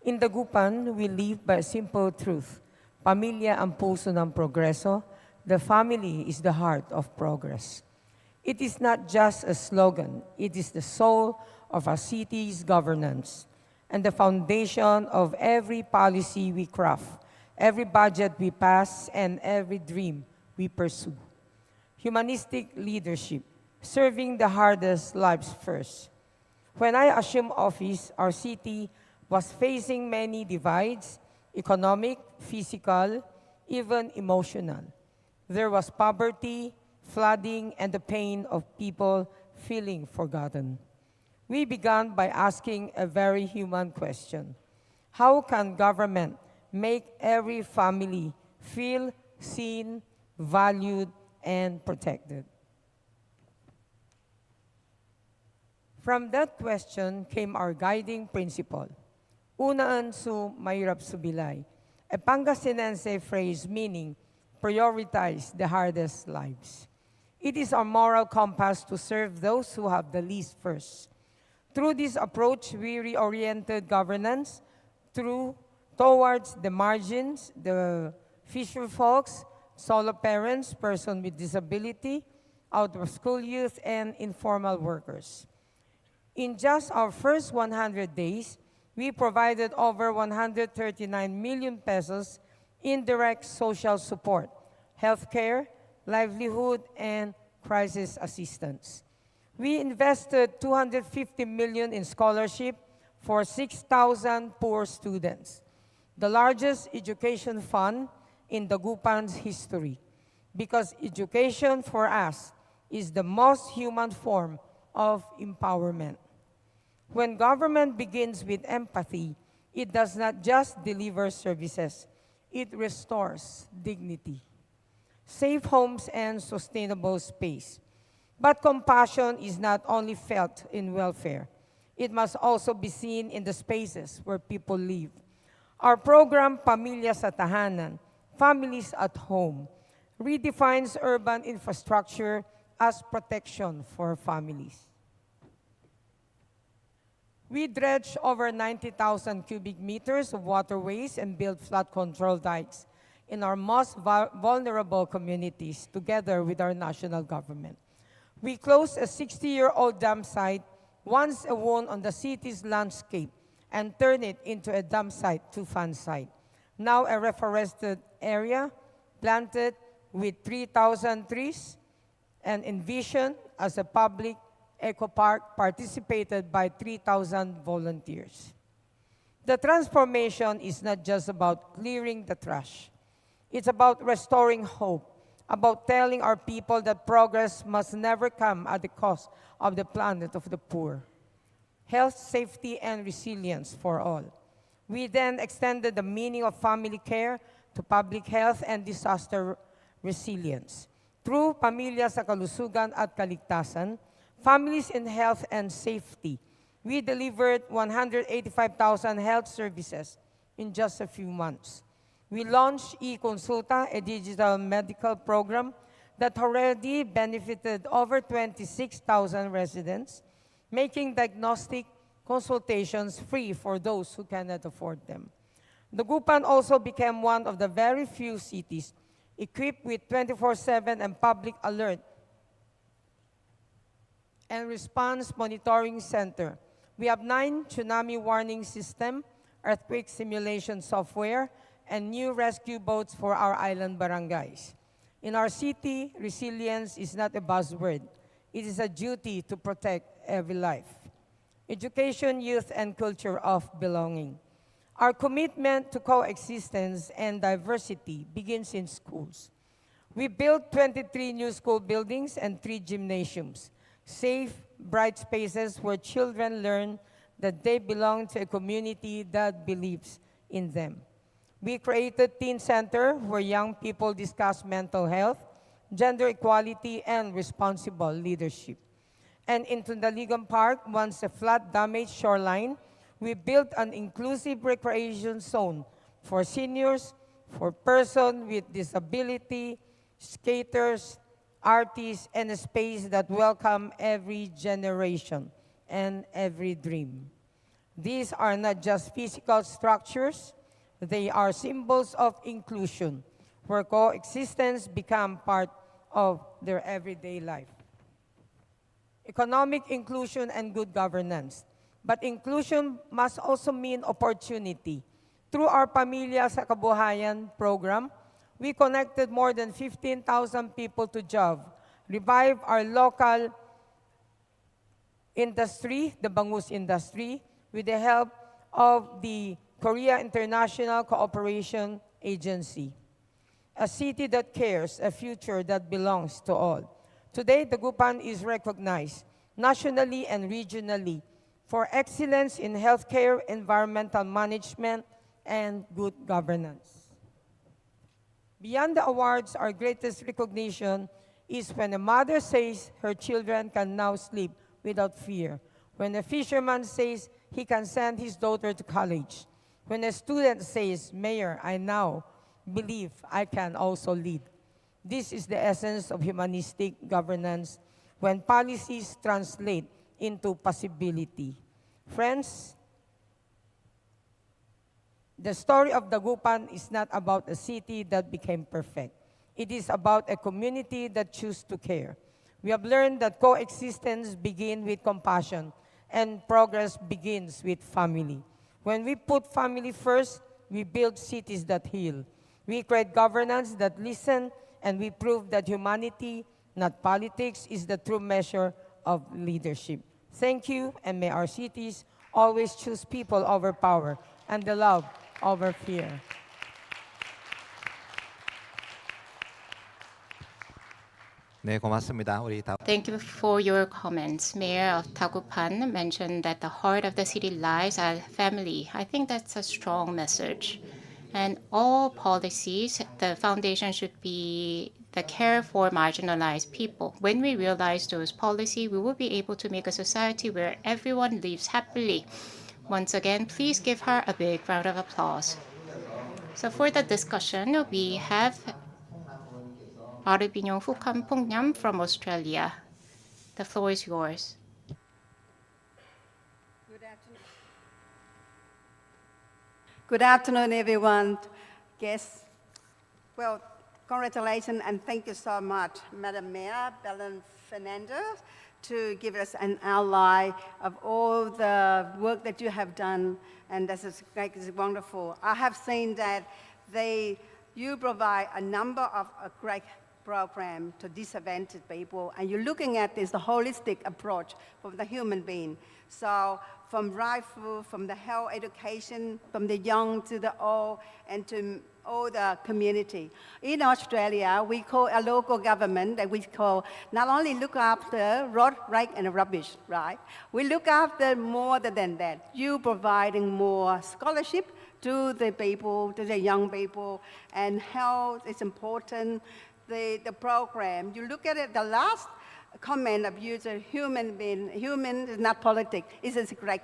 In Dagupan, we live by a simple truth: pamilya ang puso ng progreso. The family is the heart of progress. It is not just a slogan, it is the soul of our city's governance and the foundation of every policy we craft, every budget we pass, and every dream we pursue. Humanistic leadership, serving the hardest lives first. When I assumed office, our city was facing many divides: economic, physical, even emotional. There was poverty, flooding, and the pain of people feeling forgotten. We began by asking a very human question: how can government make every family feel seen, valued, and protected? From that question came our guiding principle, unaan su mahirap subilay, a Pangasinense phrase meaning prioritize the hardest lives. It is our moral compass to serve those who have the least first. Through this approach, we reoriented governance towards the margins, the fisher folks, solo parents, persons with disability, out-of-school youth, and informal workers. In just our first 100 days, we provided over 139 million pesos in direct social support, healthcare, livelihood, and crisis assistance. We invested 250 million in scholarship for 6,000 poor students, the largest education fund in Dagupan's history, because education for us is the most human form of empowerment. When government begins with empathy, it does not just deliver services, it restores dignity, safe homes, and sustainable space. But compassion is not only felt in welfare. It must also be seen in the spaces where people live. Our program, Pamilya sa Tahanan, Families at Home, redefines urban infrastructure as protection for families. We dredged over 90,000 cubic meters of waterways and built flood control dikes in our most vulnerable communities together with our national government. We closed a 60-year-old dam site, once a wound on the city's landscape, and turned it into a dam site to fun site. Now a reforested area planted with 3,000 trees and envisioned as a public eco park participated by 3,000 volunteers. The transformation is not just about clearing the trash. It's about restoring hope, about telling our people that progress must never come at the cost of the planet of the poor. Health, safety, and resilience for all. We then extended the meaning of family care to public health and disaster resilience. Through Pamilya sa Kalusugan at Kaligtasan, Families in Health and Safety, we delivered 185,000 health services in just a few months. We launched eConsulta, a digital medical program that already benefited over 26,000 residents, making diagnostic consultations free for those who cannot afford them. Dagupan also became one of the very few cities equipped with 24/7 and public alert and response monitoring center. We have 9 tsunami warning system, earthquake simulation software, and new rescue boats for our island barangays. In our city, resilience is not a buzzword. It is a duty to protect every life. Education, youth, and culture of belonging. Our commitment to coexistence and diversity begins in schools. We built 23 new school buildings and 3 gymnasiums, safe, bright spaces where children learn that they belong to a community that believes in them. We created Teen Center where young people discuss mental health, gender equality, and responsible leadership. And in Tundaligan Park, once a flood-damaged shoreline, we built an inclusive recreation zone for seniors, for persons with disability, skaters, artists, and a space that welcomes every generation and every dream. These are not just physical structures, they are symbols of inclusion, where coexistence becomes part of their everyday life. Economic inclusion and good governance. But inclusion must also mean opportunity. Through our Pamilya sa Kabuhayan program, we connected more than 15,000 people to job, revived our local industry, the bangus industry, with the help of the Korea International Cooperation Agency. A city that cares, a future that belongs to all. Today, Dagupan is recognized nationally and regionally for excellence in healthcare, environmental management, and good governance. Beyond the awards, our greatest recognition is when a mother says her children can now sleep without fear, When a fisherman says he can send his daughter to college. When a student says, Mayor, I now believe I can also lead. This is the essence of humanistic governance when policies translate into possibility. Friends, the story of Dagupan is not about a city that became perfect. It is about a community that chose to care. We have learned that coexistence begins with compassion and progress begins with family. When we put family first, we build cities that heal. We create governance that listen, and we prove that humanity, not politics, is the true measure of leadership. Thank you, and may our cities always choose people over power and the love over fear. 네, 고맙습니다. 우리 다 Thank you for your comments. Mayor of Dagupan mentioned that the heart of the city lies at family. I think that's a strong message. And all policies, the foundation should be the care for marginalized people. When we realize those policies, we will be able to make a society where everyone lives happily. Once again, please give her a big round of applause. So for the discussion, we have Arubinyo Phukamphongnyam from Australia. The floor is yours. Good afternoon, everyone. Guests, well, congratulations and thank you so much, Madam Mayor Belen Fernandez, to give us an outline of all the work that you have done, and this is great, this is wonderful. I have seen that you provide a number of great programs to disadvantaged people, and you're looking at this the holistic approach from the human being. So from right food, from the health education, from the young to the old, and to all the community. In Australia, we call a local government that we call not only look after road, rake, and rubbish, right? We look after more than that. You providing more scholarship to the people, to the young people, and health is important. The program, you look at it, the last comment of user, human is not politics. This is a great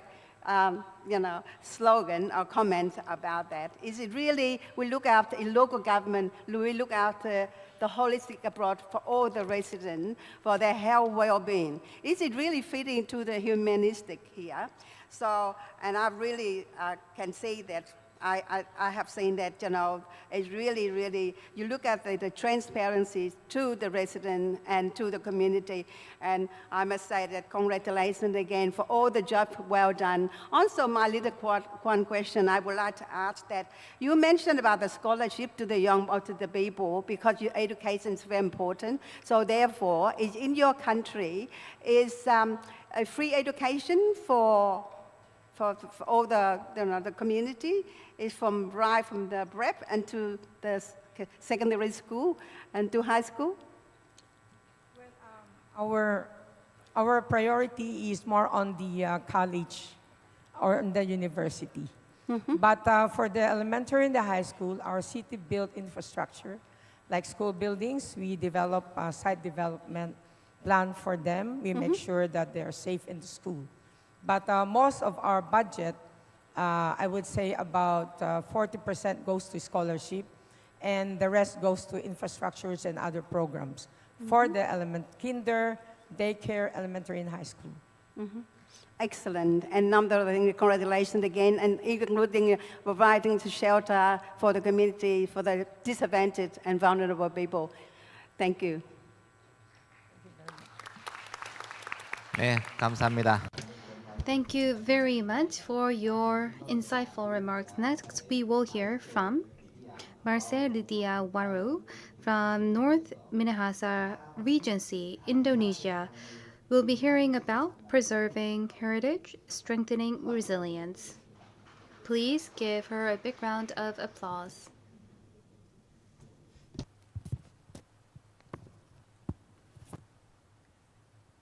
slogan or comment about that. Is it really, we look after in local government, we look after the holistic approach for all the residents, for their health well-being. Is it really fitting into the humanistic here? So, and I really can say that I have seen that, it's really, you look at the transparency to the resident and to the community, and I must say that congratulations again for all the job well done. Also, my little one question I would like to ask that, you mentioned about the scholarship to the young or to the people because your education is very important. So therefore, is in your country, is a free education for all the community, is from the prep and to the secondary school and to high school? Our priority is more on the college or on the university. But for the elementary and the high school, our city built infrastructure, like school buildings. We develop a site development plan for them. We make sure that they're safe in the school. But most of our budget, I would say about 40% goes to scholarship, and the rest goes to infrastructures and other programs for the kinder, daycare, elementary, and high school. Excellent. And congratulations again, and including providing shelter for the community, for the disadvantaged and vulnerable people. Thank you. 네, 감사합니다. Thank you very much for your insightful remarks. Next, we will hear from Marcel Lydia Waru from North Minahasa Regency, Indonesia. We'll be hearing about preserving heritage, strengthening resilience. Please give her a big round of applause.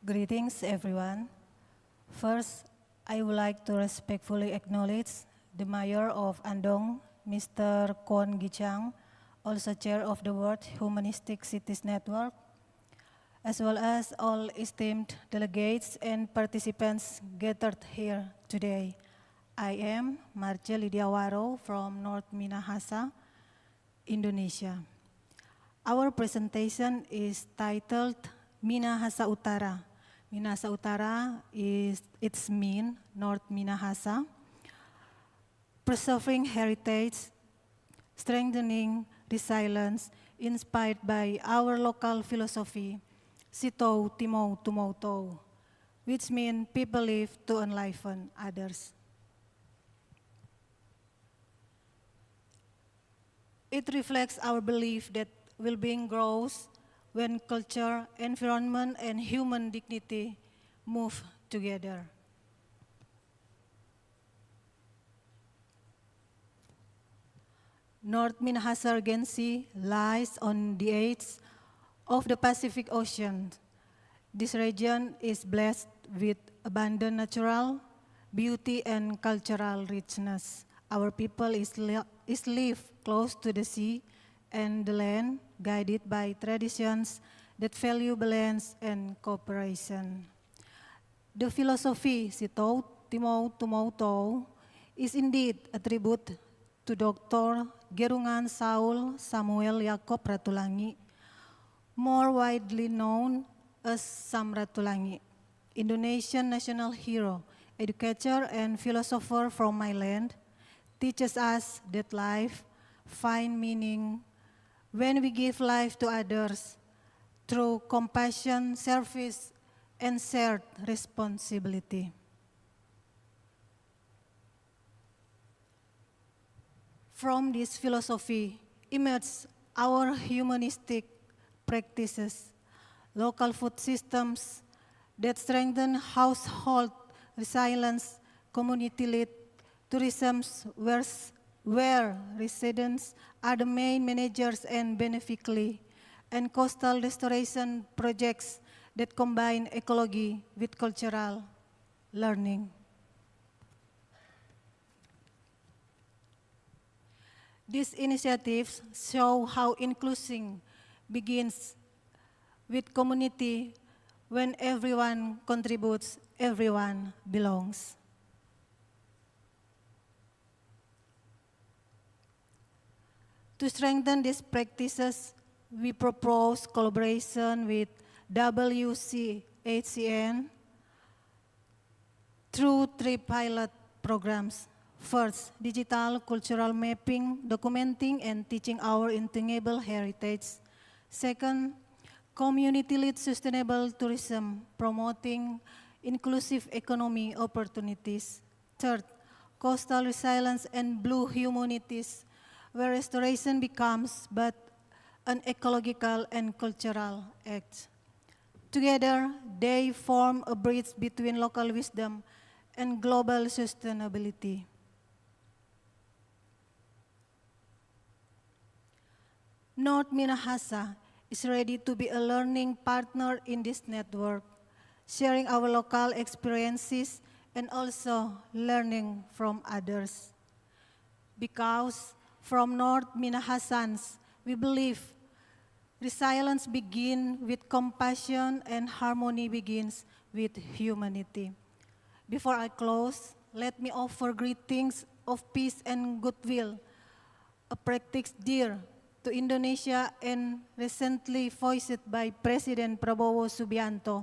Greetings, everyone. First, I would like to respectfully acknowledge the Mayor of Andong, Mr. Kwon Gichang, also Chair of the World Humanistic Cities Network, as well as all esteemed delegates and participants gathered here today. I am Marcia Lidiawaro from North Minahasa, Indonesia. Our presentation is titled Minahasa Utara. Minahasa Utara is its mean, North Minahasa. Preserving heritage, strengthening resilience, inspired by our local philosophy, Sitou Timou Tumoutou, which means people live to enliven others. It reflects our belief that well-being grows when culture, environment, and human dignity move together. North Minahasa Regency lies on the edge of the Pacific Ocean. This region is blessed with abundant natural beauty and cultural richness. Our people live close to the sea and the land, guided by traditions that value balance and cooperation. The philosophy Sitou Timou Tumoutou is indeed a tribute to Dr. Gerungan Saul Samuel Yaakob Ratulangi, more widely known as Sam Ratulangi, Indonesian national hero, educator, and philosopher from my land, teaches us that life finds meaning when we give life to others through compassion, service, and shared responsibility. From this philosophy emerge our humanistic practices, local food systems that strengthen household resilience, community-led tourism where residents are the main managers and beneficiaries, and coastal restoration projects that combine ecology with cultural learning. These initiatives show how inclusion begins with community. When everyone contributes, everyone belongs. To strengthen these practices, we propose collaboration with WCHCN through 3 pilot programs. First, digital cultural mapping, documenting and teaching our intangible heritage. Second, community-led sustainable tourism, promoting inclusive economy opportunities. Third, coastal resilience and blue humanities, where restoration becomes but an ecological and cultural act. Together, they form a bridge between local wisdom and global sustainability. North Minahasa is ready to be a learning partner in this network, sharing our local experiences and also learning from others. Because from North Minahasans, we believe resilience begins with compassion and harmony begins with humanity. Before I close, let me offer greetings of peace and goodwill, a practice dear to Indonesia and recently voiced by President Prabowo Subianto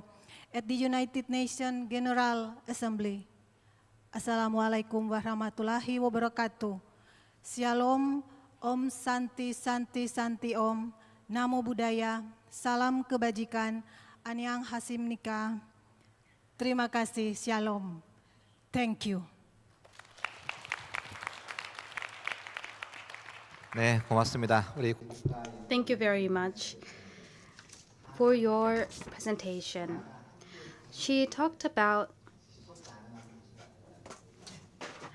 at the United Nations General Assembly. Assalamualaikum warahmatullahi wabarakatuh. Shalom, Om Santi Santi Santi Om, Namo Buddhaya, salam kebajikan, Anyang Hasim Nika. Terima kasih, Shalom. Thank you. 네, 고맙습니다. Thank you very much for your presentation. She talked about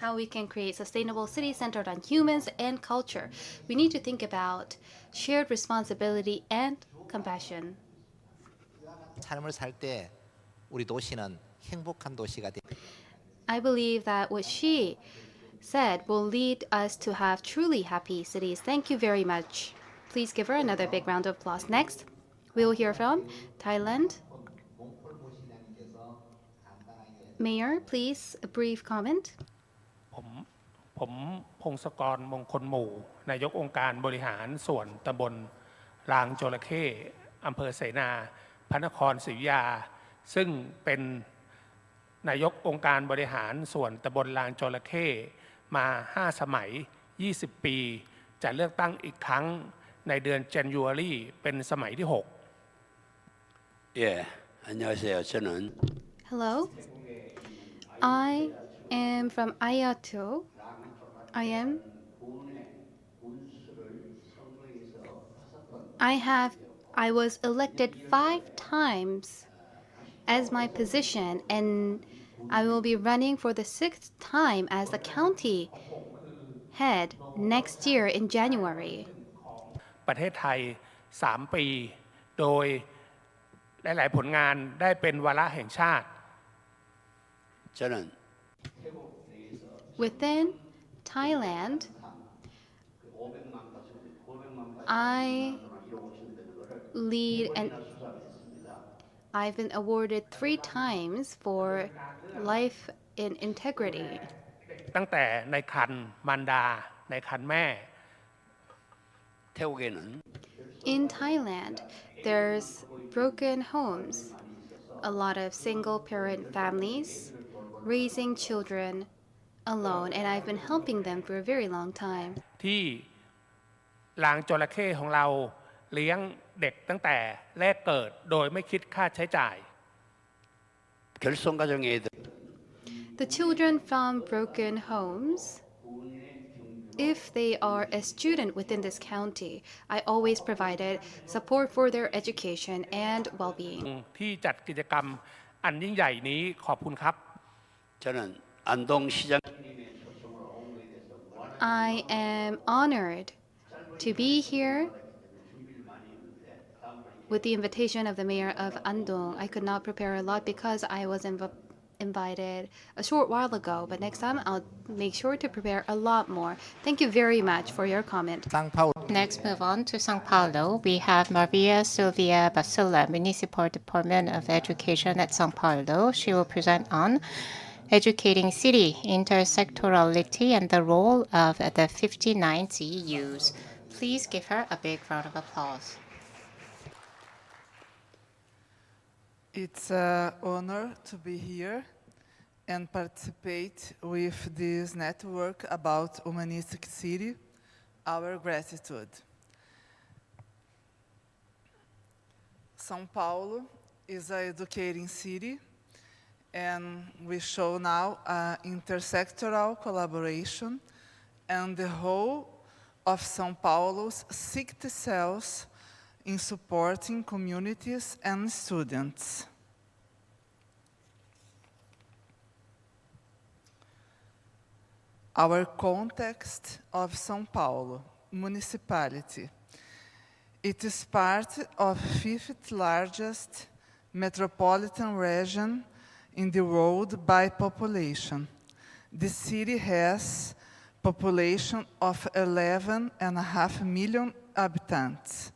how we can create sustainable cities centered on humans and culture. We need to think about shared responsibility and compassion. 삶을 살 때 우리 도시는 행복한 도시가 돼. I believe that what she said will lead us to have truly happy cities. Thank you very much. Please give her another big round of applause. Next, we'll hear from Thailand. Mayor, please, a brief comment. ผมพงศกรมงคลหมู่นายกองค์การบริหารส่วนตำบลลางจระเข้อำเภอเสนาพระนครศรีอยุธยาซึ่งเป็นนายกองค์การบริหารส่วนตำบลลางจระเข้มา5 สมัย 20 ปีจะเลือกตั้งอีกครั้งในเดือน January เป็นสมัยที่ 6 예, 안녕하세요. 저는 Hello. I am from Ayato. I was elected 5 times as my position, and I will be running for the 6th time as the county head next year in January. ประเทศไทย 3 ปีโดยหลายๆผลงานได้เป็นวาระแห่งชาติ 저는 Within Thailand, I lead and I've been awarded 3 times for life in integrity. ตั้งแต่ในคันมารดาในคันแม่ 태국에는 In Thailand, there's broken homes, a lot of single-parent families raising children alone, and I've been helping them for a very long time. ที่ลางจระเข้ของเราเลี้ยงเด็กตั้งแต่แรกเกิดโดยไม่คิดค่าใช้จ่าย 결손가정의 애들 The children from broken homes, if they are a student within this county, I always provided support for their education and well-being. ที่จัดกิจกรรมอันยิ่งใหญ่นี้ขอบคุณครับ 저는 안동시장 I am honored to be here with the invitation of the mayor of Andong. I could not prepare a lot because I was invited a short while ago, but next time I'll make sure to prepare a lot more. Thank you very much for your comment. Next, move on to São Paulo. We have Maria Silvia Basula, Municipal Department of Education at São Paulo. She will present on educating city intersectorality and the role of the 59 CEUs. Please give her a big round of applause. It's an honor to be here and participate with this network about humanistic city. Our gratitude. São Paulo is an educating city, and we show now intersectoral collaboration and the whole of São Paulo's 60 cells in supporting communities and students. Our context of São Paulo municipality. It is part of 5th largest metropolitan region in the world by population. The city has population of 11.5 million inhabitants.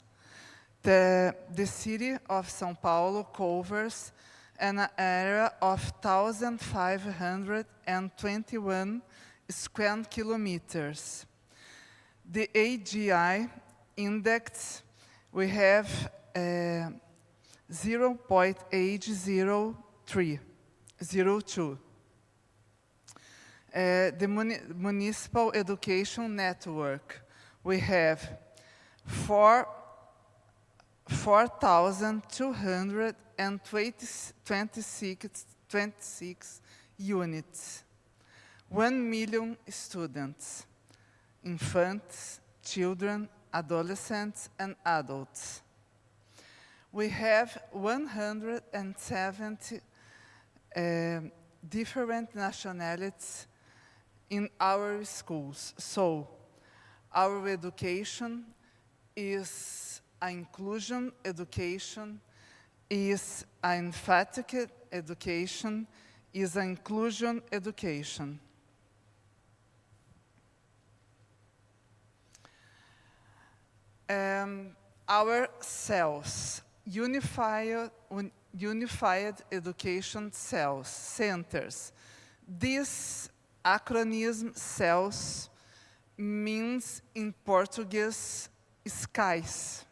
The city of São Paulo covers an area of 1,521 square kilometers. The AGI index, we have 0.802. The municipal education network, we have 4,226 units, 1 million students, infants, children, adolescents, and adults. We have 170 different nationalities in our schools. So our education is an inclusion education, is an emphatic education, is an inclusion education. Our cells unified education centers. This acronym CELS means in Portuguese skies.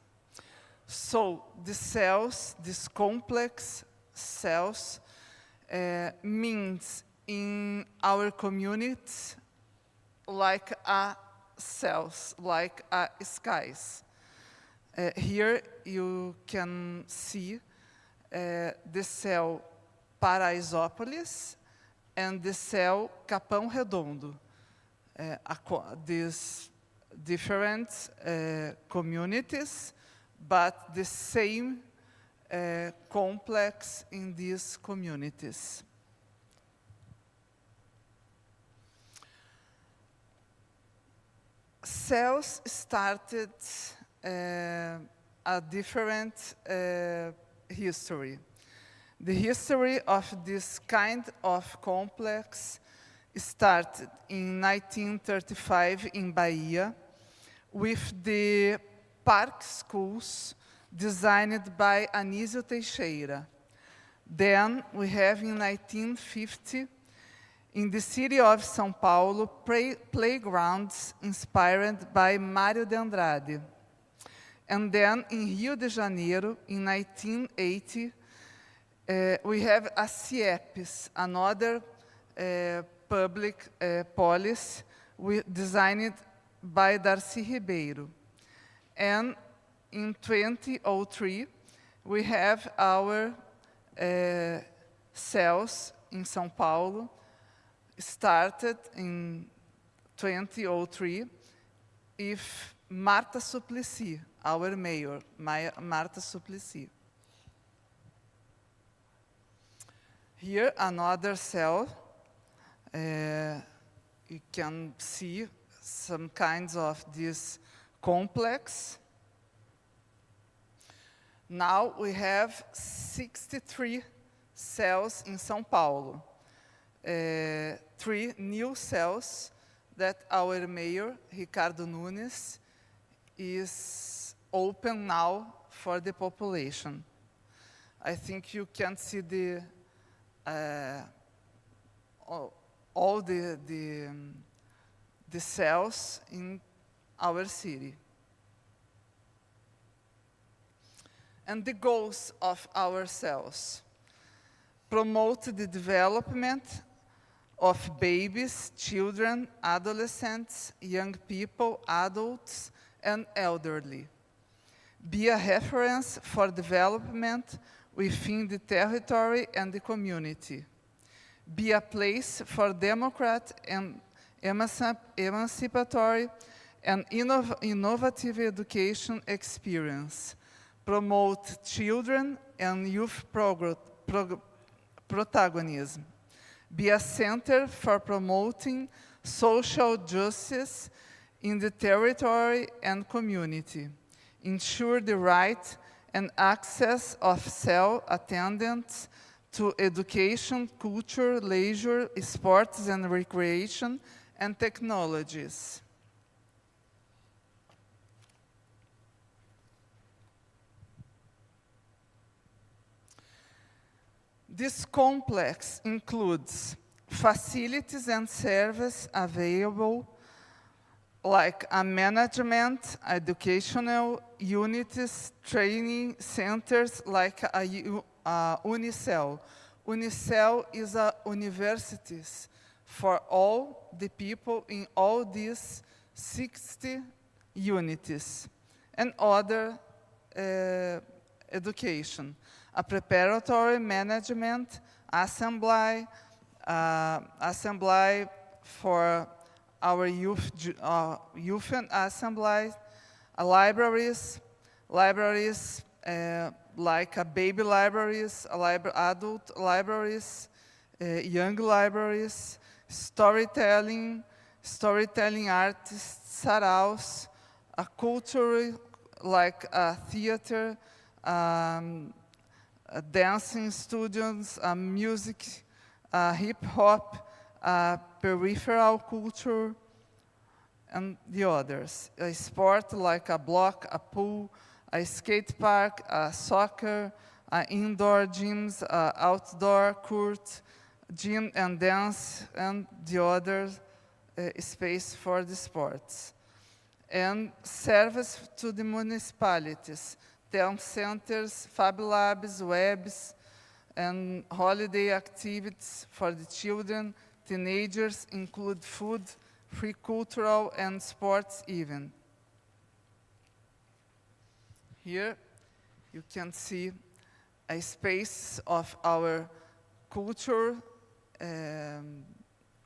So the cells, this complex cells, means in our communities like a cells, like a skies. Here you can see the cell Paraisópolis and the cell Capão Redondo. These different communities, but the same complex in these communities. Cells started a different history. The history of this kind of complex started in 1935 in Bahia with the park schools designed by Anísio Teixeira. Then we have in 1950 in the city of São Paulo playgrounds inspired by Mário de Andrade. And then in Rio de Janeiro in 1980 we have a CIEPS, another public policy designed by Darcy Ribeiro. And in 2003, we have our cells in São Paulo, started in 2003 with Marta Suplicy, our mayor, Marta Suplicy. Here, another cell. You can see some kinds of this complex. Now we have 63 cells in São Paulo. 3 new cells that our mayor, Ricardo Nunes, is open now for the population. I think you can see the all the cells in our city. And the goals of our cells: promote the development of babies, children, adolescents, young people, adults, and elderly. Be a reference for development within the territory and the community. Be a place for democratic and emancipatory and innovative education experience. Promote children and youth protagonism. Be a center for promoting social justice in the territory and community. Ensure the right and access of cell attendants to education, culture, leisure, sports and recreation, and technologies. This complex includes facilities and services available like a management, educational units, training centers like a Unicel. Unicel is a universities for all the people in all these 60 units and other education. A preparatory management, assembly for our youth and assembly, libraries like baby libraries, adult libraries, young libraries, storytelling artists, saraus, a culture like a theater, dancing studios, music, hip-hop, peripheral culture, and the others. A sport like a block, a pool, a skate park, a soccer, indoor gyms, outdoor court, gym and dance, and the other space for the sports. And service to the municipalities, town centers, Fab Labs, webs, and holiday activities for the children, teenagers, include food, free cultural and sports events. Here you can see a space of our culture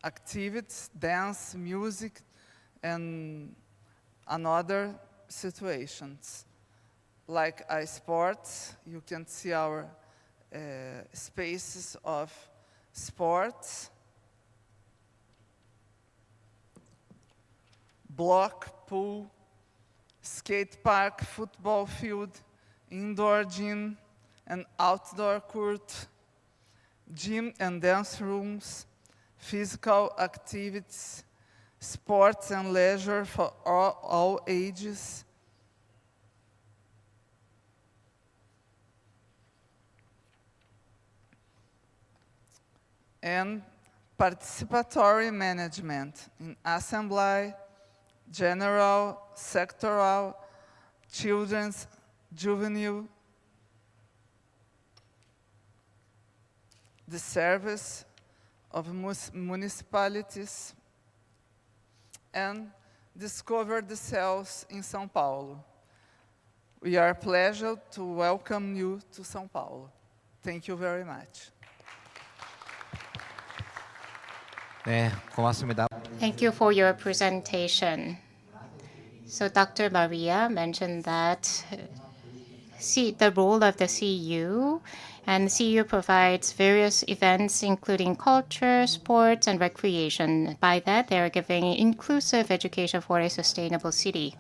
activities, dance, music, and another situations. Like sports, you can see our spaces of sports, block, pool, skate park, football field, indoor gym and outdoor court, gym and dance rooms, physical activities, sports and leisure for all ages, and participatory management in assembly, general, sectoral, children's, juvenile, the service of municipalities, and discover the cells in São Paulo. We are pleased to welcome you to São Paulo. Thank you very much. 네, 고맙습니다. Thank you for your presentation. So Dr. Maria mentioned that the role of the CU, and CU provides various events including culture, sports, and recreation. By that, they are giving inclusive education for a sustainable city.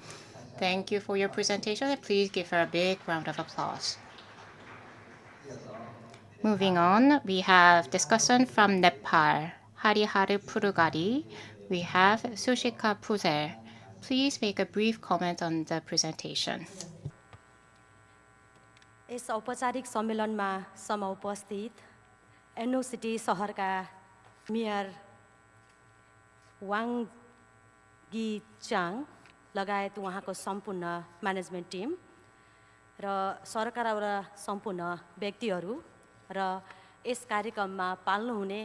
Thank you for your presentation, and please give her a big round of applause. Moving on, we have discussion from Nepal. Hariharu Purugari. We have Sushika Puzel. Please make a brief comment on the presentation. Yes औपचारिक सम्मेलनमा उपस्थित एन्नो city सहरका mayor Wang गी Chang लगायत उहाँको सम्पूर्ण management Tim र सरकारका सम्पूर्ण व्यक्तिहरू र यस कार्यक्रममा पाल्नुहुने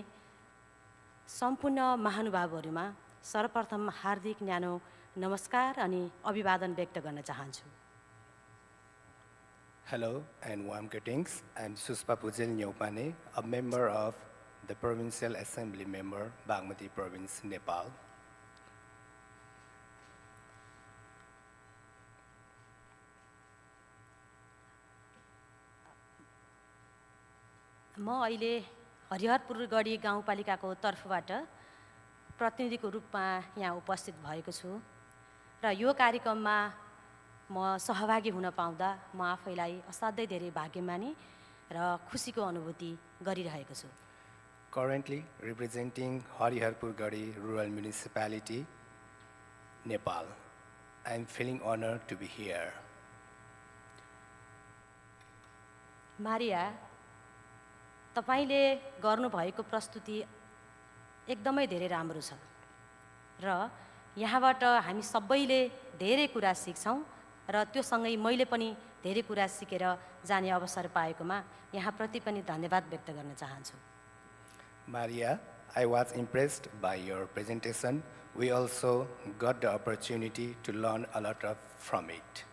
सम्पूर्ण महानुभावहरूमा सर्वप्रथम हार्दिक न्यानो नमस्कार अनि अभिवादन व्यक्त गर्न चाहन्छु. Hello and warm greetings. I'm Suspa Puzel Nyopane, a member of the Provincial Assembly member, Bagmati Province, Nepal. म अहिले हरिहरपुरगढी गाउँपालिकाको तर्फबाट प्रतिनिधिको रूपमा यहाँ उपस्थित भएको छु र यो कार्यक्रममा म सहभागी हुन पाउँदा म आफैलाई असाध्यै धेरै भाग्यमानी र खुसीको अनुभूति गरिरहेको छु. Currently representing Hariharpur-Gadi Rural Municipality, Nepal. I'm feeling honored to be here. Maria, तपाईले गर्नुभएको प्रस्तुति एकदमै धेरै राम्रो छ र यहाँबाट हामी सबैले धेरै कुरा सिक्छौं र त्यो सँगै मैले पनि धेरै कुरा सिकेर जाने अवसर पाएकोमा यहाँप्रति पनि धन्यवाद व्यक्त गर्न चाहन्छु. Maria, I was impressed by your presentation. We also got the opportunity to learn a lot from it.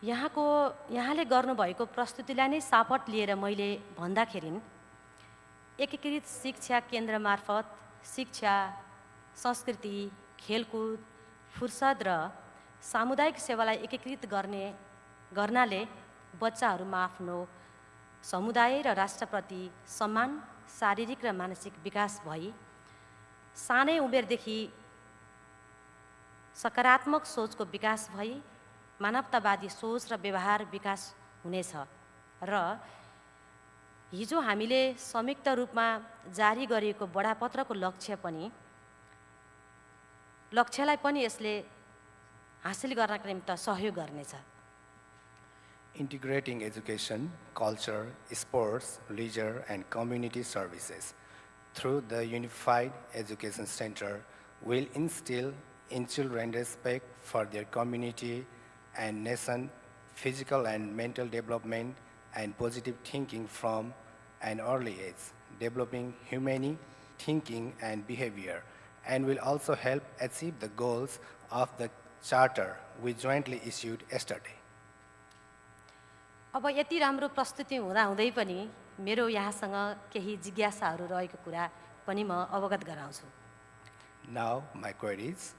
यहाँले गर्नुभएको प्रस्तुतिलाई नै सापट लिएर मैले भन्दाखेरि एकीकृत शिक्षा केन्द्र मार्फत शिक्षा, संस्कृति, खेलकुद, फुर्सद र सामुदायिक सेवालाई एकीकृत गर्नाले बच्चाहरूमा आफ्नो समुदाय र राष्ट्रप्रति सम्मान, शारीरिक र मानसिक विकास भई सानै उमेरदेखि सकारात्मक सोचको विकास भई मानवतावादी सोच र व्यवहार विकास हुनेछ र हिजो हामीले संयुक्त रूपमा जारी गरिएको बडापत्रको लक्ष्यलाई पनि यसले हासिल गर्नका निम्ति सहयोग गर्नेछ integrating education, culture, sports, leisure, and community services through the Unified Education Center will instill in children respect for their community and nation, physical and mental development, and positive thinking from an early age, developing humane thinking and behavior, and will also help achieve the goals of the charter we jointly issued yesterday. अब यति राम्रो प्रस्तुति हुँदाहुँदै पनि मेरो यहाँसँग केही जिज्ञासाहरू रहेको कुरा पनि म अवगत गराउँछु। Now, my queries.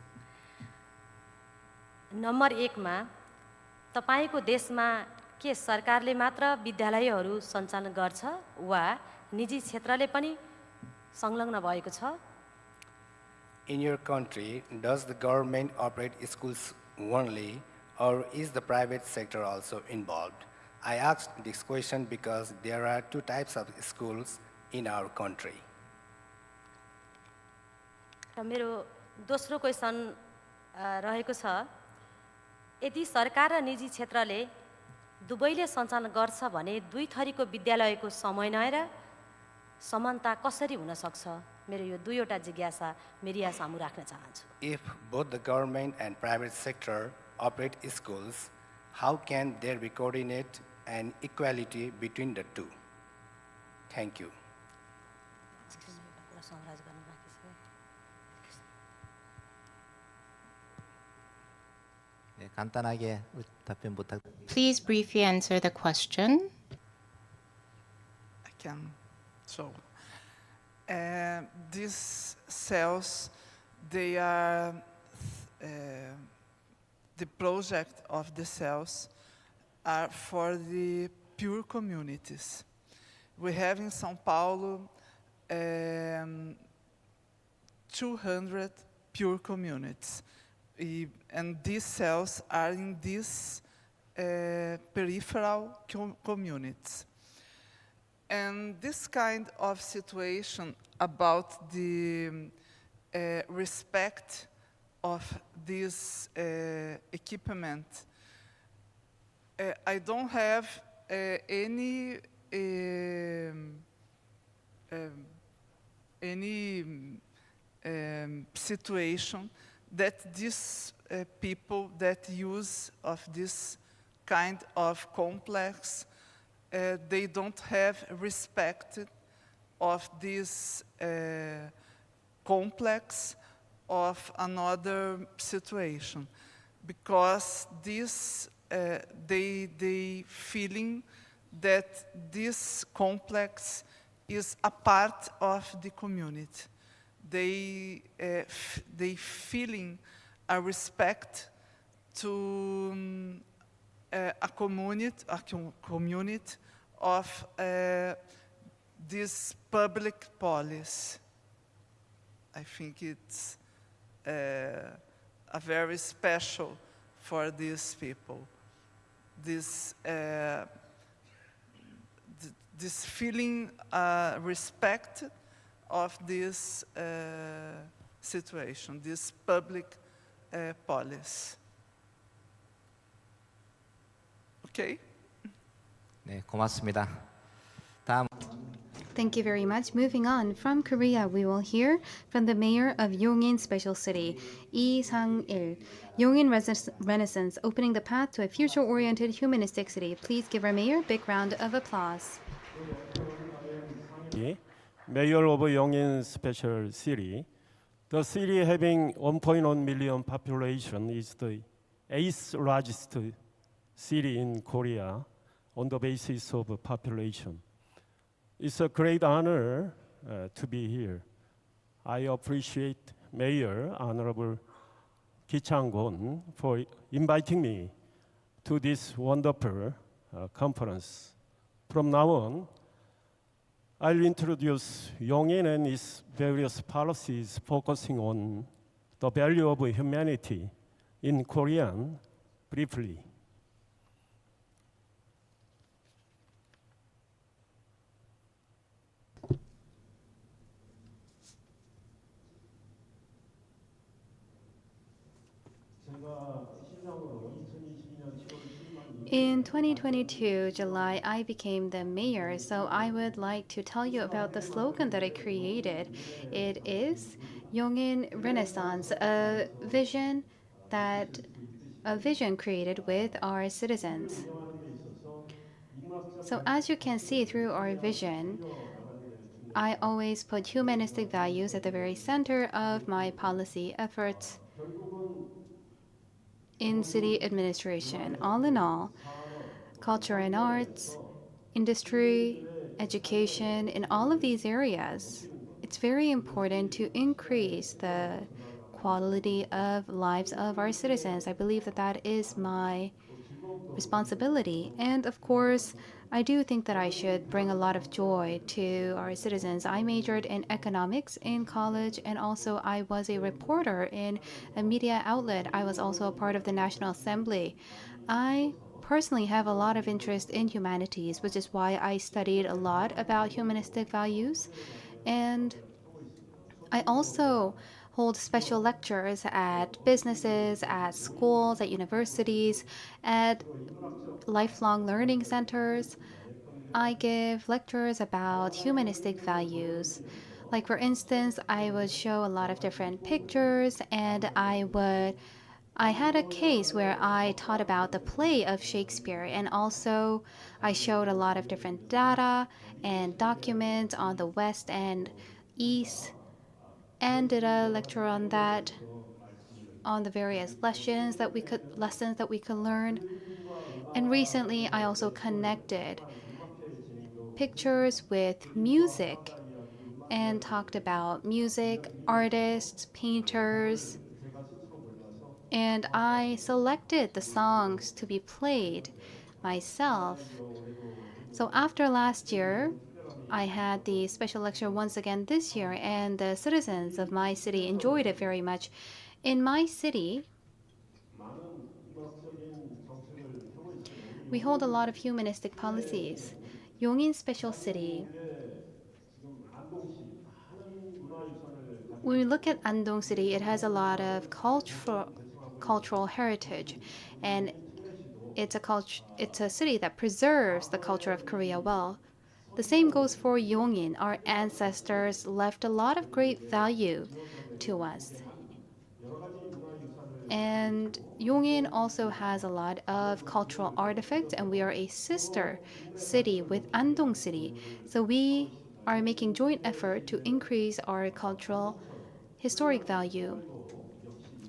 नम्बर 1 मा तपाईको देशमा के सरकारले मात्र विद्यालयहरू सञ्चालन गर्छ वा निजी क्षेत्रले पनि संलग्न भएको छ? In your country, does the government operate schools only, or is the private sector also involved? I asked this question because there are two types of schools in our country. र मेरो दोस्रो क्वेसन रहेको छ, यदि सरकार र निजी क्षेत्रले दुवैले सञ्चालन गर्छ भने दुई थरीको विद्यालयको समन्वय र समानता कसरी हुन सक्छ? मेरो यो दुईवटा जिज्ञासा मेरिया सामु राख्न चाहन्छु। If both the government and private sector operate schools, how can there be coordinate and equality between the two? Thank you. 네, 간단하게 답변 부탁드립니다. Please briefly answer the question. I can. So, these cells, they are the project of the cells are for the pure communities. We have in São Paulo 200 pure communities. And these cells are in these peripheral communities. And this kind of situation about the respect of this equipment, I don't have any situation that these people that use of this kind of complex, they don't have respect of this complex of another situation, because this they feeling that this complex is a part of the community. They feeling a respect to a community of this public policy. I think it's a very special for these people. This this feeling respect of this situation, this public policy. Okay? 네, 고맙습니다. 다음. Thank you very much. Moving on, from Korea, we will hear from the mayor of Yongin Special City, Lee Sang-il. Yongin Renaissance, opening the path to a future-oriented humanistic city. Please give our mayor a big round of applause. Mayor of Yongin Special City. The city having 1.1 million population is the 8th largest city in Korea on the basis of population. It's a great honor to be here. I appreciate Mayor Honorable Ki Chang-gon for inviting me to this wonderful conference. From now on, I'll introduce Yongin and its various policies focusing on the value of humanity in Korean briefly. In 2022, July, I became the mayor, so I would like to tell you about the slogan that I created. It is Yongin Renaissance, a vision created with our citizens. So as you can see through our vision, I always put humanistic values at the very center of my policy efforts in city administration. All in all, culture and arts, industry, education, in all of these areas, it's very important to increase the quality of lives of our citizens. I believe that that is my responsibility. And of course, I do think that I should bring a lot of joy to our citizens. I majored in economics in college, and also I was a reporter in a media outlet. I was also a part of the National Assembly. I personally have a lot of interest in humanities, which is why I studied a lot about humanistic values. And I also hold special lectures at businesses, at schools, at universities, at lifelong learning centers. I give lectures about humanistic values. Like, for instance, I would show a lot of different pictures, and I had a case where I taught about the play of Shakespeare, and also I showed a lot of different data and documents on the West and East, and did a lecture on that, on the various lessons that we could learn. And recently, I also connected pictures with music and talked about music, artists, painters, and I selected the songs to be played myself. So after last year, I had the special lecture once again this year, and the citizens of my city enjoyed it very much. In my city, we hold a lot of humanistic policies. Yongin Special City, when we look at Andong City, it has a lot of cultural heritage, and it's a city that preserves the culture of Korea well. The same goes for Yongin. Our ancestors left a lot of great value to us. And Yongin also has a lot of cultural artifacts, and we are a sister city with Andong City. So we are making joint effort to increase our cultural historic value.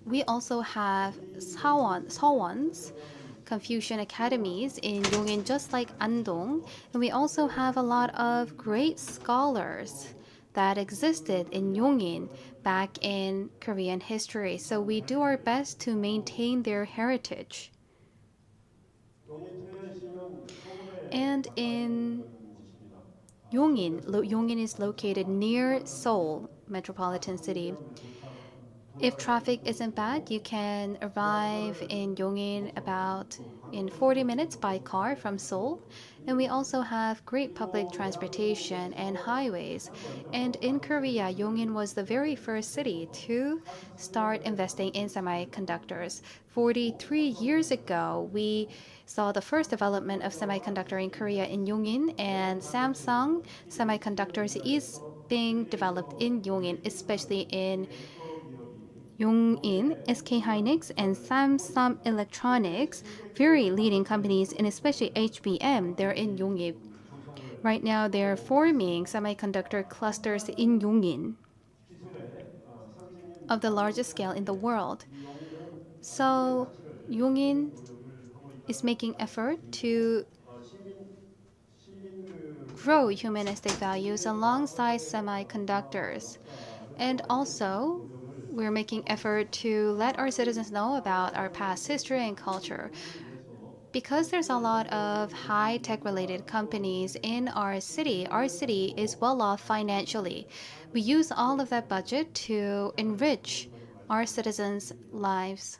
We also have Sawons, Confucian academies in Yongin, just like Andong, and we also have a lot of great scholars that existed in Yongin back in Korean history. So we do our best to maintain their heritage. And in Yongin is located near Seoul metropolitan city. If traffic isn't bad, you can arrive in Yongin about in 40 minutes by car from Seoul. And we also have great public transportation and highways. And in Korea, Yongin was the very first city to start investing in semiconductors. 43 years ago, we saw the first development of semiconductor in Korea in Yongin, and Samsung Semiconductors is being developed in Yongin, especially in Yongin, SK Hynix, and Samsung Electronics, very leading companies, and especially HBM, they're in Yongin. Right now, they're forming semiconductor clusters in Yongin of the largest scale in the world. So Yongin is making effort to grow humanistic values alongside semiconductors. And also, we're making effort to let our citizens know about our past history and culture. Because there's a lot of high-tech related companies in our city is well off financially. We use all of that budget to enrich our citizens' lives.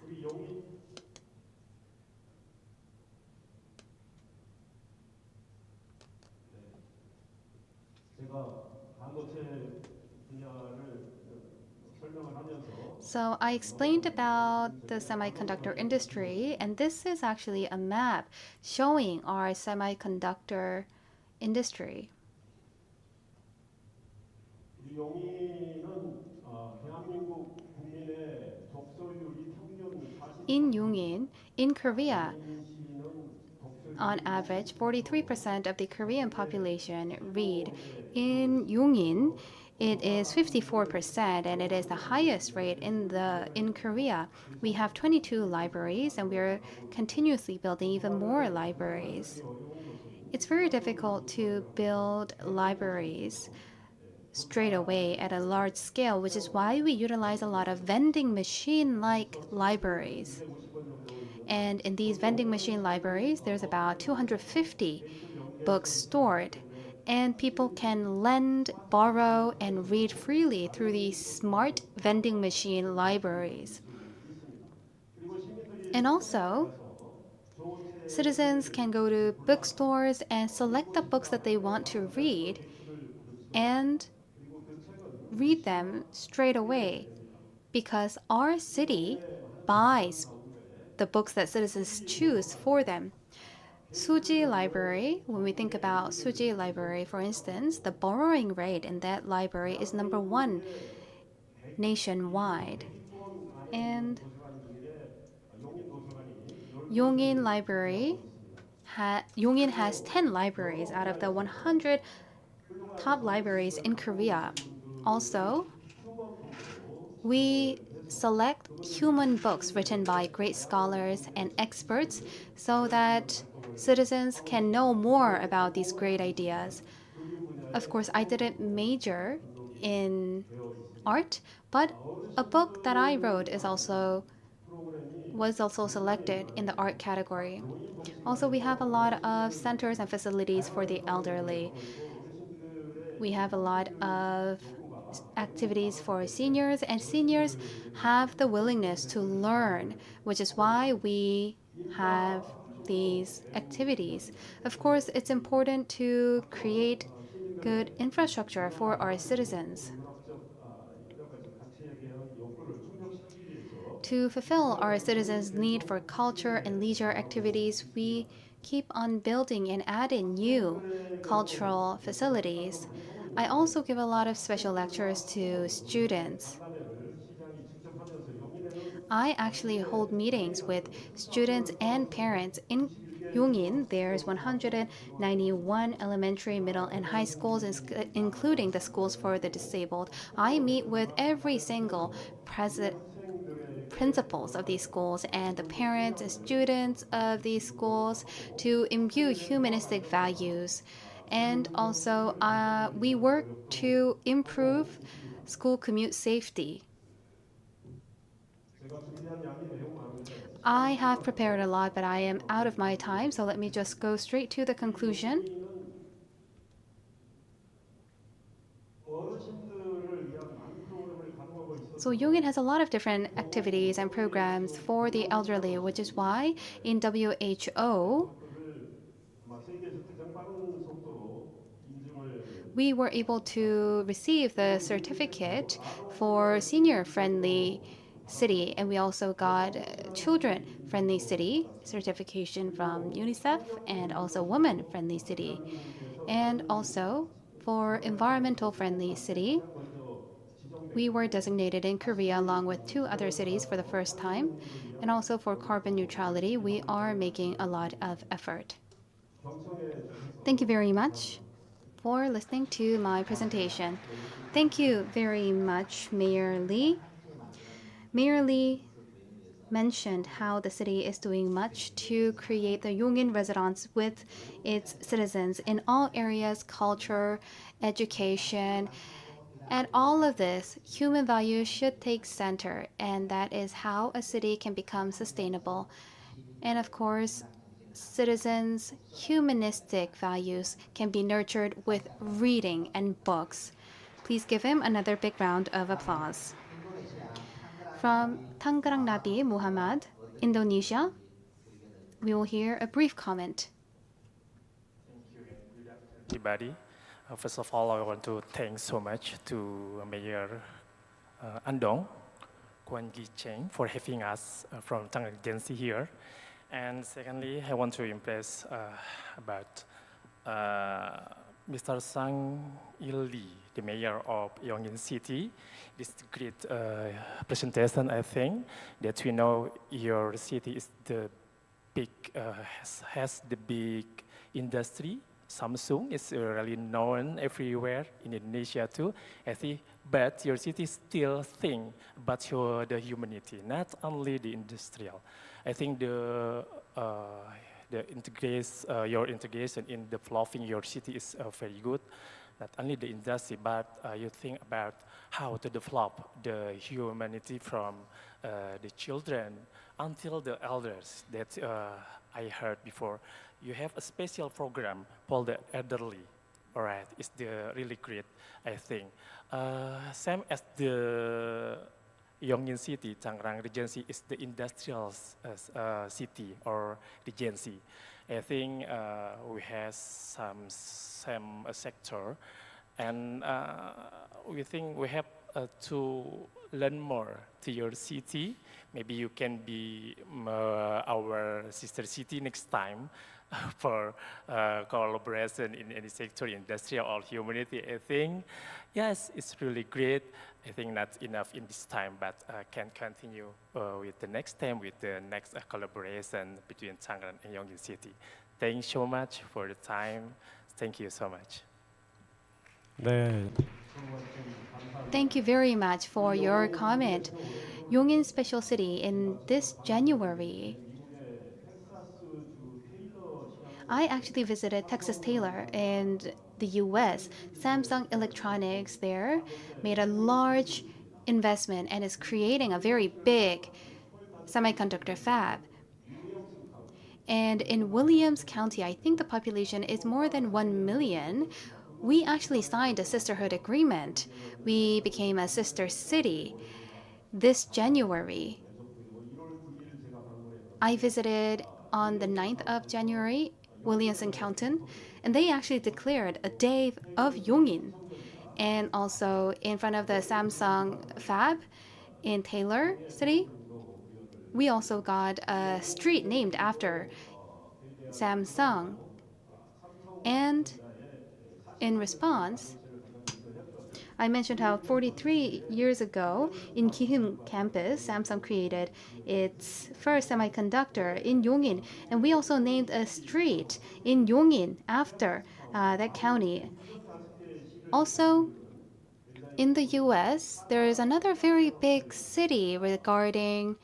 So I explained about the semiconductor industry, and this is actually a map showing our semiconductor industry. In Yongin, in Korea, on average, 43% of the Korean population read. In Yongin, it is 54%, and it is the highest rate in Korea. We have 22 libraries, and we are continuously building even more libraries. It's very difficult to build libraries straight away at a large scale, which is why we utilize a lot of vending machine-like libraries. And in these vending machine libraries, there's about 250 books stored. And people can lend, borrow, and read freely through these smart vending machine libraries. And also, citizens can go to bookstores and select the books that they want to read and read them straight away, because our city buys the books that citizens choose for them. Suji Library, when we think about Suji Library, for instance, the borrowing rate in that library is #1 nationwide. And Yongin Library, Yongin has 10 libraries out of the 100 top libraries in Korea. Also, we select human books written by great scholars and experts so that citizens can know more about these great ideas. Of course, I didn't major in art, but a book that I wrote was also selected in the art category. Also, we have a lot of centers and facilities for the elderly. We have a lot of activities for seniors, and seniors have the willingness to learn, which is why we have these activities. Of course, it's important to create good infrastructure for our citizens. To fulfill our citizens' need for culture and leisure activities, we keep on building and adding new cultural facilities. I also give a lot of special lectures to students. I actually hold meetings with students and parents. In Yongin, there's 191 elementary, middle, and high schools, including the schools for the disabled. I meet with every single principals of these schools and the parents and students of these schools to imbue humanistic values. And also, we work to improve school commute safety. I have prepared a lot, but I am out of my time, so let me just go straight to the conclusion. So Yongin has a lot of different activities and programs for the elderly, which is why in WHO, we were able to receive the certificate for senior-friendly city, and we also got children-friendly city certification from UNICEF, and also woman-friendly city. And also, for environmental-friendly city, we were designated in Korea along with 2 other cities for the first time. And also for carbon neutrality, we are making a lot of effort. Thank you very much for listening to my presentation. Thank you very much, Mayor Lee. Mayor Lee mentioned how the city is doing much to create the Yongin Residence with its citizens in all areas, culture, education, and all of this, human values should take center, and that is how a city can become sustainable. And of course, citizens' humanistic values can be nurtured with reading and books. Please give him another big round of applause. From Tangerang Nabi Muhammad, Indonesia, we will hear a brief comment. Everybody. First of all, I want to thank so much to Mayor Andong, Kwan Gi Cheng, for having us from Changrang Regency here. And secondly, I want to impress about Mr. Sang Il Lee, the mayor of Yongin City. This great presentation, I think, that we know your city is the big, has the big industry. Samsung is really known everywhere in Indonesia too, I think. But your city still think about the humanity, not only the industrial. I think your integration in developing your city is very good. Not only the industry, but you think about how to develop the humanity from the children until the elders that I heard before. You have a special program called the elderly. All right, it's really great, I think. Same as the Yongin City, Changrang Regency is the industrial city or regency. I think we have some same sector, and we think we have to learn more to your city. Maybe you can be our sister city next time for collaboration in any sector, industrial or humanity. I think, yes, it's really great. I think not enough in this time, but can continue with the next time, with the next collaboration between Changrang and Yongin City. Thanks so much for the time. Thank you so much. 네. Thank you very much for your comment. Yongin Special City in this January, I actually visited Texas Taylor in the US. Samsung Electronics there made a large investment and is creating a very big semiconductor fab. And in Williams County, I think the population is more than 1 million. We actually signed a sisterhood agreement. We became a sister city this January. I visited on the 9th of January, Williamson County, and they actually declared a day of Yongin. And also in front of the Samsung fab in Taylor City, we also got a street named after Samsung. And in response, I mentioned how 43 years ago in Gihim campus, Samsung created its first semiconductor in Yongin. And we also named a street in Yongin after that county. Also, in the US, there is another very big city regarding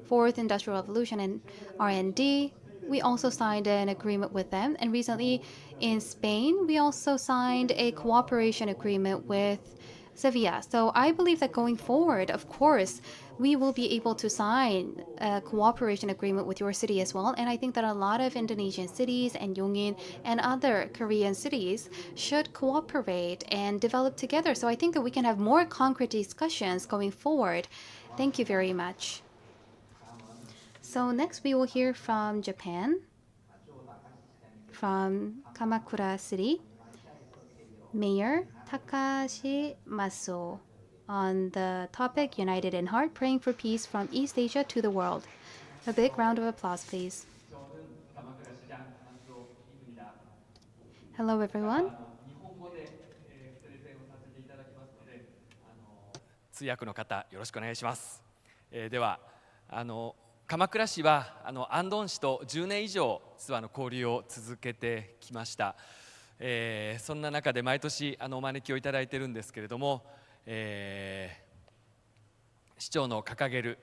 Fourth Industrial Revolution and R&D. We also signed an agreement with them. And recently in Spain, we also signed a cooperation agreement with Sevilla. So I believe that going forward, of course, we will be able to sign a cooperation agreement with your city as well. And I think that a lot of Indonesian cities and Yongin and other Korean cities should cooperate and develop together. So I think that we can have more concrete discussions going forward. Thank you very much. So next we will hear from Japan, from Kamakura City, Mayor Takashi Maso, on the topic United in Heart, Praying for Peace from East Asia to the World. A big round of applause, please. Hello, everyone. 通訳の方、よろしくお願いします。では、鎌倉市はアンドン市と10年以上実は交流を続けてきました。そんな中で毎年お招きをいただいているんですけれども、市長の掲げる、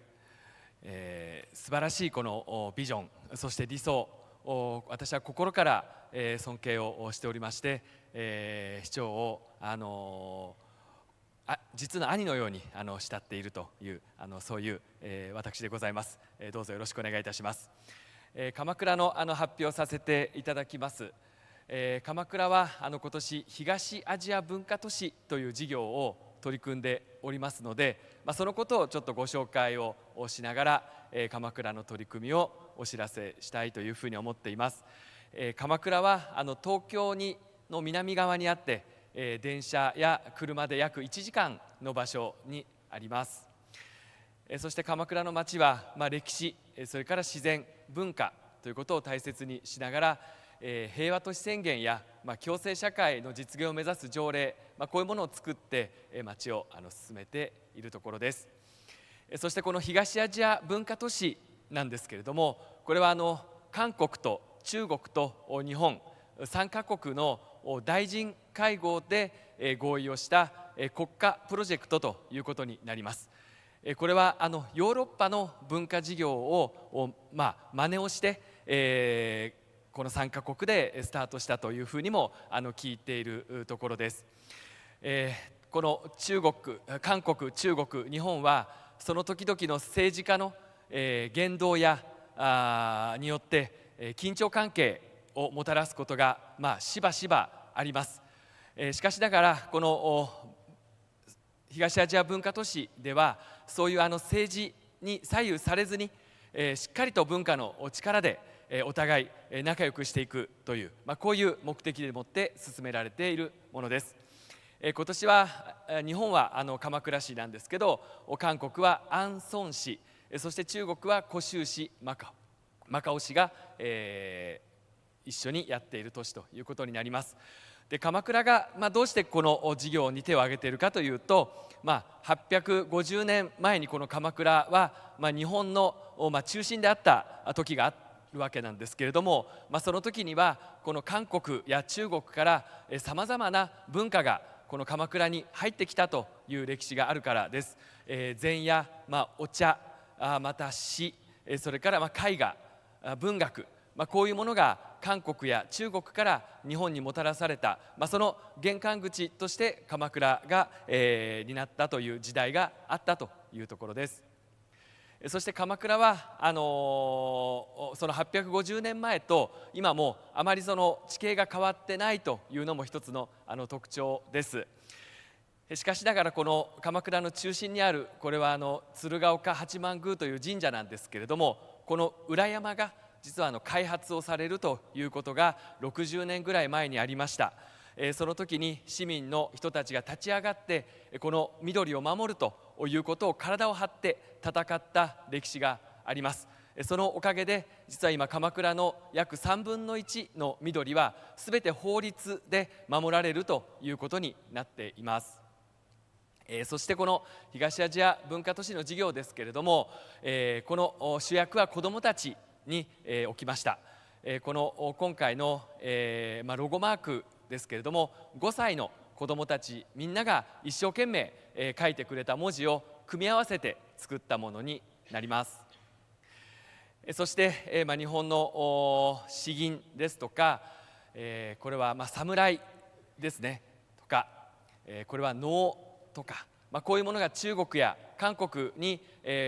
素晴らしいこのビジョン、そして理想を私は心から尊敬をしておりまして、市長を実の兄のように慕っているというそういう私でございます。どうぞよろしくお願いいたします。鎌倉の発表させていただきます。鎌倉は今年東アジア文化都市という事業を取り組んでおりますので、そのことをちょっとご紹介をしながら鎌倉の取り組みをお知らせしたいというふうに思っています。鎌倉は東京の南側にあって電車や車で約1時間の場所にあります。そして鎌倉の街は、歴史、それから自然、文化ということを大切にしながら、平和都市宣言や、共生社会の実現を目指す条例、こういうものを作って街を進めているところです。そしてこの東アジア文化都市なんですけれども、これは韓国と中国と日本3カ国の大臣会合で合意をした国家プロジェクトということになります。これはヨーロッパの文化事業を真似をして、この3カ国でスタートしたというふうにも聞いているところです。この韓国、中国、日本はその時々の政治家の言動やによって緊張関係をもたらすことがしばしばあります。しかしながらこの東アジア文化都市ではそういう政治に左右されずにしっかりと文化の力でお互い仲良くしていくという、こういう目的でもって進められているものです。今年は日本は鎌倉市なんですけど、韓国はアンソン市、そして中国は広州市、マカオ市が、一緒にやっている都市ということになります。で鎌倉が、どうしてこの事業に手を挙げているかというと、850年前にこの鎌倉は、日本の、中心であった時があるわけなんですけれども、その時にはこの韓国や中国からさまざまな文化がこの鎌倉に入ってきたという歴史があるからです。禅や、お茶、また詩、それから絵画、文学、こういうものが韓国や中国から日本にもたらされた、その玄関口として鎌倉が、担ったという時代があったというところです。そして鎌倉はその850年前と今もあまりその地形が変わってないというのも一つの特徴です。しかしながらこの鎌倉の中心にあるこれは鶴岡八幡宮という神社なんですけれども、この裏山が実は開発をされるということが60年ぐらい前にありました。その時に市民の人たちが立ち上がってこの緑を守るということを体を張って戦った歴史があります。そのおかげで実は今鎌倉の約3分の1の緑は全て法律で守られるということになっています。そしてこの東アジア文化都市の事業ですけれども、この主役は子どもたちに置きました。この今回のロゴマークですけれども、5歳の子どもたちみんなが一生懸命書いてくれた文字を組み合わせて作ったものになります。そして日本の詩吟ですとか、これは侍ですねとか、これは能とか、こういうものが中国や韓国に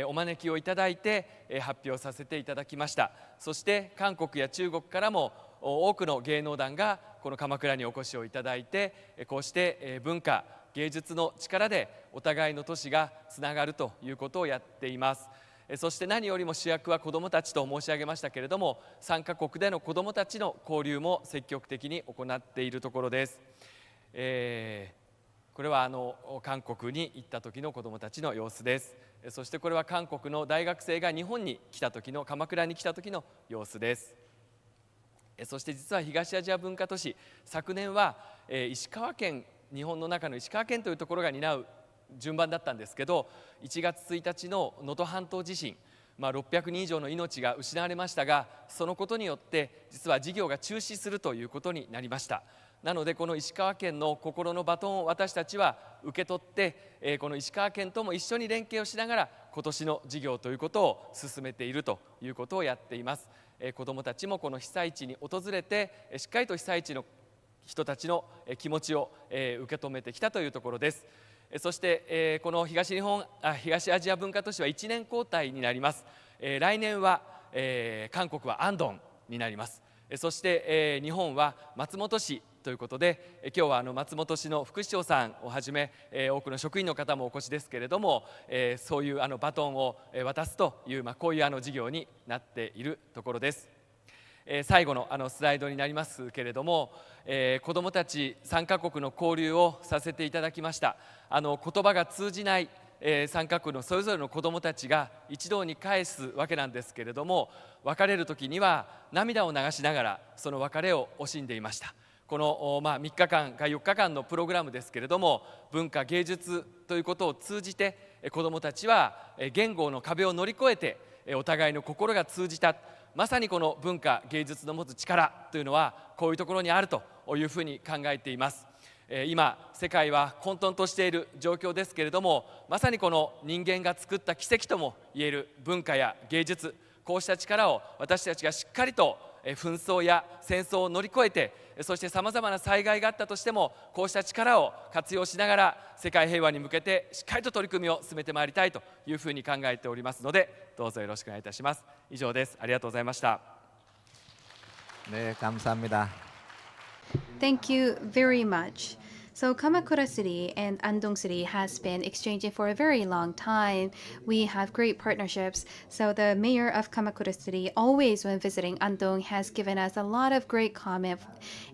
お招きをいただいて発表させていただきました。そして韓国や中国からも多くの芸能団がこの鎌倉にお越しをいただいて、こうして文化芸術の力でお互いの都市がつながるということをやっています。そして何よりも主役は子どもたちと申し上げましたけれども、3カ国での子どもたちの交流も積極的に行っているところです。これは韓国に行った時の子どもたちの様子です。そしてこれは韓国の大学生が日本に来た時の、鎌倉に来た時の様子です。そして実は東アジア文化都市、昨年は石川県、日本の中の石川県というところが担う順番だったんですけど、1月1日の能登半島地震、600人以上の命が失われましたが、そのことによって実は事業が中止するということになりました。なのでこの石川県の心のバトンを私たちは受け取って、この石川県とも一緒に連携をしながら今年の事業ということを進めているということをやっています。子どもたちもこの被災地に訪れてしっかりと被災地の人たちの気持ちを受け止めてきたというところです。そしてこの東アジア文化都市は1年交代になります。来年は韓国は安東になります。そして日本は松本市ということで、今日は松本市の副市長さんをはじめ多くの職員の方もお越しですけれども、そういうバトンを渡すという、こういう事業になっているところです。最後のスライドになりますけれども、子どもたち3カ国の交流をさせていただきました。言葉が通じない3カ国のそれぞれの子どもたちが一堂に会すわけなんですけれども、別れる時には涙を流しながらその別れを惜しんでいました。この3日間か4日間のプログラムですけれども、文化芸術ということを通じて子どもたちは言語の壁を乗り越えてお互いの心が通じた。まさにこの文化芸術の持つ力というのはこういうところにあるというふうに考えています。今世界は混沌としている状況ですけれども、まさにこの人間が作った奇跡ともいえる文化や芸術、こうした力を私たちがしっかりと紛争や戦争を乗り越えて、そしてさまざまな災害があったとしてもこうした力を活用しながら世界平和に向けてしっかりと取り組みを進めてまいりたいというふうに考えておりますので、どうぞよろしくお願いいたします。以上です。ありがとうございました。네, 감사합니다. Thank you very much. So Kamakura City and Andong City has been exchanging for a very long time. We have great partnerships. So the mayor of Kamakura City always when visiting Andong has given us a lot of great comment.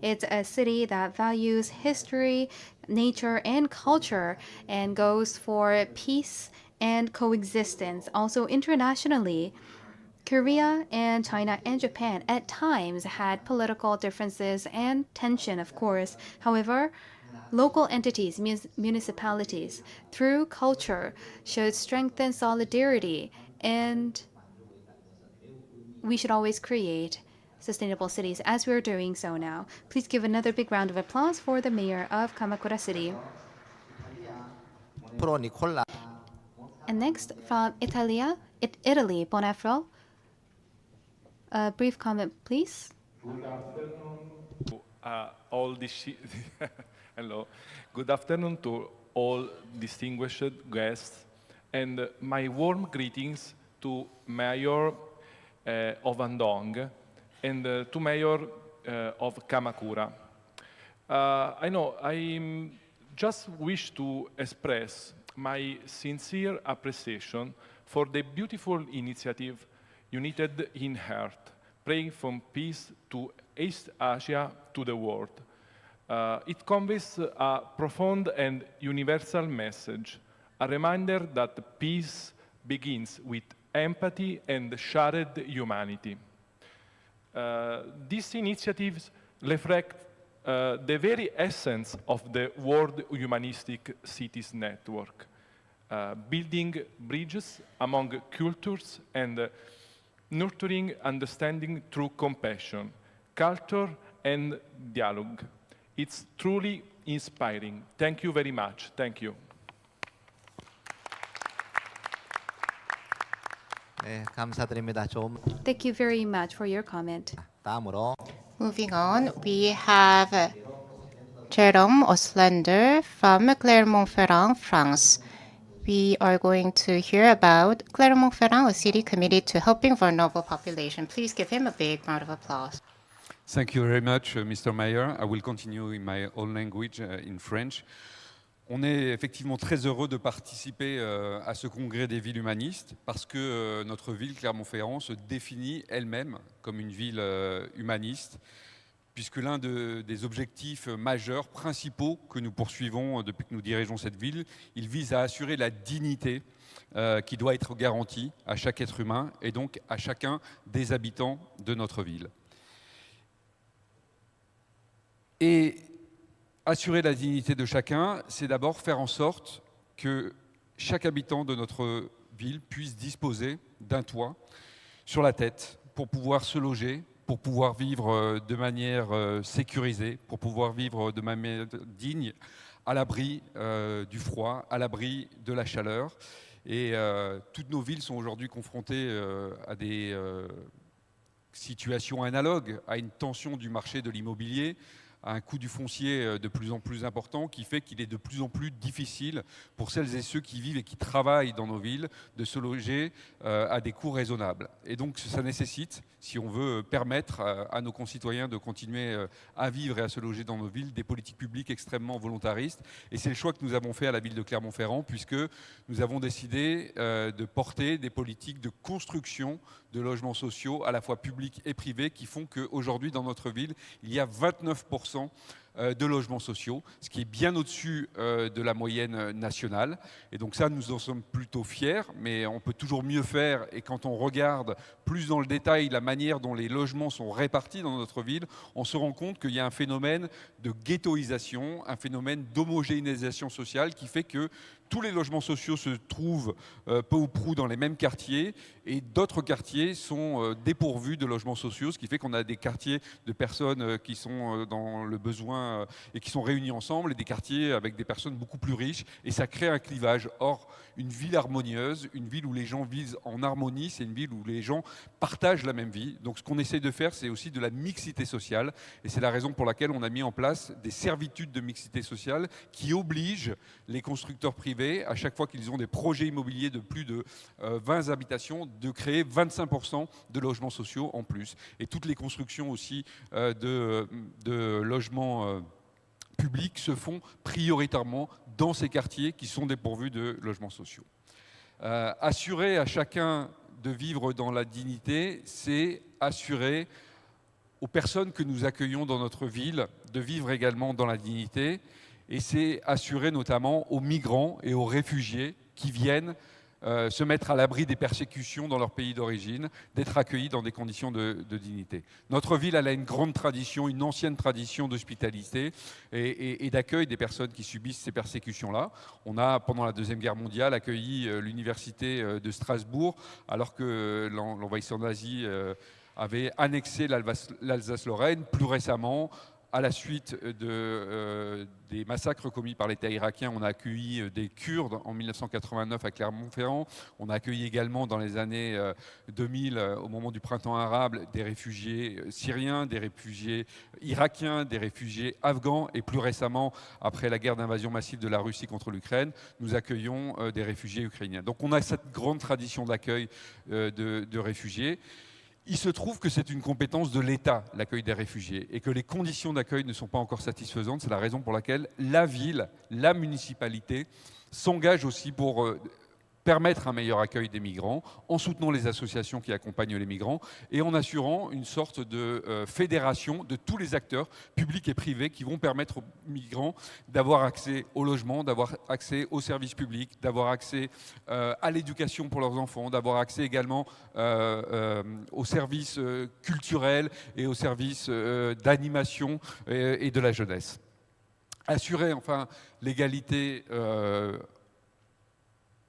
It's a city that values history, nature, and culture and goes for peace and coexistence. Also internationally, Korea and China and Japan at times had political differences and tension, of course. However, local entities, municipalities, through culture, should strengthen solidarity, and we should always create sustainable cities as we're doing so now. Please give another big round of applause for the mayor of Kamakura City. And next, from Italy, Bonafro. A brief comment, please. All this Hello. Good afternoon to all distinguished guests, and my warm greetings to Mayor of Andong and to Mayor of Kamakura. I just wish to express my sincere appreciation for the beautiful initiative United in Heart, praying from peace to East Asia to the world. It conveys a profound and universal message, a reminder that peace begins with empathy and shared humanity. These initiatives reflect the very essence of the World Humanistic Cities Network, building bridges among cultures and nurturing understanding through compassion, culture, and dialogue. It's truly inspiring. Thank you very much. Thank you. 네, 감사드립니다. Thank you very much for your comment. 다음으로 Moving on, we have Jérôme Oslander from Clermont-Ferrand, France. We are going to hear about Clermont-Ferrand, a city committed to helping vulnerable population. Please give him a big round of applause. Thank you very much, Mr. Mayor. I will continue in my own language, in French. On est effectivement très heureux de participer à ce congrès des villes humanistes parce que notre ville, Clermont-Ferrand, se définit elle-même comme une ville humaniste, puisque l'un des objectifs majeurs, principaux que nous poursuivons depuis que nous dirigeons cette ville, il vise à assurer la dignité qui doit être garantie à chaque être humain et donc à chacun des habitants de notre ville. Et assurer la dignité de chacun, c'est d'abord faire en sorte que chaque habitant de notre ville puisse disposer d'un toit sur la tête pour pouvoir se loger, pour pouvoir vivre de manière sécurisée, pour pouvoir vivre de manière digne, à l'abri du froid, à l'abri de la chaleur. Et toutes nos villes sont aujourd'hui confrontées à des situations analogues, à une tension du marché de l'immobilier, à un coût du foncier de plus en plus important, qui fait qu'il est de plus en plus difficile pour celles et ceux qui vivent et qui travaillent dans nos villes de se loger à des coûts raisonnables. Et donc ça nécessite, si on veut permettre à nos concitoyens de continuer à vivre et à se loger dans nos villes, des politiques publiques extrêmement volontaristes. Et c'est le choix que nous avons fait à la ville de Clermont-Ferrand, puisque nous avons décidé de porter des politiques de construction de logements sociaux, à la fois publics et privés, qui font qu'aujourd'hui, dans notre ville, il y a 29% de logements sociaux, ce qui est bien au-dessus de la moyenne nationale. Et donc ça, nous en sommes plutôt fiers, mais on peut toujours mieux faire. Et quand on regarde plus dans le détail la manière dont les logements sont répartis dans notre ville, on se rend compte qu'il y a un phénomène de ghettoisation, un phénomène d'homogénéisation sociale qui fait que tous les logements sociaux se trouvent peu ou prou dans les mêmes quartiers et d'autres quartiers sont dépourvus de logements sociaux, ce qui fait qu'on a des quartiers de personnes qui sont dans le besoin et qui sont réunis ensemble et des quartiers avec des personnes beaucoup plus riches et ça crée un clivage. Or, une ville harmonieuse, une ville où les gens vivent en harmonie, c'est une ville où les gens partagent la même vie. Donc ce qu'on essaie de faire, c'est aussi de la mixité sociale et c'est la raison pour laquelle on a mis en place des servitudes de mixité sociale qui obligent les constructeurs privés à chaque fois qu'ils ont des projets immobiliers de plus de 20 habitations, de créer 25% de logements sociaux en plus. Et toutes les constructions aussi de logements publics se font prioritairement dans ces quartiers qui sont dépourvus de logements sociaux. Assurer à chacun de vivre dans la dignité, c'est assurer aux personnes que nous accueillons dans notre ville de vivre également dans la dignité. Et c'est assurer notamment aux migrants et aux réfugiés qui viennent se mettre à l'abri des persécutions dans leur pays d'origine, d'être accueillis dans des conditions de dignité. Notre ville, elle a une grande tradition, une ancienne tradition d'hospitalité et d'accueil des personnes qui subissent ces persécutions-là. On a, pendant la Deuxième Guerre mondiale, accueilli l'université de Strasbourg, alors que l'envahisseur nazi avait annexé l'Alsace-Lorraine. Plus récemment, à la suite des massacres commis par l'État irakien, on a accueilli des Kurdes en 1989 à Clermont-Ferrand. On a accueilli également dans les années 2000, au moment du printemps arabe, des réfugiés syriens, des réfugiés irakiens, des réfugiés afghans. Et plus récemment, après la guerre d'invasion massive de la Russie contre l'Ukraine, nous accueillons des réfugiés ukrainiens. Donc on a cette grande tradition d'accueil de réfugiés. Il se trouve que c'est une compétence de l'État, l'accueil des réfugiés, et que les conditions d'accueil ne sont pas encore satisfaisantes. C'est la raison pour laquelle la ville, la municipalité, s'engage aussi pour permettre un meilleur accueil des migrants, en soutenant les associations qui accompagnent les migrants et en assurant une sorte de fédération de tous les acteurs publics et privés qui vont permettre aux migrants d'avoir accès au logement, d'avoir accès aux services publics, d'avoir accès à l'éducation pour leurs enfants, d'avoir accès également aux services culturels et aux services d'animation et de la jeunesse. Assurer enfin l'égalité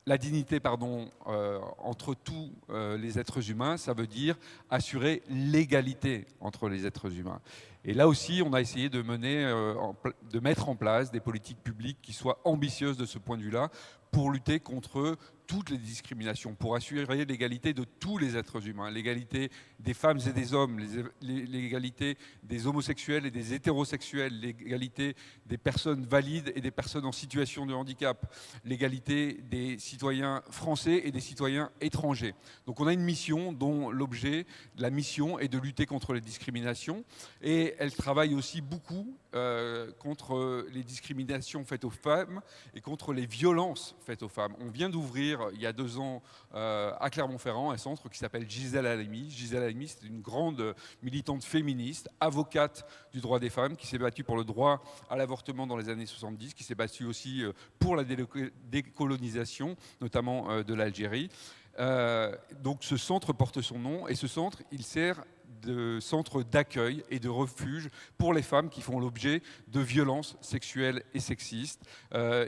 la dignité entre tous les êtres humains, ça veut dire assurer l'égalité entre les êtres humains. Et là aussi, on a essayé de mettre en place des politiques publiques qui soient ambitieuses de ce point de vue-là, pour lutter contre toutes les discriminations, pour assurer l'égalité de tous les êtres humains, l'égalité des femmes et des hommes, l'égalité des homosexuels et des hétérosexuels, l'égalité des personnes valides et des personnes en situation de handicap, l'égalité des citoyens français et des citoyens étrangers. Donc on a une mission dont l'objet de la mission est de lutter contre les discriminations et elle travaille aussi beaucoup contre les discriminations faites aux femmes et contre les violences faites aux femmes. On vient d'ouvrir il y a 2 ans à Clermont-Ferrand un centre qui s'appelle Gisèle Halimi. Gisèle Halimi, c'est une grande militante féministe, avocate du droit des femmes, qui s'est battue pour le droit à l'avortement dans les années 70, qui s'est battue aussi pour la décolonisation, notamment de l'Algérie. Donc ce centre porte son nom et ce centre, il sert de centre d'accueil et de refuge pour les femmes qui font l'objet de violences sexuelles et sexistes.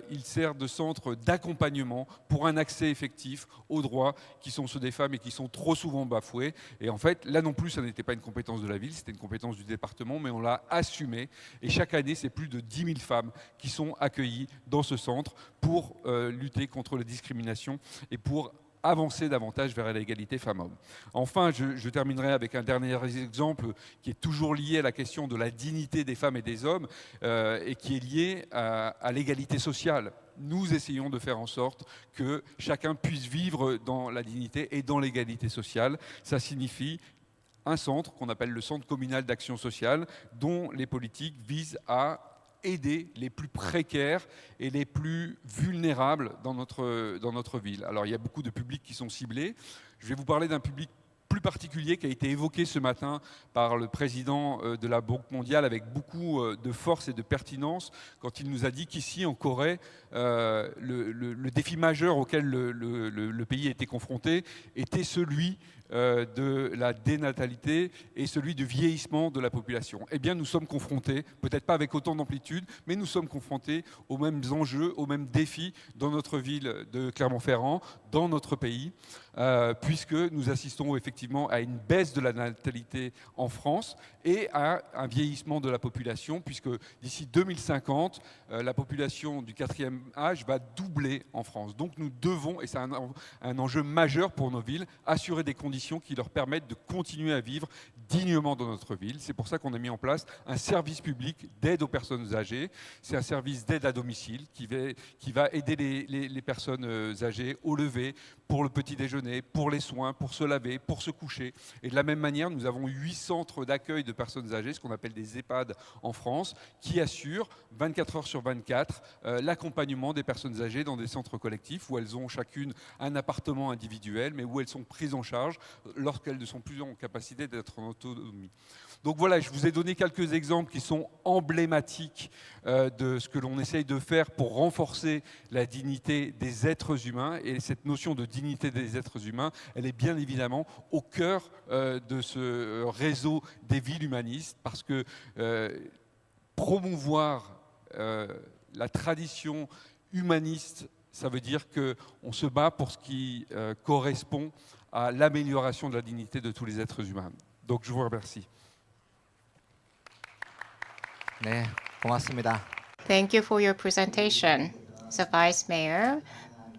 Il sert de centre d'accompagnement pour un accès effectif aux droits qui sont ceux des femmes et qui sont trop souvent bafoués. Et en fait, là non plus, ça n'était pas une compétence de la ville, c'était une compétence du département, mais on l'a assumé. Et chaque année, c'est plus de 10 000 femmes qui sont accueillies dans ce centre pour lutter contre la discrimination et pour avancer davantage vers l'égalité femmes-hommes. Enfin, je terminerai avec un dernier exemple qui est toujours lié à la question de la dignité des femmes et des hommes et qui est lié à l'égalité sociale. Nous essayons de faire en sorte que chacun puisse vivre dans la dignité et dans l'égalité sociale. Ça signifie un centre qu'on appelle le Centre communal d'action sociale, dont les politiques visent à aider les plus précaires et les plus vulnérables dans notre ville. Alors il y a beaucoup de publics qui sont ciblés. Je vais vous parler d'un public plus particulier qui a été évoqué ce matin par le président de la Banque mondiale avec beaucoup de force et de pertinence quand il nous a dit qu'ici en Corée, le défi majeur auquel le pays était confronté était celui de la dénatalité et celui du vieillissement de la population. Eh bien, nous sommes confrontés, peut-être pas avec autant d'amplitude, mais nous sommes confrontés aux mêmes enjeux, aux mêmes défis dans notre ville de Clermont-Ferrand, dans notre pays, puisque nous assistons effectivement à une baisse de la natalité en France et à un vieillissement de la population, puisque d'ici 2050, la population du 4e âge va doubler en France. Donc nous devons, et c'est un enjeu majeur pour nos villes, assurer des conditions qui leur permettent de continuer à vivre dignement dans notre ville. C'est pour ça qu'on a mis en place un service public d'aide aux personnes âgées. C'est un service d'aide à domicile qui va aider les personnes âgées au lever, pour le petit déjeuner, pour les soins, pour se laver, pour se coucher. Et de la même manière, nous avons 8 centres d'accueil de personnes âgées, ce qu'on appelle des EHPAD en France, qui assurent 24 heures sur 24 l'accompagnement des personnes âgées dans des centres collectifs où elles ont chacune un appartement individuel, mais où elles sont prises en charge lorsqu'elles ne sont plus en capacité d'être en autonomie. Donc voilà, je vous ai donné quelques exemples qui sont emblématiques de ce que l'on essaye de faire pour renforcer la dignité des êtres humains. Et cette notion de dignité des êtres humains, elle est bien évidemment au cœur de ce réseau des villes humanistes, parce que promouvoir la tradition humaniste, ça veut dire qu'on se bat pour ce qui correspond à l'amélioration de la dignité de tous les êtres humains. Donc je vous remercie. 네, 고맙습니다. Thank you for your presentation. The Vice Mayor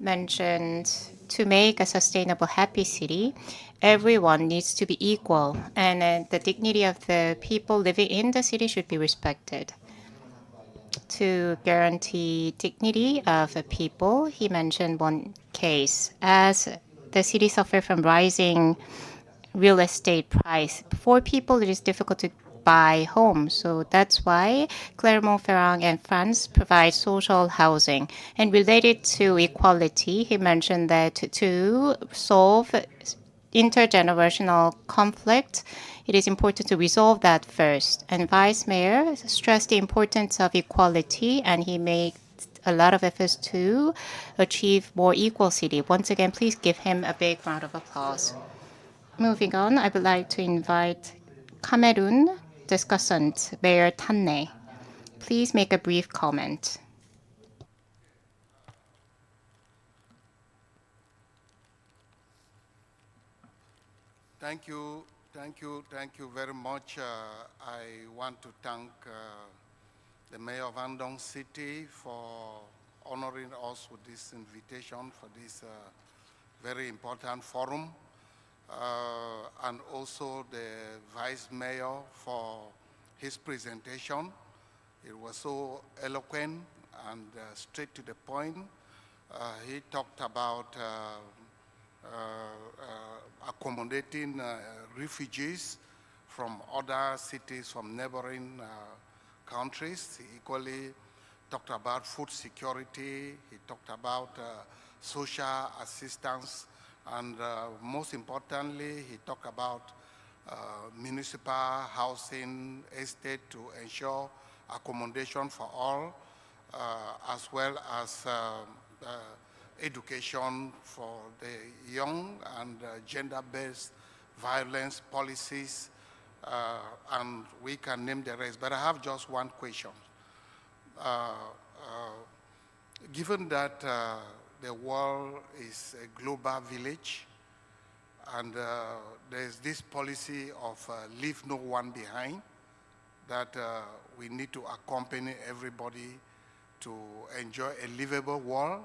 mentioned to make a sustainable, happy city, everyone needs to be equal, and the dignity of the people living in the city should be respected. To guarantee dignity of the people, he mentioned one case. As the city suffered from rising real estate price, for people it is difficult to buy homes. So that's why Clermont-Ferrand and France provide social housing. And related to equality, he mentioned that to solve intergenerational conflict, it is important to resolve that first. And Vice Mayor stressed the importance of equality, and he made a lot of efforts to achieve more equal city. Once again, please give him a big round of applause. Moving on, I would like to invite Cameroon discussant Mayor Tanne. Please make a brief comment. Thank you very much. I want to thank the Mayor of Andong City for honoring us with this invitation for this very important forum. And also the Vice Mayor for his presentation. It was so eloquent and straight to the point. He talked about accommodating refugees from other cities, from neighboring countries. He equally talked about food security. He talked about social assistance. And most importantly, he talked about municipal housing estate to ensure accommodation for all, as well as education for the young and gender-based violence policies, and we can name the rest. But I have just one question. Given that the world is a global village, and there's this policy of leave no one behind, that we need to accompany everybody to enjoy a livable world.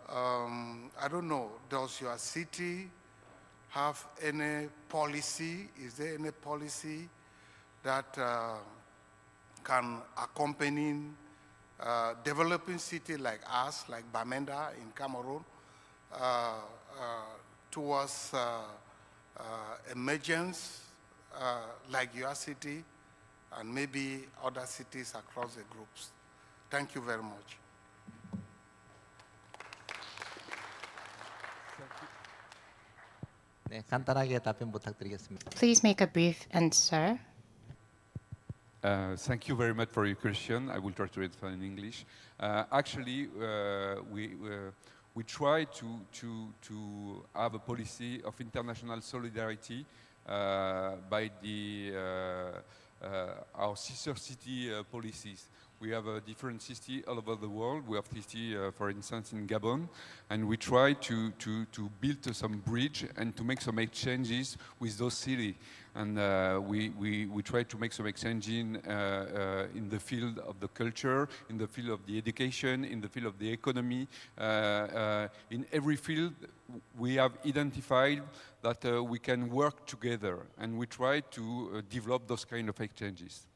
I don't know, does your city have any policy? Is there any policy that can accompany developing city like us, like Bamenda in Cameroon, towards emergence like your city and maybe other cities across the groups? Thank you very much. 네, 간단하게 답변 부탁드리겠습니다. Please make a brief answer. Thank you very much for your question. I will try to answer in English. Actually, we try to have a policy of international solidarity by our sister city policies. We have a different city all over the world. We have city, for instance, in Gabon, and we try to build some bridge and to make some exchanges with those cities. And we try to make some exchange in the field of the culture, in the field of the education, in the field of the economy. In every field, we have identified that we can work together, and we try to develop those kind of exchanges.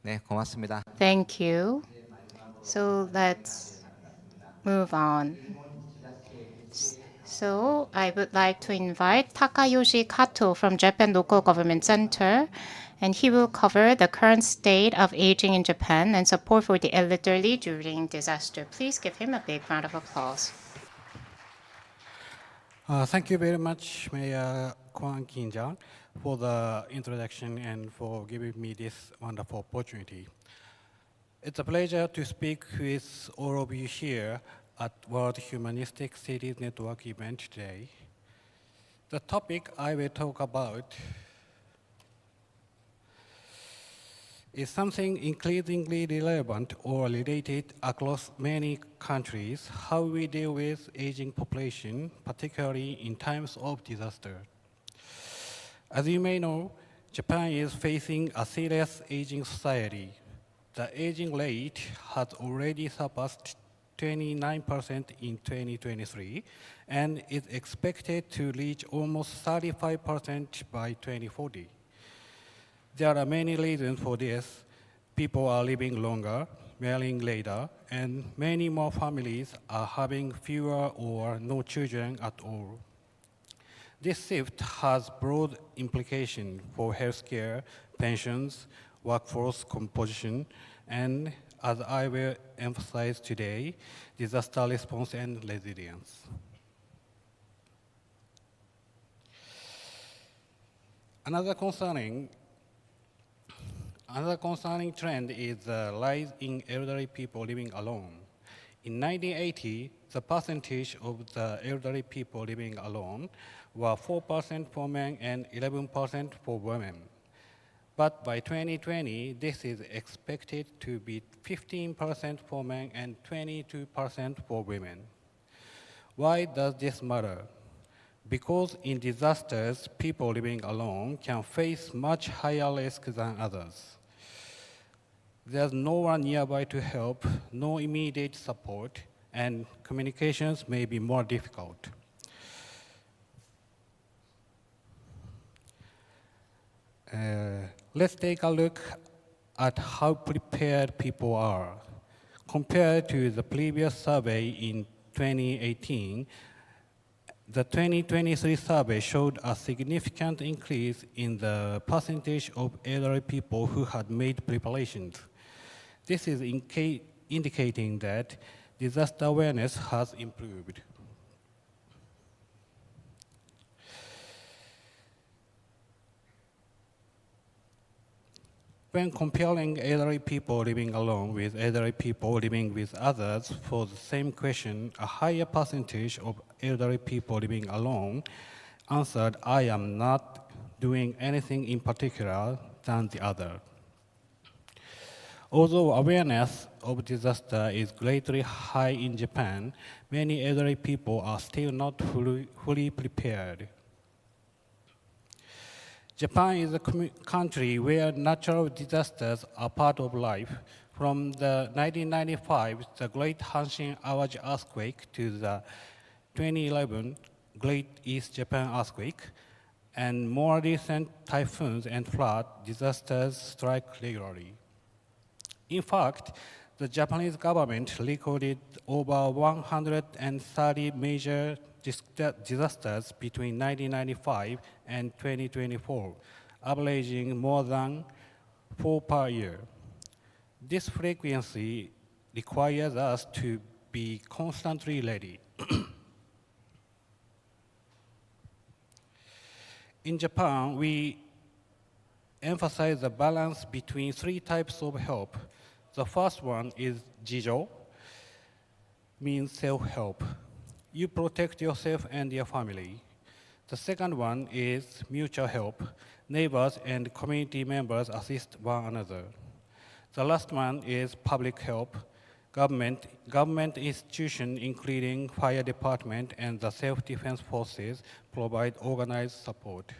네, 고맙습니다. Thank you. So let's move on. So I would like to invite Takayoshi Kato from Japan Local Government Center, and he will cover the current state of aging in Japan and support for the elderly during disaster. Please give him a big round of applause. Thank you very much, Mayor Kwang Kin-jang, for the introduction and for giving me this wonderful opportunity. It's a pleasure to speak with all of you here at World Humanistic Cities Network event today. The topic I will talk about is something increasingly relevant or related across many countries, how we deal with aging population, particularly in times of disaster. As you may know, Japan is facing a serious aging society. The aging rate has already surpassed 29% in 2023 and is expected to reach almost 35% by 2040. There are many reasons for this. People are living longer, marrying later, and many more families are having fewer or no children at all. This shift has broad implications for healthcare, pensions, workforce composition, and, as I will emphasize today, disaster response and resilience. Another concerning trend is the rise in elderly people living alone. In 1980, the percentage of the elderly people living alone were 4% for men and 11% for women. But by 2020, this is expected to be 15% for men and 22% for women. Why does this matter? Because in disasters, people living alone can face much higher risk than others. There's no one nearby to help, no immediate support, and communications may be more difficult. Let's take a look at how prepared people are. Compared to the previous survey in 2018, the 2023 survey showed a significant increase in the percentage of elderly people who had made preparations. This is indicating that disaster awareness has improved. When comparing elderly people living alone with elderly people living with others for the same question, a higher percentage of elderly people living alone answered, "I am not doing anything in particular," than the other. Although awareness of disaster is greatly high in Japan, many elderly people are still not fully prepared. Japan is a country where natural disasters are part of life. From the 1995, the Great Hanshin Awaji earthquake to the 2011 Great East Japan earthquake, and more recent typhoons and flood disasters strike regularly. In fact, the Japanese government recorded over 130 major disasters between 1995 and 2024, averaging more than 4 per year. This frequency requires us to be constantly ready. In Japan, we emphasize the balance between 3 types of help. The first one is jijo, means self-help. You protect yourself and your family. The second one is mutual help. Neighbors and community members assist one another. The last one is public help. Government institutions, including fire department and the self-defense forces, provide organized support.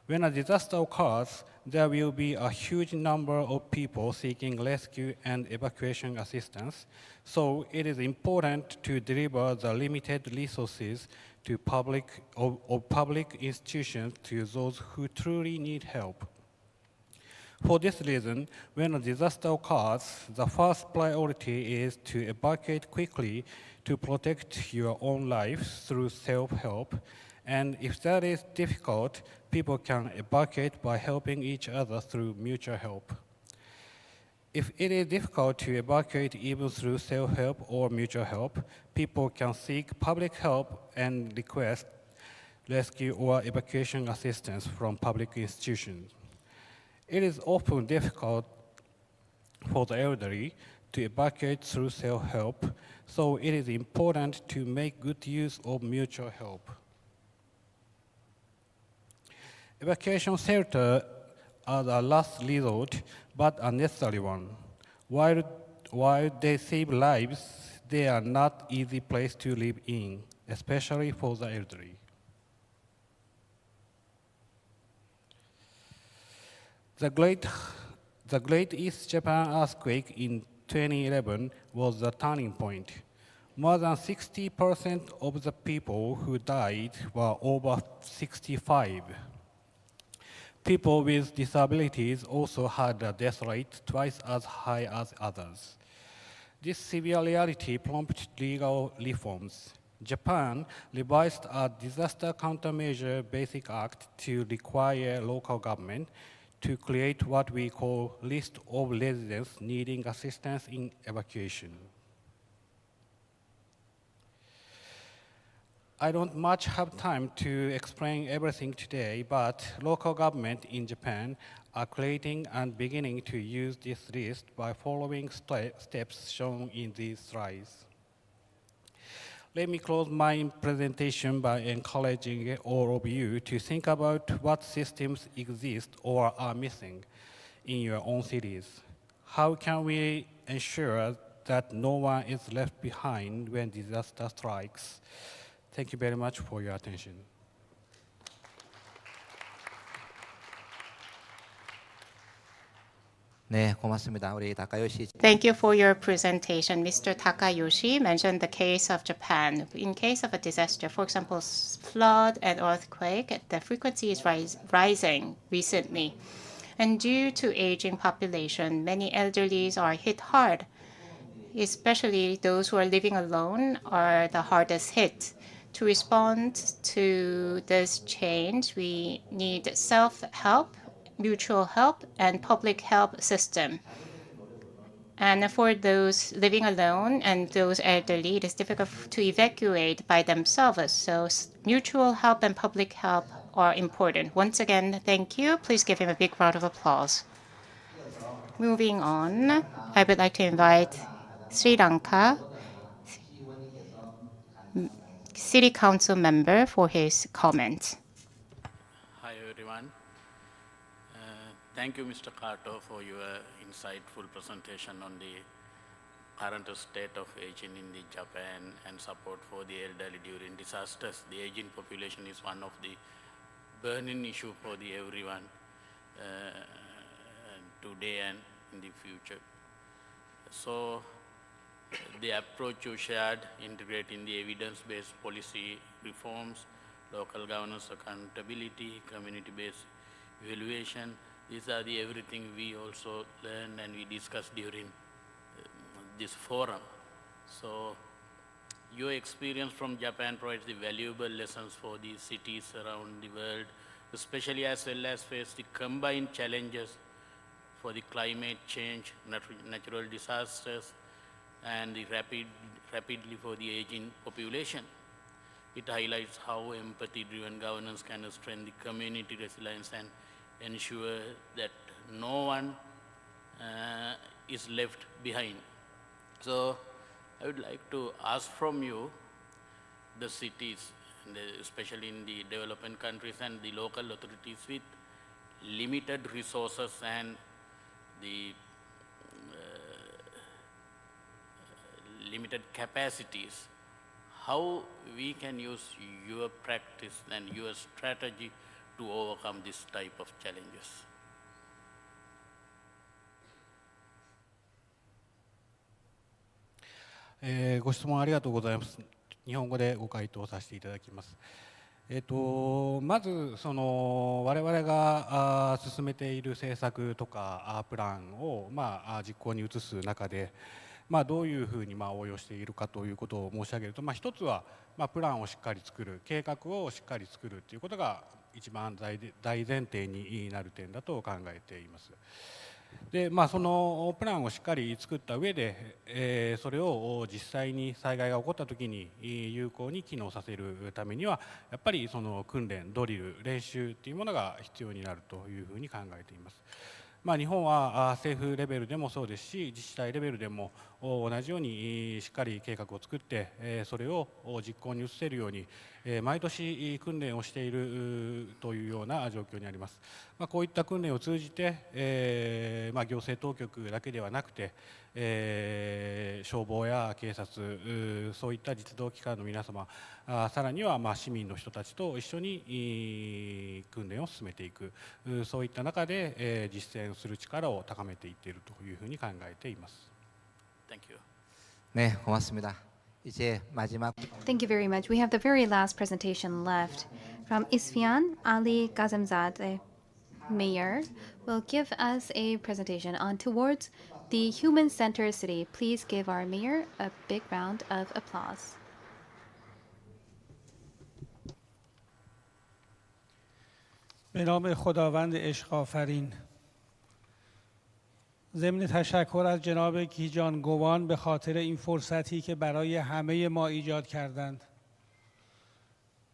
When a disaster occurs, there will be a huge number of people seeking rescue and evacuation assistance, so it is important to deliver the limited resources to public institutions to those who truly need help. For this reason, when a disaster occurs, the first priority is to evacuate quickly to protect your own life through self-help. And if that is difficult, people can evacuate by helping each other through mutual help. If it is difficult to evacuate even through self-help or mutual help, people can seek public help and request rescue or evacuation assistance from public institutions. It is often difficult for the elderly to evacuate through self-help, so it is important to make good use of mutual help. Evacuation shelters are the last resort, but a necessary one. While they save lives, they are not easy place to live in, especially for the elderly. The Great East Japan earthquake in 2011 was the turning point. More than 60% of the people who died were over 65. People with disabilities also had a death rate twice as high as others. This severe reality prompted legal reforms. Japan revised a Disaster Countermeasure Basic Act to require local government to create what we call list of residents needing assistance in evacuation. I don't much have time to explain everything today, but local government in Japan are creating and beginning to use this list by following steps shown in these slides. Let me close my presentation by encouraging all of you to think about what systems exist or are missing in your own cities. How can we ensure that no one is left behind when disaster strikes? Thank you very much for your attention. 네, 고맙습니다. 우리 다카요시. Thank you for your presentation. Mr. Takayoshi mentioned the case of Japan. In case of a disaster, for example, flood and earthquake, the frequency is rising recently. And due to aging population, many elderlies are hit hard. Especially those who are living alone are the hardest hit. To respond to this change, we need self-help, mutual help, and public help system. And for those living alone and those elderly, it is difficult to evacuate by themselves. So mutual help and public help are important. Once again, thank you. Please give him a big round of applause. Moving on, I would like to invite Sri Lanka City Council member for his comment. Hi, everyone. Thank you, Mr. Kato, for your insightful presentation on the current state of aging in the Japan and support for the elderly during disasters. The aging population is one of the burning issue for everyone today and in the future. So the approach you shared, integrating the evidence-based policy reforms, local governance accountability, community-based evaluation, these are the everything we also learned and we discussed during this forum. So your experience from Japan provides the valuable lessons for the cities around the world, especially as well as face the combined challenges for the climate change, natural disasters, and the rapidly for the aging population. It highlights how empathy-driven governance can strengthen the community resilience and ensure that no one is left behind. So I would like to ask from you, the cities, especially in the developing countries and the local authorities with limited resources and the limited capacities, how we can use your practice and your strategy to overcome this type of challenges. ご質問ありがとうございます。日本語でご回答させていただきます。まず我々が進めている政策とかプランを実行に移す中で、どういうふうに応用しているかということを申し上げると、一つはプランをしっかり作る、計画をしっかり作るということが一番大前提になる点だと考えています。でそのプランをしっかり作った上で、それを実際に災害が起こった時に有効に機能させるためにはやっぱりその訓練、ドリル、練習というものが必要になるというふうに考えています。日本は政府レベルでもそうですし、自治体レベルでも同じようにしっかり計画を作ってそれを実行に移せるように毎年訓練をしているというような状況にあります。こういった訓練を通じて行政当局だけではなくて消防や警察、そういった実動機関の皆様、さらには市民の人たちと一緒に訓練を進めていく、そういった中で実践する力を高めていっているというふうに考えています。Thank you. 네, 고맙습니다. 이제 마지막. Thank you very much. We have the very last presentation left from Isfian Ali Kazemzadeh, Mayor, will give us a presentation on towards the human-centered city. Please give our mayor a big round of applause. به نام خداوند عشق آفرین. ضمن تشکر از جناب گیجان گوان به خاطر این فرصتی که برای همه ما ایجاد کردند.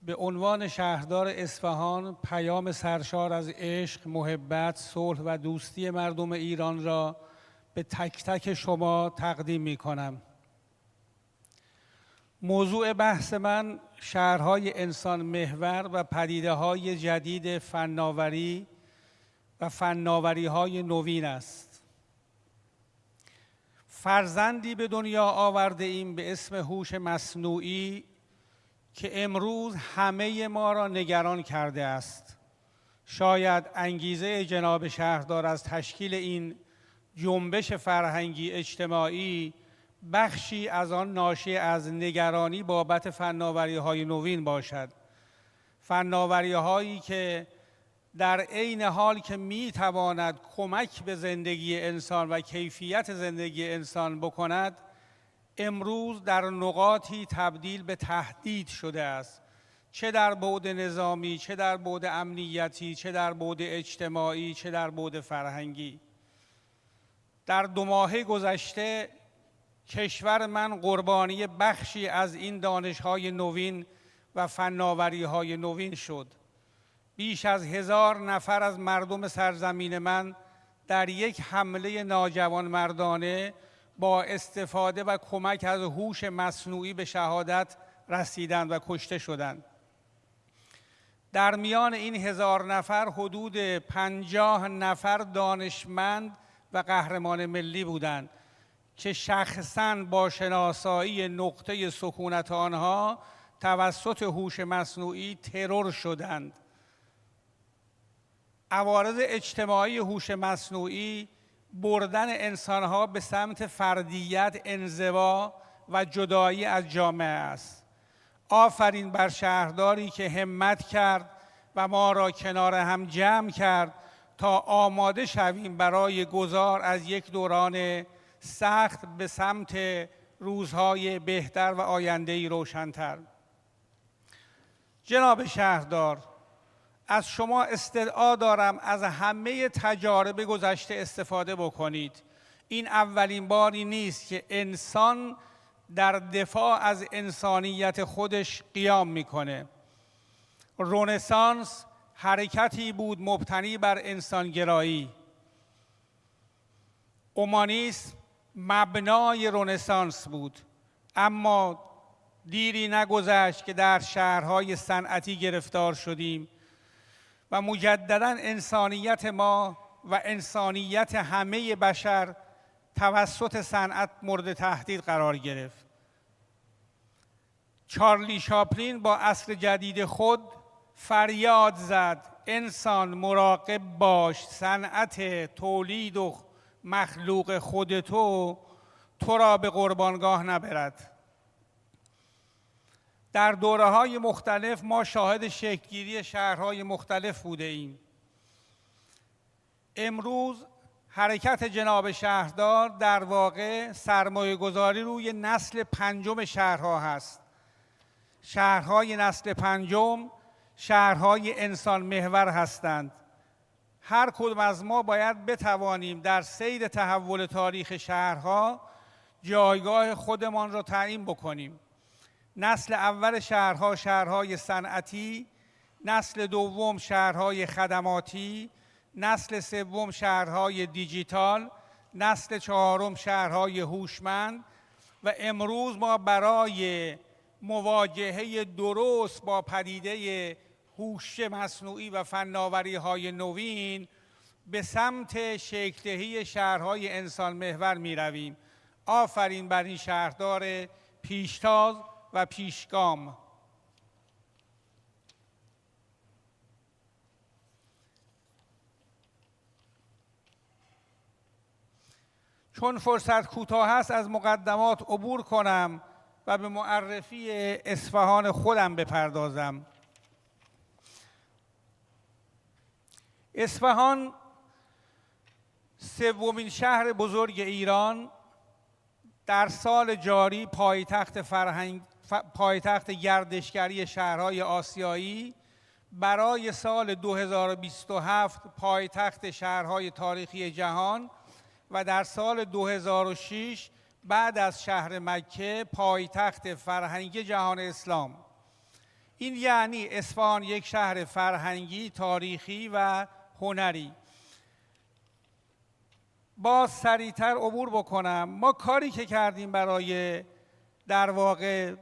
به عنوان شهردار اصفهان پیام سرشار از عشق، محبت، صلح و دوستی مردم ایران را به تک تک شما تقدیم می کنم. موضوع بحث من شهرهای انسان محور و پدیده‌های جدید فناوری و فناوری‌های نوین است. فرزندی به دنیا آورده ایم به اسم هوش مصنوعی که امروز همه ما را نگران کرده است. شاید انگیزه جناب شهردار از تشکیل این جنبش فرهنگی اجتماعی بخشی از آن ناشی از نگرانی بابت فناوری‌های نوین باشد. فناوری‌هایی که در عین حال که می‌تواند کمک به زندگی انسان و کیفیت زندگی انسان بکند، امروز در نقاطی تبدیل به تهدید شده است، چه در بعد نظامی، چه در بعد امنیتی، چه در بعد اجتماعی، چه در بعد فرهنگی. در 2 ماه گذشته کشور من قربانی بخشی از این دانش‌های نوین و فناوری‌های نوین شد. بیش از 1000 نفر از مردم سرزمین من در یک حمله ناجوانمردانه با استفاده و کمک از هوش مصنوعی به شهادت رسیدند و کشته شدند. در میان این 1000 نفر حدود 50 نفر دانشمند و قهرمان ملی بودند که شخصاً با شناسایی نقطه سکونت آنها توسط هوش مصنوعی ترور شدند. عوارض اجتماعی هوش مصنوعی بردن انسانها به سمت فردیت، انزوا و جدایی از جامعه است. آفرین بر شهرداری که همت کرد و ما را کنار هم جمع کرد تا آماده شویم برای گذار از یک دوران سخت به سمت روزهای بهتر و آینده‌ای روشن‌تر. جناب شهردار، از شما استدعا دارم از همه تجارب گذشته استفاده بکنید. این اولین باری نیست که انسان در دفاع از انسانیت خودش قیام میکنه. رنسانس حرکتی بود مبتنی بر انسانگرایی. اومانیسم مبنای رنسانس بود، اما دیری نگذشت که در شهرهای صنعتی گرفتار شدیم و مجددا انسانیت ما و انسانیت همه بشر توسط صنعت مورد تهدید قرار گرفت. چارلی شاپلین با عصر جدید خود فریاد زد: انسان مراقب باش، صنعت تولید و مخلوق خود تو را به قربانگاه نبرد. در دوره‌های مختلف ما شاهد شکل‌گیری شهرهای مختلف بوده ایم. امروز حرکت جناب شهردار در واقع سرمایه‌گذاری روی نسل پنجم شهرها هست. شهرهای نسل پنجم شهرهای انسان محور هستند. هر کدوم از ما باید بتوانیم در سیر تحول تاریخ شهرها جایگاه خودمان را تعیین بکنیم. نسل اول شهرها شهرهای صنعتی، نسل دوم شهرهای خدماتی، نسل سوم شهرهای دیجیتال، نسل چهارم شهرهای هوشمند و امروز ما برای مواجهه درست با پدیده هوش مصنوعی و فناوری‌های نوین به سمت شکل‌دهی شهرهای انسان محور می رویم. آفرین بر این شهردار پیشتاز و پیشگام. چون فرصت کوتاه است از مقدمات عبور کنم و به معرفی اصفهان خودم بپردازم. اصفهان سومین شهر بزرگ ایران در سال جاری پایتخت گردشگری شهرهای آسیایی، برای سال 2027 پایتخت شهرهای تاریخی جهان و در سال 2006 بعد از شهر مکه پایتخت فرهنگی جهان اسلام. این یعنی اصفهان یک شهر فرهنگی، تاریخی و هنری. باز سریعتر عبور بکنم. ما کاری که کردیم برای در واقع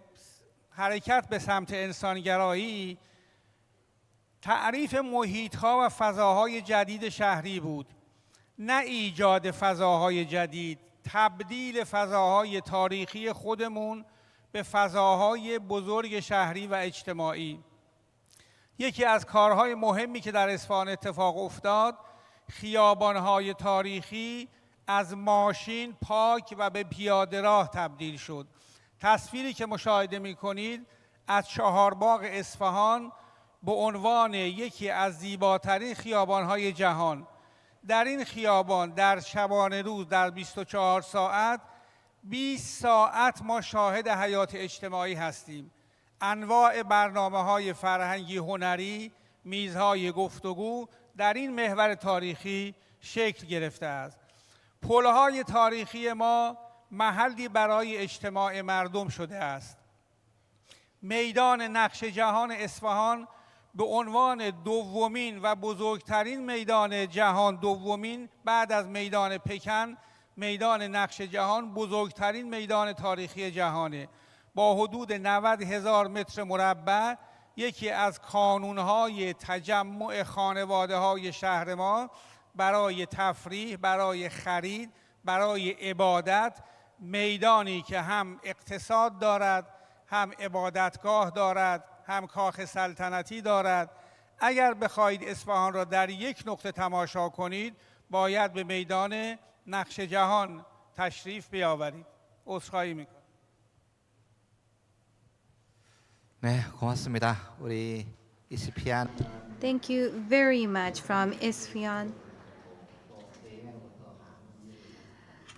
حرکت به سمت انسانگرایی، تعریف محیط‌ها و فضاهای جدید شهری بود، نه ایجاد فضاهای جدید، تبدیل فضاهای تاریخی خودمون به فضاهای بزرگ شهری و اجتماعی. یکی از کارهای مهمی که در اصفهان اتفاق افتاد، خیابانهای تاریخی از ماشین پاک و به پیاده راه تبدیل شد. تصویری که مشاهده می‌کنید از چهارباغ اصفهان به عنوان یکی از زیباترین خیابانهای جهان. در این خیابان در شبانه روز در 24 ساعت 20 ساعت ما شاهد حیات اجتماعی هستیم. انواع برنامه‌های فرهنگی، هنری، میزهای گفتگو در این محور تاریخی شکل گرفته است. پل‌های تاریخی ما محلی برای اجتماع مردم شده است. میدان نقش جهان اصفهان به عنوان دومین و بزرگترین میدان جهان، دومین بعد از میدان پکن، میدان نقش جهان بزرگترین میدان تاریخی جهانه. با حدود 90,000 متر مربع یکی از کانونهای تجمع خانواده‌های شهر ما برای تفریح، برای خرید، برای عبادت، میدانی که هم اقتصاد دارد، هم عبادتگاه دارد، هم کاخ سلطنتی دارد. اگر بخواهید اصفهان را در یک نقطه تماشا کنید، باید به میدان نقش جهان تشریف بیاورید. عذرخواهی میکنم. 네, 고맙습니다. 우리 이스피안. Thank you very much from Isfahan.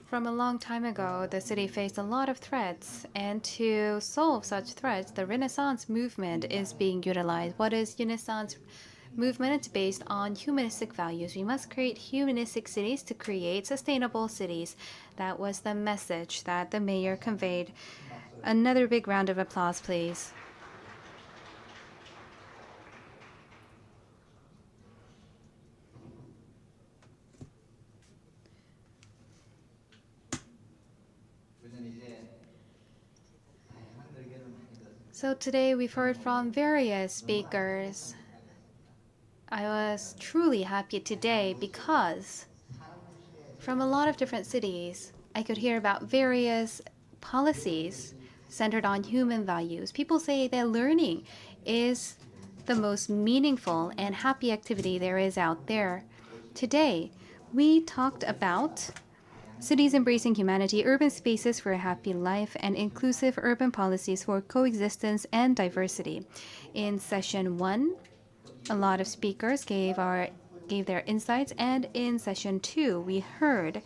From a long time ago, the city faced a lot of threats, and to solve such threats, the Renaissance movement is being utilized. What is Renaissance movement? It's based on humanistic values. We must create humanistic cities to create sustainable cities. That was the message that the mayor conveyed. Another big round of applause, please. So today we've heard from various speakers. I was truly happy today because from a lot of different cities, I could hear about various policies centered on human values. People say that learning is the most meaningful and happy activity there is out there. Today, we talked about cities embracing humanity, urban spaces for a happy life, and inclusive urban policies for coexistence and diversity. In session 1, a lot of speakers gave their insights, and in session 2, we heard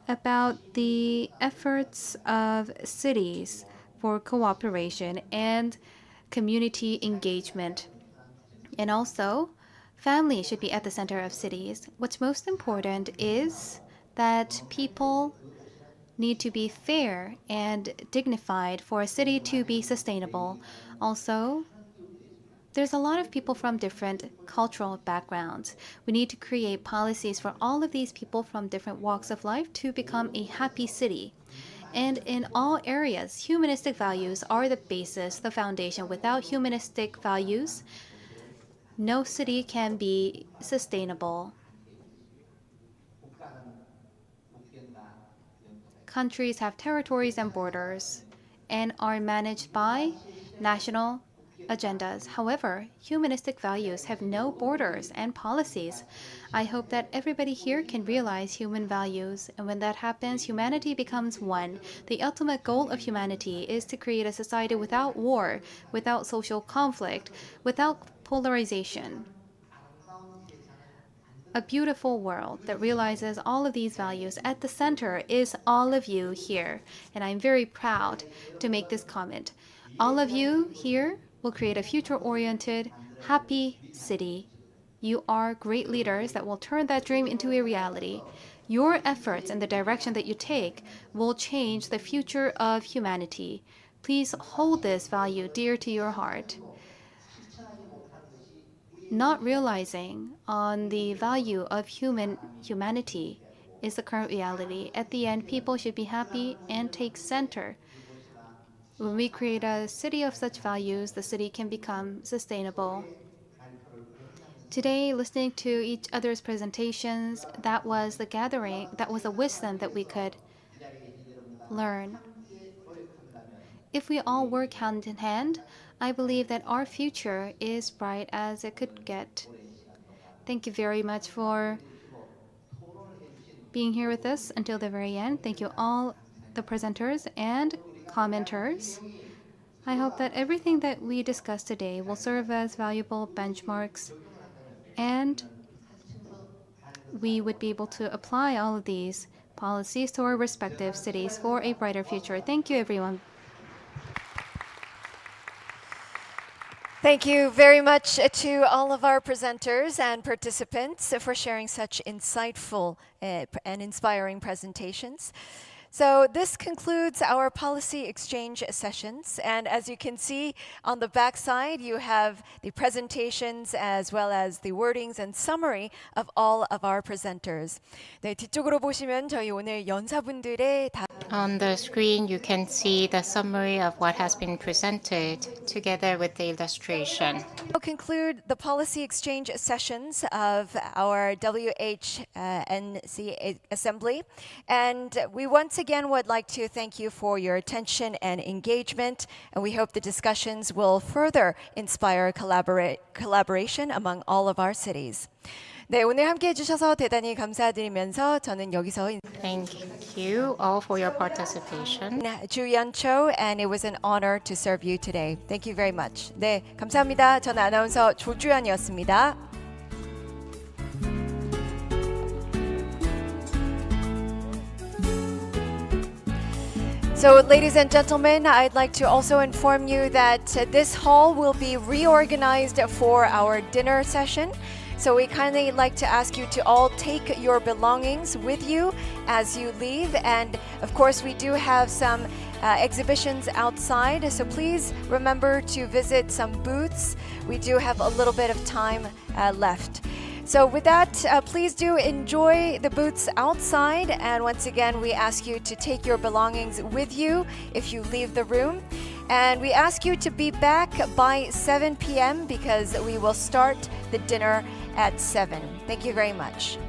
about the efforts of cities for cooperation and community engagement. And also, family should be at the center of cities. What's most important is that people need to be fair and dignified for a city to be sustainable. Also, there's a lot of people from different cultural backgrounds. We need to create policies for all of these people from different walks of life to become a happy city. And in all areas, humanistic values are the basis, the foundation. Without humanistic values, no city can be sustainable. Countries have territories and borders and are managed by national agendas. However, humanistic values have no borders and policies. I hope that everybody here can realize human values, and when that happens, humanity becomes one. The ultimate goal of humanity is to create a society without war, without social conflict, without polarization. A beautiful world that realizes all of these values. At the center is all of you here, and I'm very proud to make this comment. All of you here will create a future-oriented, happy city. You are great leaders that will turn that dream into a reality. Your efforts and the direction that you take will change the future of humanity. Please hold this value dear to your heart. Not realizing on the value of humanity is the current reality. At the end, people should be happy and take center. When we create a city of such values, the city can become sustainable. Today, listening to each other's presentations, that was the gathering, that was the wisdom that we could learn. If we all work hand in hand, I believe that our future is bright as it could get. Thank you very much for being here with us until the very end. Thank you all the presenters and commenters. I hope that everything that we discussed today will serve as valuable benchmarks, and we would be able to apply all of these policies to our respective cities for a brighter future. Thank you, everyone. Thank you very much to all of our presenters and participants for sharing such insightful and inspiring presentations. So this concludes our policy exchange sessions. And as you can see on the back side, you have the presentations as well as the wordings and summary of all of our presenters. 네, 뒤쪽으로 보시면 저희 오늘 연사분들의 On the screen, you can see the summary of what has been presented together with the illustration. We'll conclude the policy exchange sessions of our WHNC Assembly. And we once again would like to thank you for your attention and engagement. And we hope the discussions will further inspire collaboration among all of our cities. 네, 오늘 함께 해주셔서 대단히 감사드리면서 저는 여기서 Thank you all for your participation. 주연 Cho, and it was an honor to serve you today. Thank you very much. 네, 감사합니다. 저는 아나운서 조주연이었습니다. So, ladies and gentlemen, I'd like to also inform you that this hall will be reorganized for our dinner session. So we kindly like to ask you to all take your belongings with you as you leave. And of course, we do have some exhibitions outside. So please remember to visit some booths. We do have a little bit of time left. So with that, please do enjoy the booths outside. And once again, we ask you to take your belongings with you if you leave the room. And we ask you to be back by 7 p.m. because we will start the dinner at 7. Thank you very much.